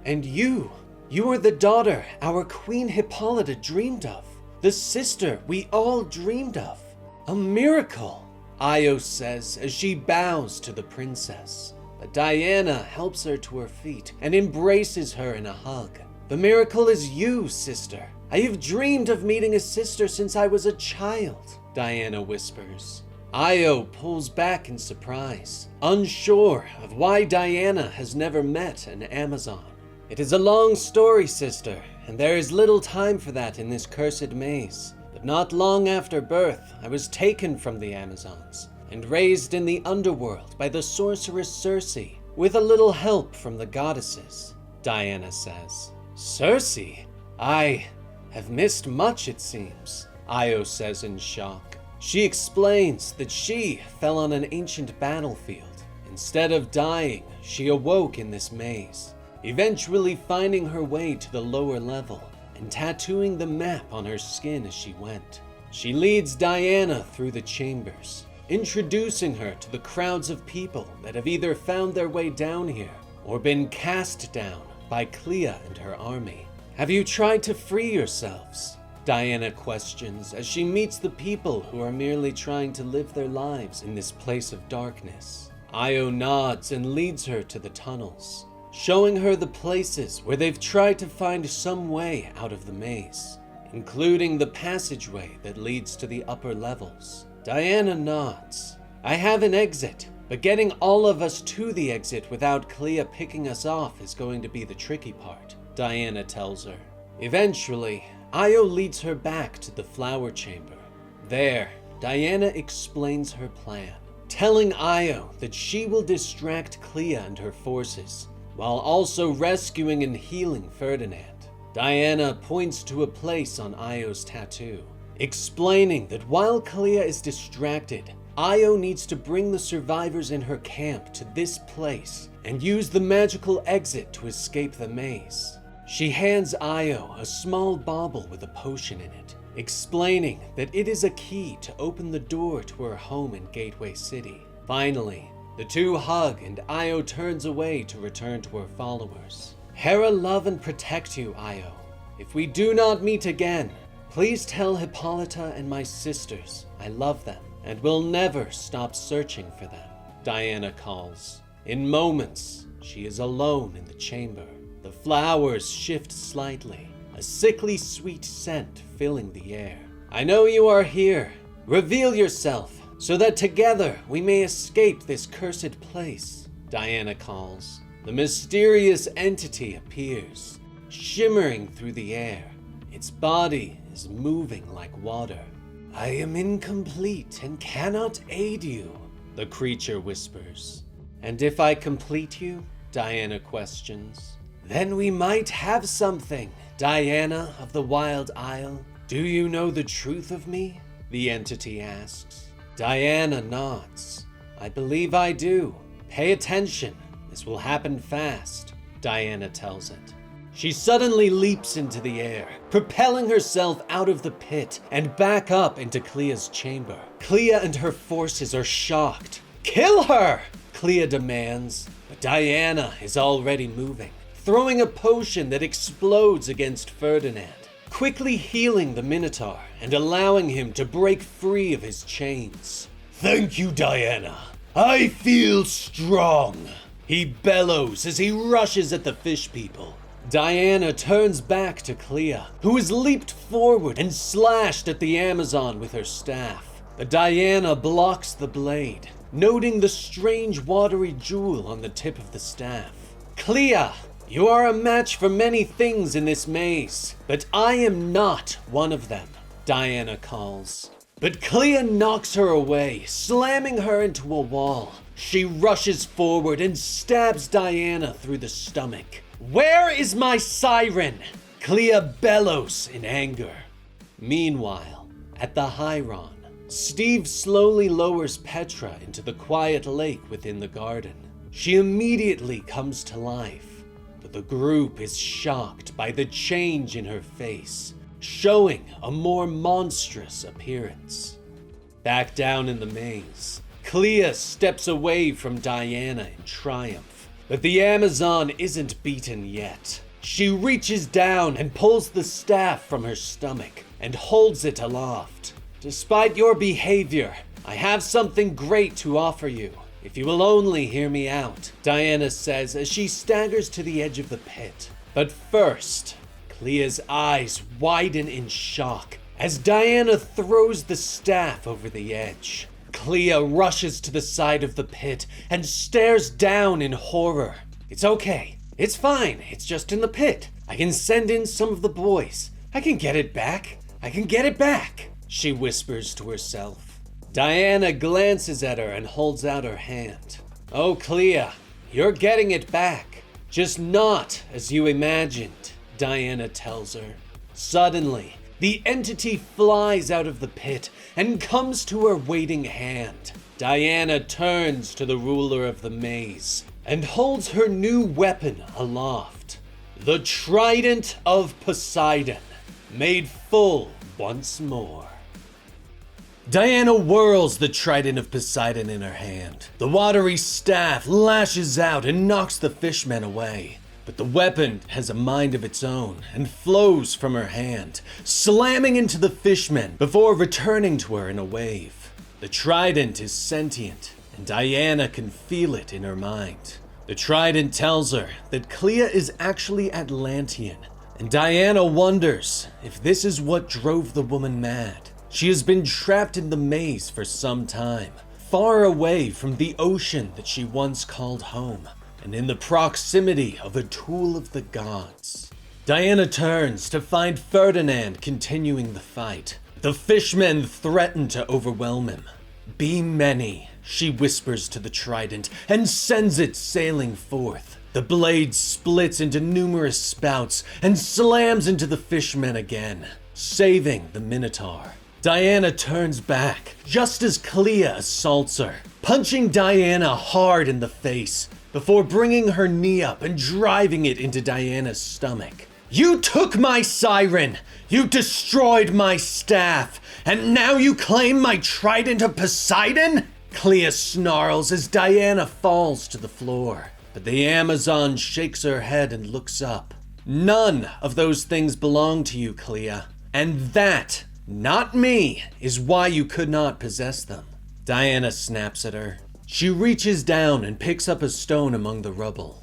and you are the daughter our Queen Hippolyta dreamed of, the sister we all dreamed of. A miracle," Io says as she bows to the princess. But Diana helps her to her feet and embraces her in a hug. "The miracle is you, sister. I have dreamed of meeting a sister since I was a child," Diana whispers. Io pulls back in surprise, unsure of why Diana has never met an Amazon. "It is a long story, sister, and there is little time for that in this cursed maze. But not long after birth, I was taken from the Amazons and raised in the underworld by the sorceress Cersei, with a little help from the goddesses," Diana says. "Cersei? I have missed much, it seems," Io says in shock. She explains that she fell on an ancient battlefield. Instead of dying, she awoke in this maze, eventually finding her way to the lower level and tattooing the map on her skin as she went. She leads Diana through the chambers, introducing her to the crowds of people that have either found their way down here or been cast down by Clea and her army. "Have you tried to free yourselves?" Diana questions as she meets the people who are merely trying to live their lives in this place of darkness. Io nods and leads her to the tunnels, showing her the places where they've tried to find some way out of the maze, including the passageway that leads to the upper levels. Diana nods. "I have an exit, but getting all of us to the exit without Clea picking us off is going to be the tricky part," Diana tells her. Eventually, Io leads her back to the flower chamber. There, Diana explains her plan, telling Io that she will distract Clea and her forces, while also rescuing and healing Ferdinand. Diana points to a place on Io's tattoo, explaining that while Clea is distracted, Io needs to bring the survivors in her camp to this place and use the magical exit to escape the maze. She hands Io a small bauble with a potion in it, explaining that it is a key to open the door to her home in Gateway City. Finally, the two hug and Io turns away to return to her followers. "Hera love and protect you, Io. If we do not meet again, please tell Hippolyta and my sisters I love them and will never stop searching for them," Diana calls. In moments, she is alone in the chamber. The flowers shift slightly, a sickly sweet scent filling the air. "I know you are here. Reveal yourself so that together we may escape this cursed place," Diana calls. The mysterious entity appears, shimmering through the air. Its body is moving like water. "I am incomplete and cannot aid you," the creature whispers. "And if I complete you?" Diana questions. "Then we might have something, Diana of the Wild Isle. Do you know the truth of me?" the entity asks. Diana nods. "I believe I do. Pay attention. This will happen fast," Diana tells it. She suddenly leaps into the air, propelling herself out of the pit and back up into Clea's chamber. Clea and her forces are shocked. "Kill her!" Clea demands, but Diana is already moving, throwing a potion that explodes against Ferdinand. quickly healing the Minotaur and allowing him to break free of his chains. Thank you, Diana. I feel strong. He bellows as he rushes at the fish people. Diana turns back to Clea, who has leaped forward and slashed at the Amazon with her staff. But Diana blocks the blade, noting the strange watery jewel on the tip of the staff. Clea, you are a match for many things in this maze, but I am not one of them, Diana calls. But Clea knocks her away, slamming her into a wall. She rushes forward and stabs Diana through the stomach. Where is my siren? Clea bellows in anger. Meanwhile, at the Hyron, Steve slowly lowers Petra into the quiet lake within the garden. She immediately comes to life, but the group is shocked by the change in her face, showing a more monstrous appearance. Back down in the maze, Clea steps away from Diana in triumph, but the Amazon isn't beaten yet. She reaches down and pulls the staff from her stomach and holds it aloft. Despite your behavior, I have something great to offer you, if you will only hear me out, Diana says as she staggers to the edge of the pit. But first, Clea's eyes widen in shock as Diana throws the staff over the edge. Clea rushes to the side of the pit and stares down in horror. It's okay. It's fine. It's just in the pit. I can send in some of the boys. I can get it back. I can get it back, she whispers to herself. Diana glances at her and holds out her hand. Oh, Clea, you're getting it back. Just not as you imagined, Diana tells her. Suddenly, the entity flies out of the pit and comes to her waiting hand. Diana turns to the ruler of the maze and holds her new weapon aloft. The Trident of Poseidon, made full once more. Diana whirls the Trident of Poseidon in her hand. The watery staff lashes out and knocks the fishmen away. But the weapon has a mind of its own and flows from her hand, slamming into the fishmen before returning to her in a wave. The trident is sentient, and Diana can feel it in her mind. The trident tells her that Clea is actually Atlantean, and Diana wonders if this is what drove the woman mad. She has been trapped in the maze for some time, far away from the ocean that she once called home, and in the proximity of a tool of the gods. Diana turns to find Ferdinand continuing the fight. The fishmen threaten to overwhelm him. Be many, she whispers to the trident and sends it sailing forth. The blade splits into numerous spouts and slams into the fishmen again, saving the Minotaur. Diana turns back just as Clea assaults her, punching Diana hard in the face before bringing her knee up and driving it into Diana's stomach. You took my siren, you destroyed my staff, and now you claim my trident of Poseidon? Clea snarls as Diana falls to the floor, but the Amazon shakes her head and looks up. None of those things belong to you, Clea, and that, not me, is why you could not possess them. Diana snaps at her. She reaches down and picks up a stone among the rubble.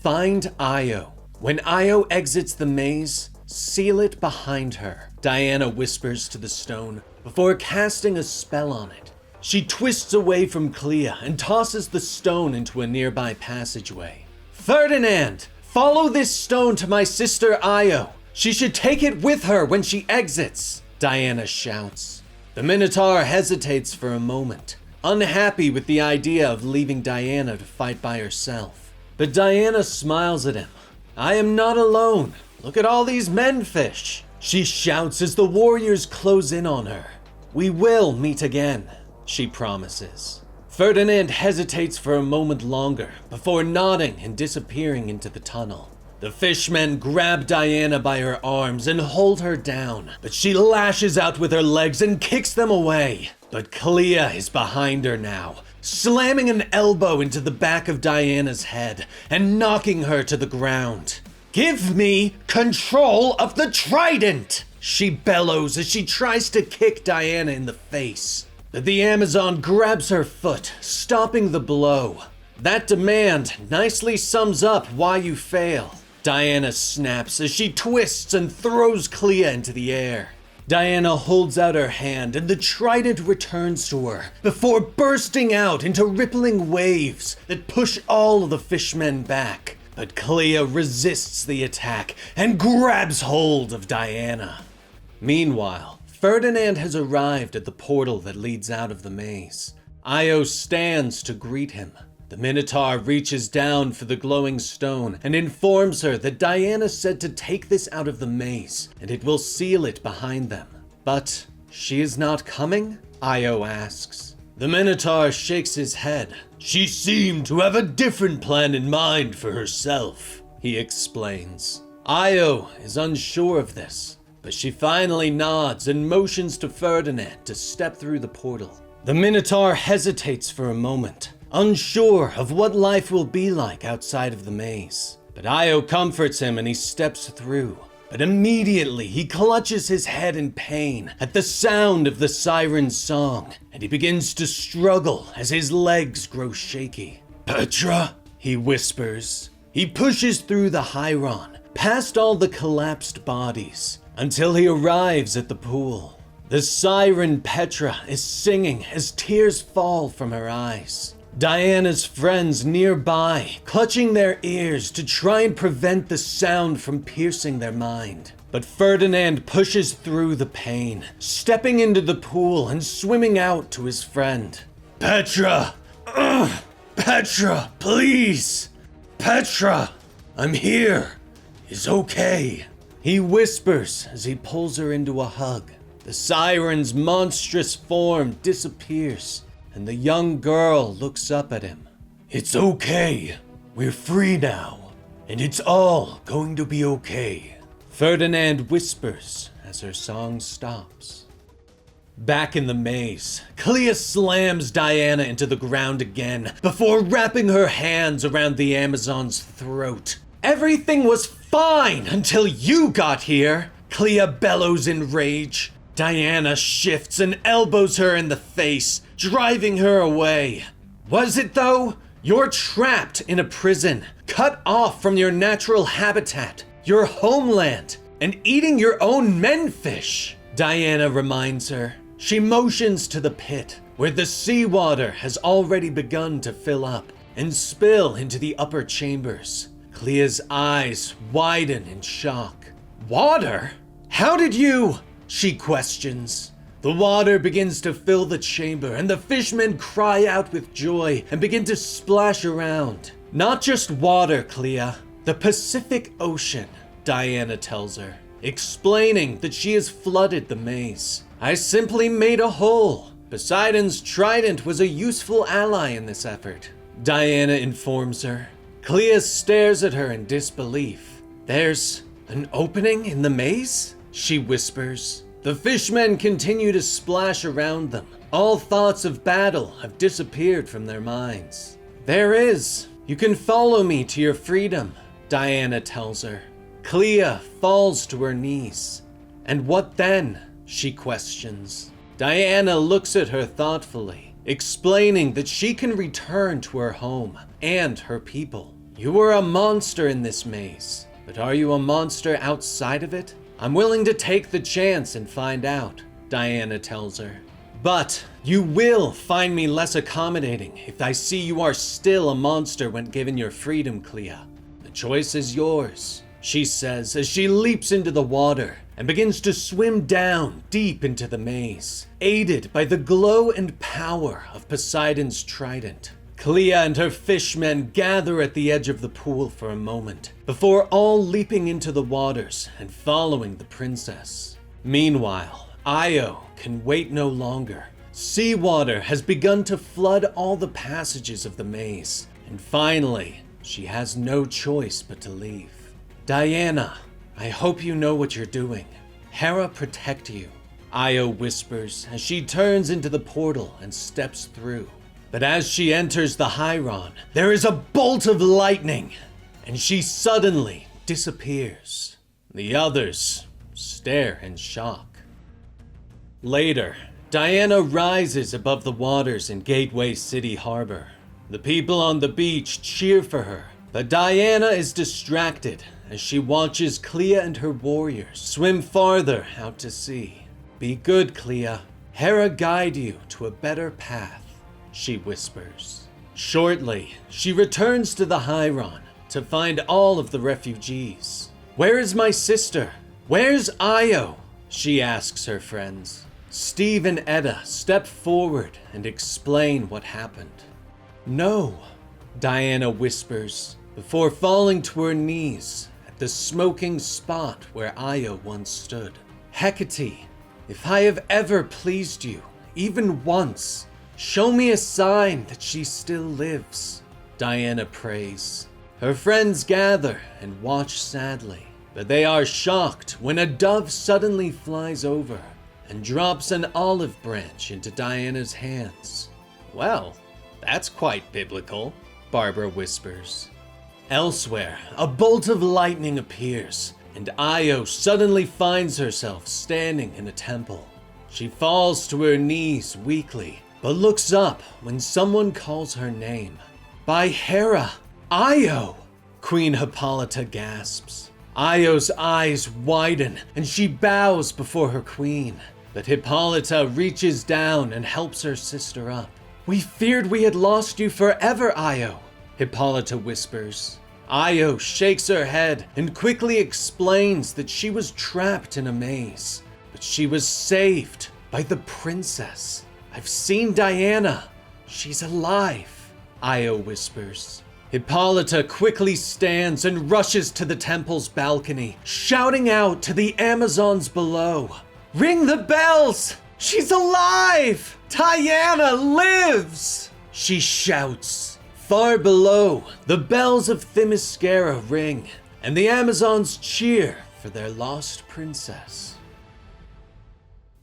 Find Io. When Io exits the maze, seal it behind her, Diana whispers to the stone before casting a spell on it. She twists away from Clea and tosses the stone into a nearby passageway. Ferdinand, follow this stone to my sister Io. She should take it with her when she exits, Diana shouts. The Minotaur hesitates for a moment, unhappy with the idea of leaving Diana to fight by herself. But Diana smiles at him. I am not alone. Look at all these menfish, she shouts as the warriors close in on her. We will meet again, she promises. Ferdinand hesitates for a moment longer before nodding and disappearing into the tunnel. The fishmen grab Diana by her arms and hold her down, but she lashes out with her legs and kicks them away. But Clea is behind her now, slamming an elbow into the back of Diana's head and knocking her to the ground. Give me control of the trident! She bellows as she tries to kick Diana in the face. But the Amazon grabs her foot, stopping the blow. That demand nicely sums up why you fail. Diana snaps as she twists and throws Clea into the air. Diana holds out her hand and the trident returns to her before bursting out into rippling waves that push all the fishmen back. But Clea resists the attack and grabs hold of Diana. Meanwhile, Ferdinand has arrived at the portal that leads out of the maze. Io stands to greet him. The Minotaur reaches down for the glowing stone and informs her that Diana said to take this out of the maze and it will seal it behind them. But she is not coming? Io asks. The Minotaur shakes his head. She seemed to have a different plan in mind for herself, he explains. Io is unsure of this, but she finally nods and motions to Ferdinand to step through the portal. The Minotaur hesitates for a moment, unsure of what life will be like outside of the maze. But Io comforts him and he steps through. But immediately he clutches his head in pain at the sound of the siren's song, and he begins to struggle as his legs grow shaky. Petra, he whispers. He pushes through the Hyron, past all the collapsed bodies, until he arrives at the pool. The siren Petra is singing as tears fall from her eyes. Diana's friends nearby, clutching their ears to try and prevent the sound from piercing their mind. But Ferdinand pushes through the pain, stepping into the pool and swimming out to his friend. Petra! Petra, please! Petra! I'm here! It's okay. He whispers as he pulls her into a hug. The siren's monstrous form disappears, and the young girl looks up at him. It's okay. We're free now, and it's all going to be okay. Ferdinand whispers as her song stops. Back in the maze, Clea slams Diana into the ground again before wrapping her hands around the Amazon's throat. Everything was fine until you got here, Clea bellows in rage. Diana shifts and elbows her in the face, driving her away. Was it though? You're trapped in a prison, cut off from your natural habitat, your homeland, and eating your own menfish, Diana reminds her. She motions to the pit, where the seawater has already begun to fill up and spill into the upper chambers. Clea's eyes widen in shock. Water? How did you? She questions. The water begins to fill the chamber, and the fishmen cry out with joy and begin to splash around. Not just water, Clea. The Pacific Ocean, Diana tells her, explaining that she has flooded the maze. I simply made a hole. Poseidon's trident was a useful ally in this effort, Diana informs her. Clea stares at her in disbelief. There's an opening in the maze? She whispers. The fishmen continue to splash around them. All thoughts of battle have disappeared from their minds. There is. You can follow me to your freedom, Diana tells her. Clea falls to her knees. And what then? She questions. Diana looks at her thoughtfully, explaining that she can return to her home and her people. You were a monster in this maze, but are you a monster outside of it? I'm willing to take the chance and find out, Diana tells her. But you will find me less accommodating if I see you are still a monster when given your freedom, Clea. The choice is yours, she says as she leaps into the water and begins to swim down deep into the maze, aided by the glow and power of Poseidon's trident. Clea and her fishmen gather at the edge of the pool for a moment, before all leaping into the waters and following the princess. Meanwhile, Io can wait no longer. Seawater has begun to flood all the passages of the maze, and finally, she has no choice but to leave. Diana, I hope you know what you're doing. Hera protect you, Io whispers as she turns into the portal and steps through. But as she enters the Hyron, there is a bolt of lightning, and she suddenly disappears. The others stare in shock. Later, Diana rises above the waters in Gateway City Harbor. The people on the beach cheer for her, but Diana is distracted as she watches Clea and her warriors swim farther out to sea. "Be good, Clea. Hera guide you to a better path," she whispers. Shortly, she returns to the Hyron to find all of the refugees. "Where is my sister? Where's Io?" she asks her friends. Steve and Etta step forward and explain what happened. "No," Diana whispers, before falling to her knees at the smoking spot where Io once stood. "Hecate, if I have ever pleased you, even once, show me a sign that she still lives," Diana prays. Her friends gather and watch sadly, but they are shocked when a dove suddenly flies over and drops an olive branch into Diana's hands. "Well, that's quite biblical," Barbara whispers. Elsewhere, a bolt of lightning appears, and Io suddenly finds herself standing in a temple. She falls to her knees weakly, but looks up when someone calls her name. "By Hera, Io!" Queen Hippolyta gasps. Io's eyes widen, and she bows before her queen. But Hippolyta reaches down and helps her sister up. "We feared we had lost you forever, Io," Hippolyta whispers. Io shakes her head and quickly explains that she was trapped in a maze, but she was saved by the princess. "I've seen Diana. She's alive," Io whispers. Hippolyta quickly stands and rushes to the temple's balcony, shouting out to the Amazons below. "Ring the bells! She's alive! Diana lives!" she shouts. Far below, the bells of Themyscira ring, and the Amazons cheer for their lost princess.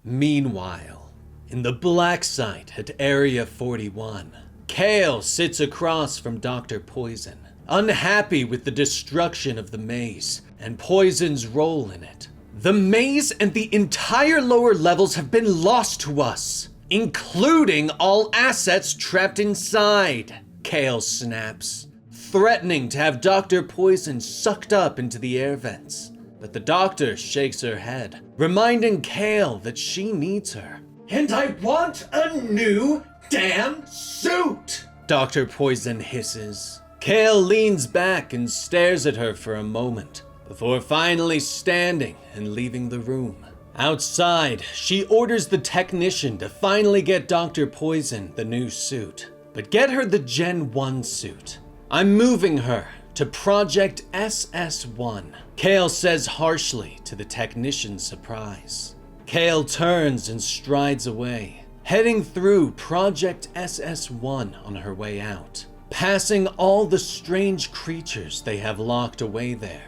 Meanwhile, in the black site at Area 41, Kale sits across from Dr. Poison, unhappy with the destruction of the maze and Poison's role in it. "The maze and the entire lower levels have been lost to us, including all assets trapped inside," Kale snaps, threatening to have Dr. Poison sucked up into the air vents. But the doctor shakes her head, reminding Kale that she needs her. "And I want a new damn suit!" Dr. Poison hisses. Kale leans back and stares at her for a moment, before finally standing and leaving the room. Outside, she orders the technician to finally get Dr. Poison the new suit, but get her the Gen 1 suit. "I'm moving her to Project SS1, Kale says harshly to the technician's surprise. Kale turns and strides away, heading through Project SS1 on her way out, passing all the strange creatures they have locked away there,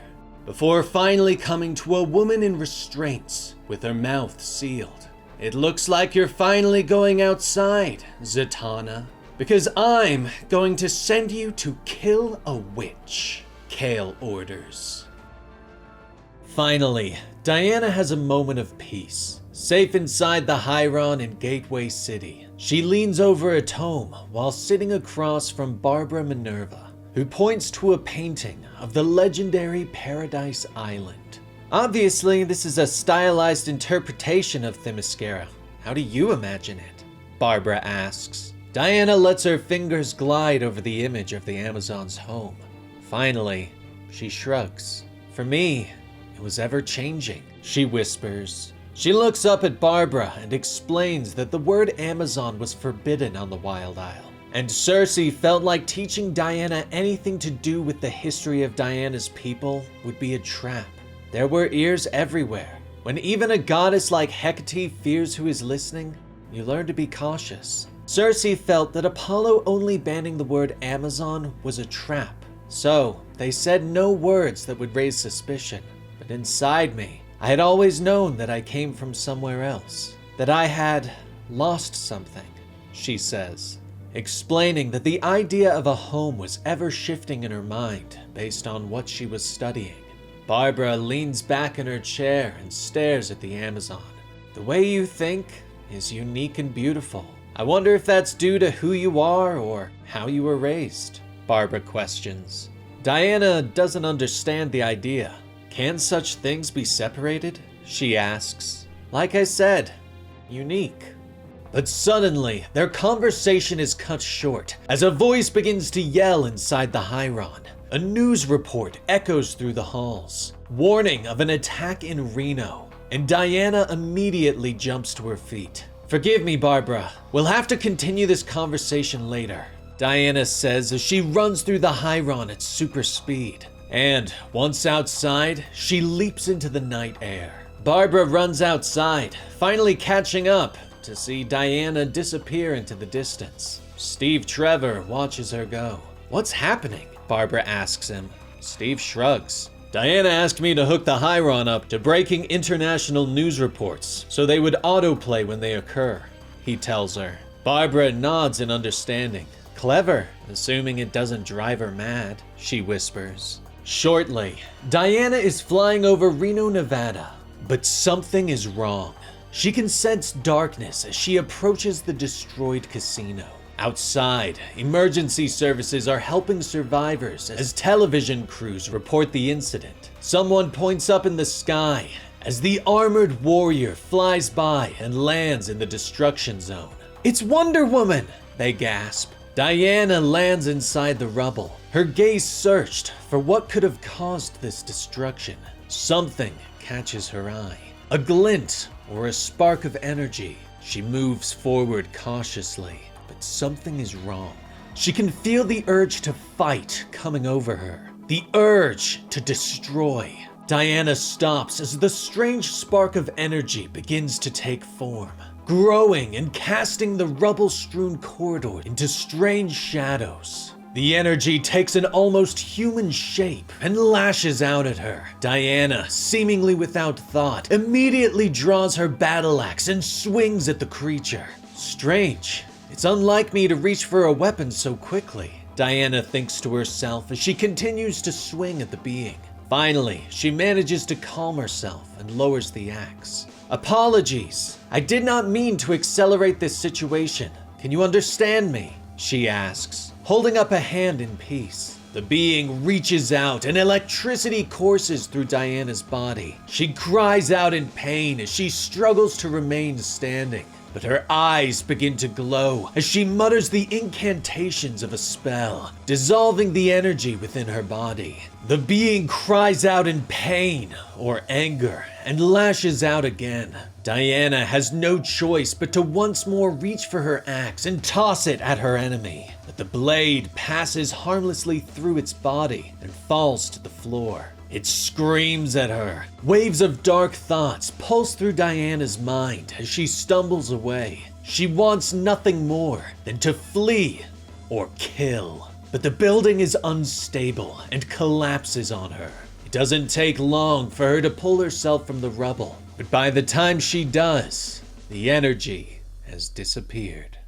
before finally coming to a woman in restraints with her mouth sealed. "It looks like you're finally going outside, Zatanna, because I'm going to send you to kill a witch," Kale orders. Finally, Diana has a moment of peace. Safe inside the Hyron in Gateway City, she leans over a tome while sitting across from Barbara Minerva, who points to a painting of the legendary Paradise Island. "Obviously, this is a stylized interpretation of Themyscira. How do you imagine it?" Barbara asks. Diana lets her fingers glide over the image of the Amazon's home. Finally, she shrugs. "For me, it was ever-changing," she whispers. She looks up at Barbara and explains that the word Amazon was forbidden on the Wild Isle, and Cersei felt like teaching Diana anything to do with the history of Diana's people would be a trap. There were ears everywhere. When even a goddess like Hecate fears who is listening, you learn to be cautious. Cersei felt that Apollo only banning the word Amazon was a trap, so they said no words that would raise suspicion. But inside me, I had always known that I came from somewhere else, that I had lost something, she says, explaining that the idea of a home was ever shifting in her mind based on what she was studying. Barbara leans back in her chair and stares at the Amazon. The way you think is unique and beautiful. I wonder if that's due to who you are or how you were raised, Barbara questions. Diana doesn't understand the idea. Can such things be separated? She asks. Like I said, unique. But suddenly, their conversation is cut short as a voice begins to yell inside the Hyron. A news report echoes through the halls, warning of an attack in Reno, and Diana immediately jumps to her feet. Forgive me, Barbara. We'll have to continue this conversation later, Diana says as she runs through the Hyron at super speed. And once outside, she leaps into the night air. Barbara runs outside, finally catching up to see Diana disappear into the distance. Steve Trevor watches her go. What's happening? Barbara asks him. Steve shrugs. Diana asked me to hook the Hyron up to breaking international news reports so they would autoplay when they occur, he tells her. Barbara nods in understanding. Clever, assuming it doesn't drive her mad, she whispers. Shortly, Diana is flying over Reno, Nevada, but something is wrong. She can sense darkness as she approaches the destroyed casino. Outside, emergency services are helping survivors as television crews report the incident. Someone points up in the sky as the armored warrior flies by and lands in the destruction zone. It's Wonder Woman, they gasp. Diana lands inside the rubble, her gaze searched for what could have caused this destruction. Something catches her eye. A glint or a spark of energy. She moves forward cautiously, but something is wrong. She can feel the urge to fight coming over her. The urge to destroy. Diana stops as the strange spark of energy begins to take form, growing and casting the rubble-strewn corridor into strange shadows. The energy takes an almost human shape and lashes out at her. Diana, seemingly without thought, immediately draws her battle axe and swings at the creature. Strange. It's unlike me to reach for a weapon so quickly, Diana thinks to herself as she continues to swing at the being. Finally, she manages to calm herself and lowers the axe. Apologies. I did not mean to accelerate this situation. Can you understand me? She asks, holding up a hand in peace. The being reaches out and electricity courses through Diana's body. She cries out in pain as she struggles to remain standing, but her eyes begin to glow as she mutters the incantations of a spell, dissolving the energy within her body. The being cries out in pain or anger and lashes out again. Diana has no choice but to once more reach for her axe and toss it at her enemy. But the blade passes harmlessly through its body and falls to the floor. It screams at her. Waves of dark thoughts pulse through Diana's mind as she stumbles away. She wants nothing more than to flee or kill. But the building is unstable and collapses on her. It doesn't take long for her to pull herself from the rubble, but by the time she does, the energy has disappeared.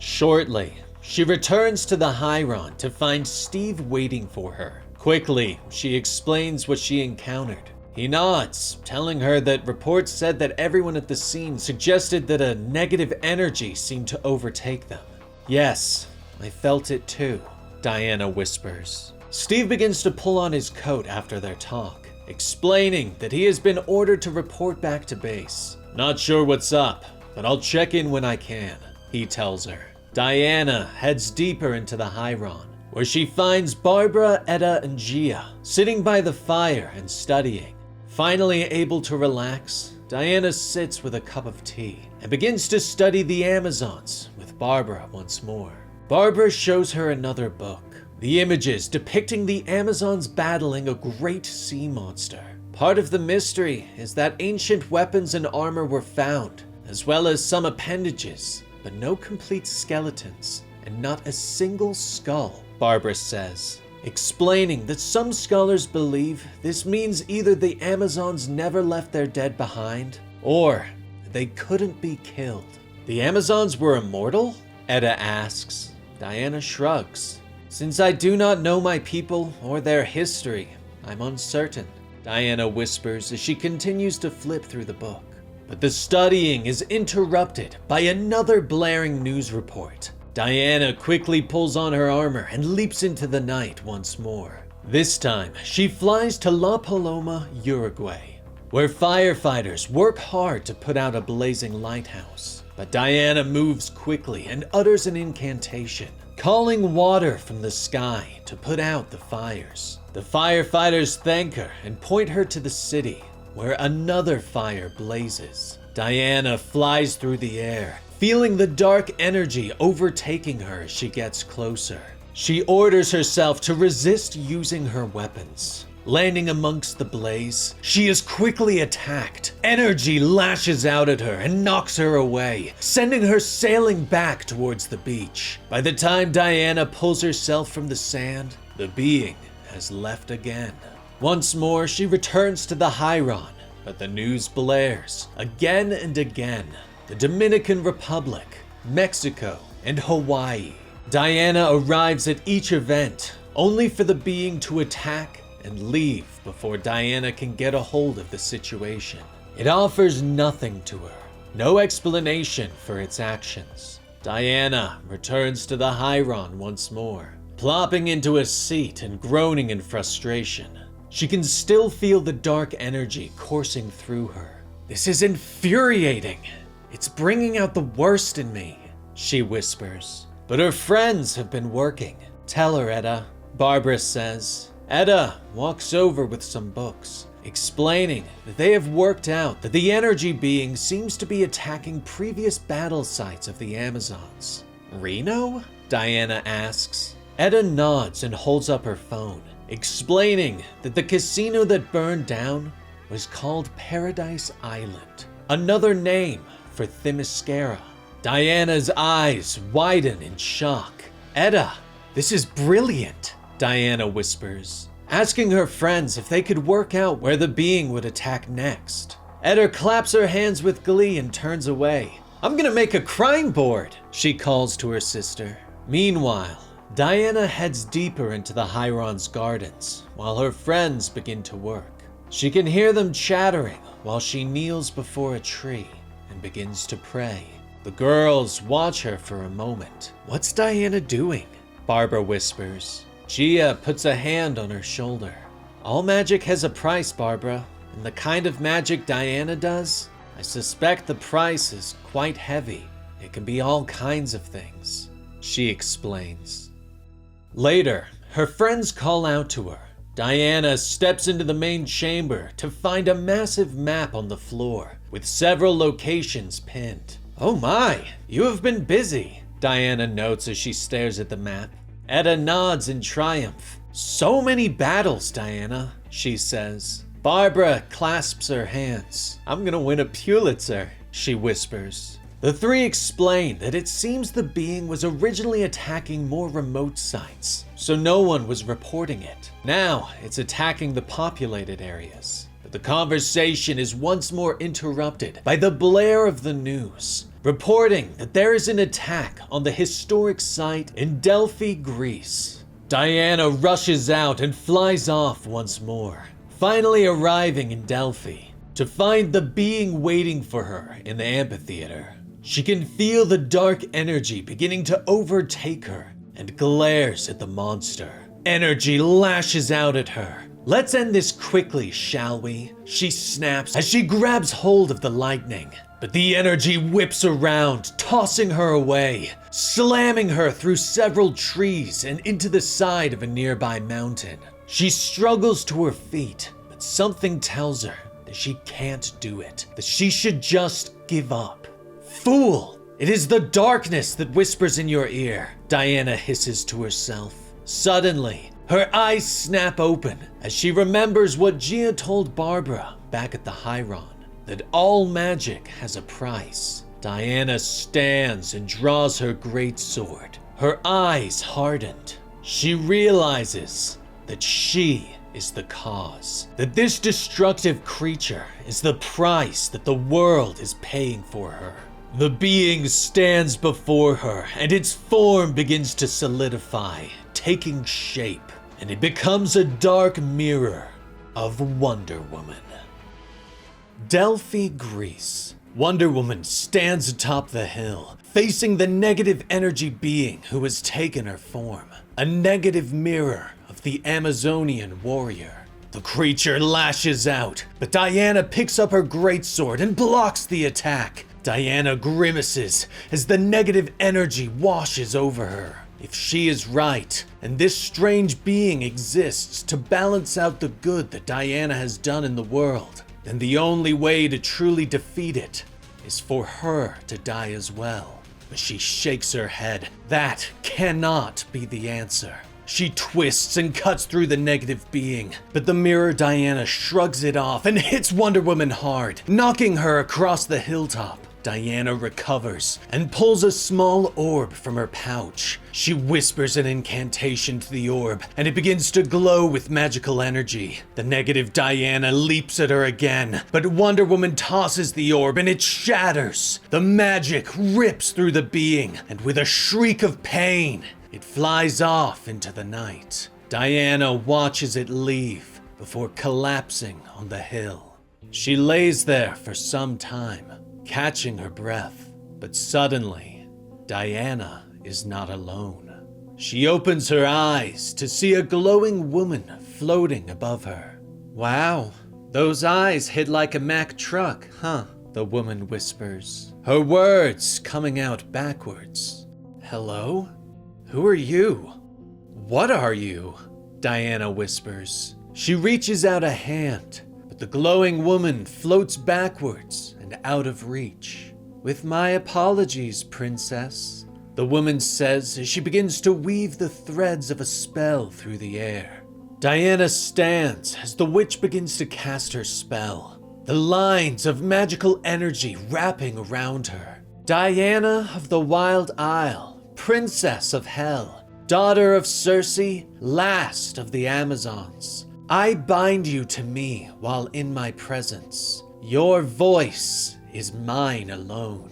Shortly, she returns to the Hyron to find Steve waiting for her. Quickly, she explains what she encountered. He nods, telling her that reports said that everyone at the scene suggested that a negative energy seemed to overtake them. Yes, I felt it too, Diana whispers. Steve begins to pull on his coat after their talk, explaining that he has been ordered to report back to base. Not sure what's up, but I'll check in when I can, he tells her. Diana heads deeper into the Hyron, where she finds Barbara, Etta, and Gia sitting by the fire and studying. Finally able to relax, Diana sits with a cup of tea and begins to study the Amazons with Barbara once more. Barbara shows her another book, the images depicting the Amazons battling a great sea monster. Part of the mystery is that ancient weapons and armor were found, as well as some appendages, but no complete skeletons and not a single skull, Barbara says, explaining that some scholars believe this means either the Amazons never left their dead behind, or they couldn't be killed. The Amazons were immortal? Etta asks. Diana shrugs. Since I do not know my people or their history, I'm uncertain. Diana whispers as she continues to flip through the book. But the studying is interrupted by another blaring news report. Diana quickly pulls on her armor and leaps into the night once more. This time, she flies to La Paloma, Uruguay, where firefighters work hard to put out a blazing lighthouse. But Diana moves quickly and utters an incantation, calling water from the sky to put out the fires. The firefighters thank her and point her to the city, where another fire blazes. Diana flies through the air, feeling the dark energy overtaking her as she gets closer. She orders herself to resist using her weapons. Landing amongst the blaze, she is quickly attacked. Energy lashes out at her and knocks her away, sending her sailing back towards the beach. By the time Diana pulls herself from the sand, the being has left again. Once more, she returns to the Hyron, but the news blares again and again. The Dominican Republic, Mexico, and Hawaii. Diana arrives at each event, only for the being to attack and leave before Diana can get a hold of the situation. It offers nothing to her, no explanation for its actions. Diana returns to the Hyron once more, plopping into a seat and groaning in frustration. She can still feel the dark energy coursing through her. "This is infuriating. It's bringing out the worst in me," she whispers. But her friends have been working. "Tell her, Etta," Barbara says. Etta walks over with some books, explaining that they have worked out that the energy being seems to be attacking previous battle sites of the Amazons. "Reno?" Diana asks. Etta nods and holds up her phone, explaining that the casino that burned down was called Paradise Island, another name for Themyscira. Diana's eyes widen in shock. "Etta, this is brilliant," Diana whispers, asking her friends if they could work out where the being would attack next. Etta claps her hands with glee and turns away. "I'm gonna make a crime board," she calls to her sister. Meanwhile, Diana heads deeper into the Hyron's gardens while her friends begin to work. She can hear them chattering while she kneels before a tree and begins to pray. The girls watch her for a moment. "What's Diana doing?" Barbara whispers. Gia puts a hand on her shoulder. "All magic has a price, Barbara, and the kind of magic Diana does, I suspect the price is quite heavy. It can be all kinds of things," she explains. Later, her friends call out to her. Diana steps into the main chamber to find a massive map on the floor with several locations pinned. "Oh my, you have been busy," Diana notes as she stares at the map. Etta nods in triumph. "So many battles, Diana," she says. Barbara clasps her hands. "I'm gonna win a Pulitzer," she whispers. The three explain that it seems the being was originally attacking more remote sites, so no one was reporting it. Now it's attacking the populated areas. But the conversation is once more interrupted by the blare of the news, reporting that there is an attack on the historic site in Delphi, Greece. Diana rushes out and flies off once more, finally arriving in Delphi to find the being waiting for her in the amphitheater. She can feel the dark energy beginning to overtake her and glares at the monster. Energy lashes out at her. "Let's end this quickly, shall we?" she snaps as she grabs hold of the lightning. But the energy whips around, tossing her away, slamming her through several trees and into the side of a nearby mountain. She struggles to her feet, but something tells her that she can't do it, that she should just give up. "Fool! It is the darkness that whispers in your ear," Diana hisses to herself. Suddenly, her eyes snap open as she remembers what Gia told Barbara back at the Hyron, that all magic has a price. Diana stands and draws her greatsword, her eyes hardened. She realizes that she is the cause, that this destructive creature is the price that the world is paying for her. The being stands before her, and its form begins to solidify, taking shape, and it becomes a dark mirror. of Wonder Woman. Delphi, Greece. Wonder Woman stands atop the hill, facing the negative energy being who has taken her form, a negative mirror of the Amazonian warrior. The creature lashes out, but Diana picks up her greatsword and blocks the attack. Diana grimaces as the negative energy washes over her. If she is right, and this strange being exists to balance out the good that Diana has done in the world, then the only way to truly defeat it is for her to die as well. But she shakes her head. That cannot be the answer. She twists and cuts through the negative being, but the mirror Diana shrugs it off and hits Wonder Woman hard, knocking her across the hilltop. Diana recovers and pulls a small orb from her pouch. She whispers an incantation to the orb, and it begins to glow with magical energy. The negative Diana leaps at her again, but Wonder Woman tosses the orb and it shatters. The magic rips through the being, and with a shriek of pain, it flies off into the night. Diana watches it leave before collapsing on the hill. She lays there for some time, catching her breath, but suddenly, Diana is not alone. She opens her eyes to see a glowing woman floating above her. "Wow, those eyes hit like a Mack truck, huh?" the woman whispers, her words coming out backwards. "Hello? Who are you? What are you?" Diana whispers. She reaches out a hand, but the glowing woman floats backwards and out of reach. "With my apologies, princess," the woman says as she begins to weave the threads of a spell through the air. Diana stands as the witch begins to cast her spell, the lines of magical energy wrapping around her. "Diana of the Wild Isle, princess of Hell, daughter of Cersei, last of the Amazons, I bind you to me while in my presence. Your voice is mine alone,"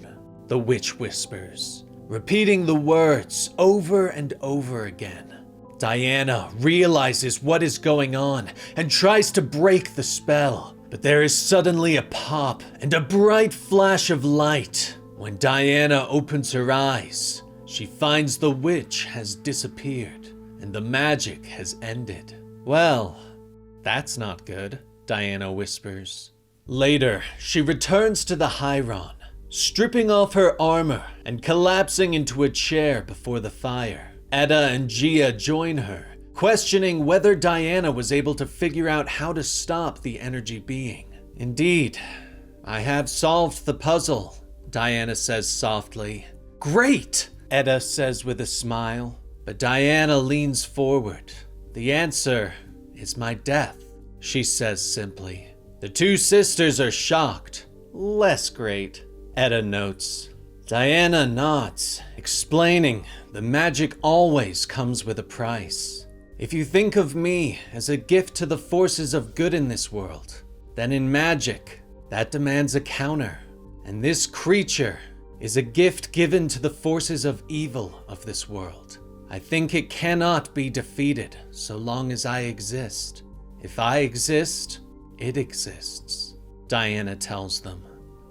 the witch whispers, repeating the words over and over again. Diana realizes what is going on and tries to break the spell, but there is suddenly a pop and a bright flash of light. When Diana opens her eyes, she finds the witch has disappeared and the magic has ended. "Well, that's not good," Diana whispers. Later, she returns to the Hyron, stripping off her armor and collapsing into a chair before the fire. Edda and Gia join her, questioning whether Diana was able to figure out how to stop the energy being. "Indeed, I have solved the puzzle," Diana says softly. "Great," Edda says with a smile, but Diana leans forward. "The answer is my death," she says simply. The two sisters are shocked. "Less great," Edda notes. Diana nods, explaining the magic always comes with a price. "If you think of me as a gift to the forces of good in this world, then in magic, that demands a counter. And this creature is a gift given to the forces of evil of this world. I think it cannot be defeated so long as I exist. If I exist, it exists," Diana tells them.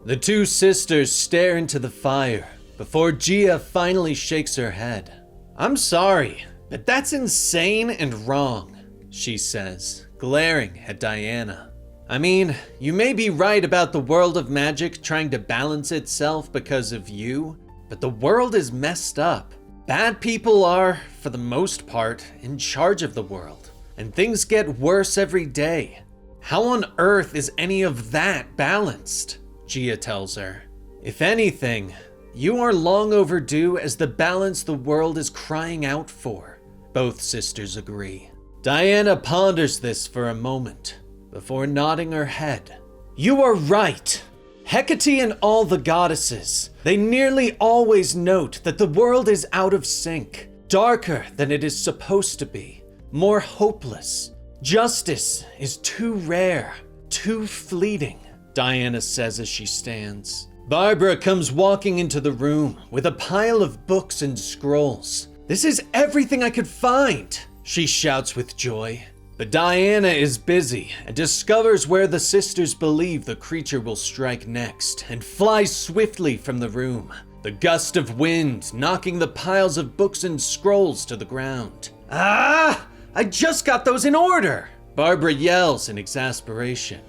The two sisters stare into the fire before Gia finally shakes her head. "I'm sorry, but that's insane and wrong," she says, glaring at Diana. "I mean, you may be right about the world of magic trying to balance itself because of you, but the world is messed up. Bad people are, for the most part, in charge of the world, and things get worse every day. How on earth is any of that balanced?" Gia tells her. "If anything, you are long overdue as the balance the world is crying out for," both sisters agree. Diana ponders this for a moment before nodding her head. "You are right. Hecate and all the goddesses, they nearly always note that the world is out of sync, darker than it is supposed to be, more hopeless. Justice is too rare, too fleeting," Diana says as she stands. Barbara comes walking into the room with a pile of books and scrolls. "This is everything I could find," she shouts with joy. But Diana is busy and discovers where the sisters believe the creature will strike next and flies swiftly from the room, the gust of wind knocking the piles of books and scrolls to the ground. "Ah! I just got those in order!" Barbara yells in exasperation.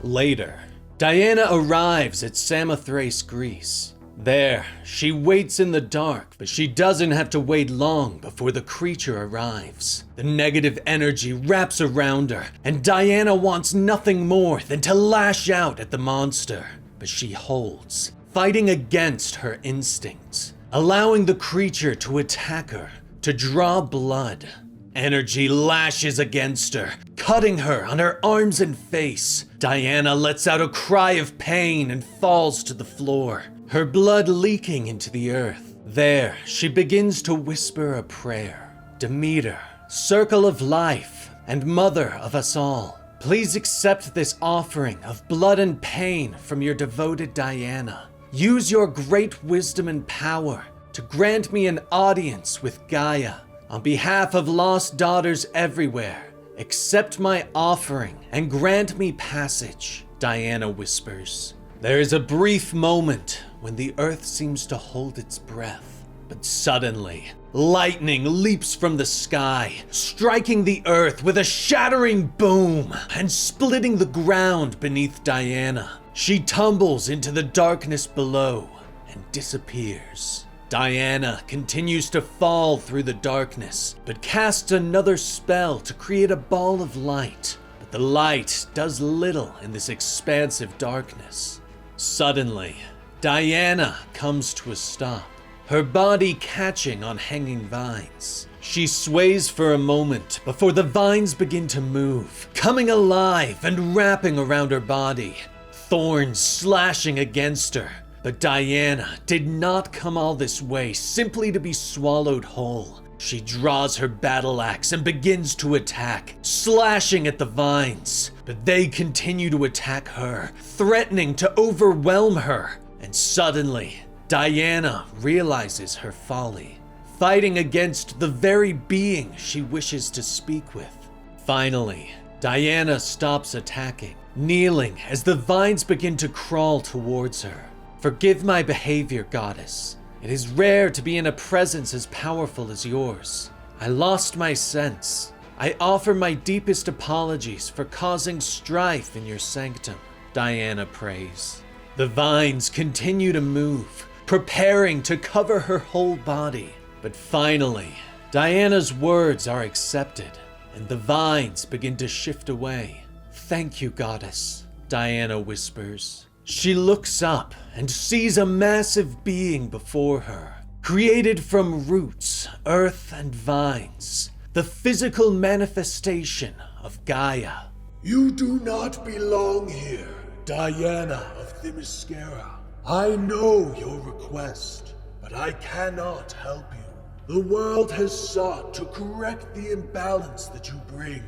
Later, Diana arrives at Samothrace, Greece. There, she waits in the dark, but she doesn't have to wait long before the creature arrives. The negative energy wraps around her, and Diana wants nothing more than to lash out at the monster. But she holds, fighting against her instincts, allowing the creature to attack her, to draw blood. Energy lashes against her, cutting her on her arms and face. Diana lets out a cry of pain and falls to the floor, her blood leaking into the earth. There, she begins to whisper a prayer. "Demeter, circle of life, and mother of us all, please accept this offering of blood and pain from your devoted Diana. Use your great wisdom and power to grant me an audience with Gaia. On behalf of lost daughters everywhere, accept my offering and grant me passage," Diana whispers. There is a brief moment when the earth seems to hold its breath, but suddenly, lightning leaps from the sky, striking the earth with a shattering boom and splitting the ground beneath Diana. She tumbles into the darkness below and disappears. Diana continues to fall through the darkness, but casts another spell to create a ball of light. But the light does little in this expansive darkness. Suddenly, Diana comes to a stop, her body catching on hanging vines. She sways for a moment before the vines begin to move, coming alive and wrapping around her body, thorns slashing against her. But Diana did not come all this way simply to be swallowed whole. She draws her battle axe and begins to attack, slashing at the vines. But they continue to attack her, threatening to overwhelm her. And suddenly, Diana realizes her folly, fighting against the very being she wishes to speak with. Finally, Diana stops attacking, kneeling as the vines begin to crawl towards her. "Forgive my behavior, goddess. It is rare to be in a presence as powerful as yours. I lost my sense. I offer my deepest apologies for causing strife in your sanctum," Diana prays. The vines continue to move, preparing to cover her whole body. But finally, Diana's words are accepted, and the vines begin to shift away. "Thank you, goddess," Diana whispers. She looks up and sees a massive being before her, created from roots, earth, and vines, the physical manifestation of Gaia. You do not belong here, Diana of Themyscira. I know your request, but I cannot help you. The world has sought to correct the imbalance that you bring,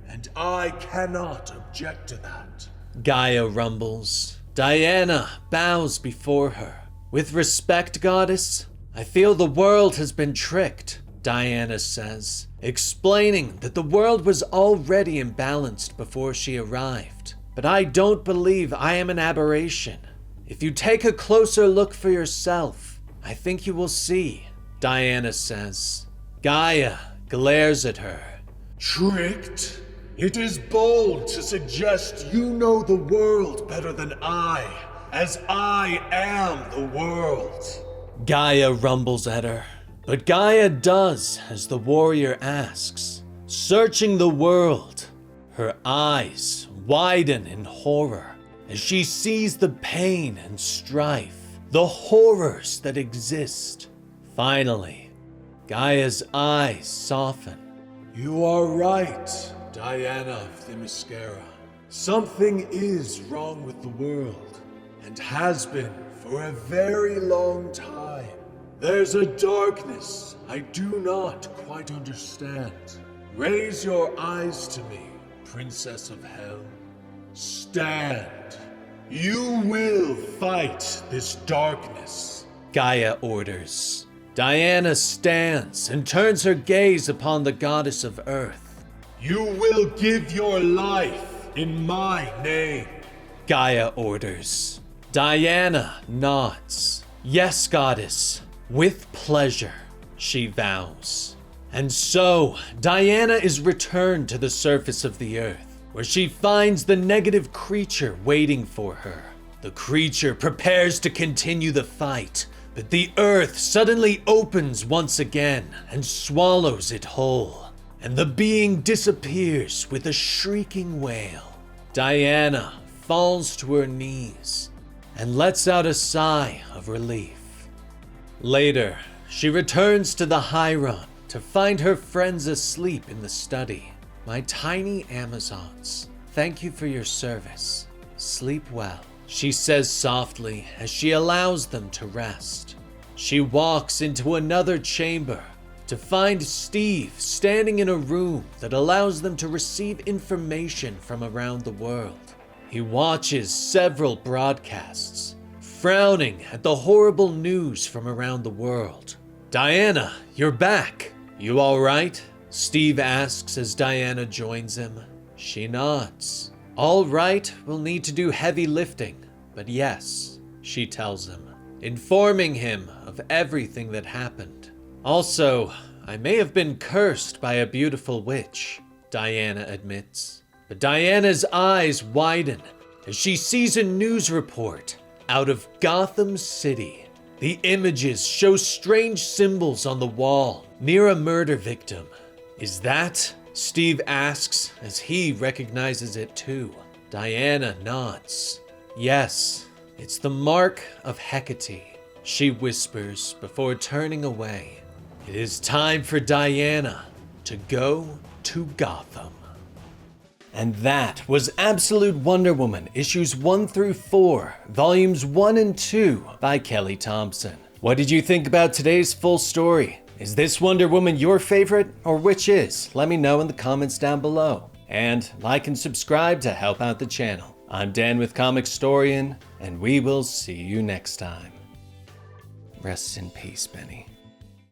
and I cannot object to that. Gaia rumbles. Diana bows before her. "With respect, goddess, I feel the world has been tricked," Diana says, explaining that the world was already imbalanced before she arrived. "But I don't believe I am an aberration. If you take a closer look for yourself, I think you will see," Diana says. Gaia glares at her. Tricked? It is bold to suggest you know the world better than I, as I am the world. Gaia rumbles at her, but Gaia does as the warrior asks. Searching the world, her eyes widen in horror as she sees the pain and strife, the horrors that exist. Finally, Gaia's eyes soften. You are right, Diana of Themyscira. Something is wrong with the world, and has been for a very long time. There's a darkness I do not quite understand. Raise your eyes to me, Princess of Hell. Stand. You will fight this darkness, Gaia orders. Diana stands and turns her gaze upon the goddess of earth. You will give your life in my name. Gaia orders. Diana nods. Yes, goddess, with pleasure, she vows. And so, Diana is returned to the surface of the earth, where she finds the negative creature waiting for her. The creature prepares to continue the fight, but the earth suddenly opens once again and swallows it whole, and the being disappears with a shrieking wail. Diana falls to her knees and lets out a sigh of relief. Later, she returns to the Hyron to find her friends asleep in the study. My tiny Amazons, thank you for your service. Sleep well, she says softly as she allows them to rest. She walks into another chamber to find Steve standing in a room that allows them to receive information from around the world. He watches several broadcasts, frowning at the horrible news from around the world. Diana, you're back. You all right? Steve asks as Diana joins him. She nods. All right, we'll need to do heavy lifting, but yes, she tells him, informing him of everything that happened. Also, I may have been cursed by a beautiful witch, Diana admits. But Diana's eyes widen as she sees a news report out of Gotham City. The images show strange symbols on the wall near a murder victim. Is that? Steve asks as he recognizes it too. Diana nods. Yes, it's the mark of Hecate, she whispers before turning away. It is time for Diana to go to Gotham. And that was Absolute Wonder Woman, issues 1 through 4, volumes 1 and 2 by Kelly Thompson. What did you think about today's full story? Is this Wonder Woman your favorite, or which is? Let me know in the comments down below. And like and subscribe to help out the channel. I'm Dan with Comicstorian, and we will see you next time. Rest in peace, Benny.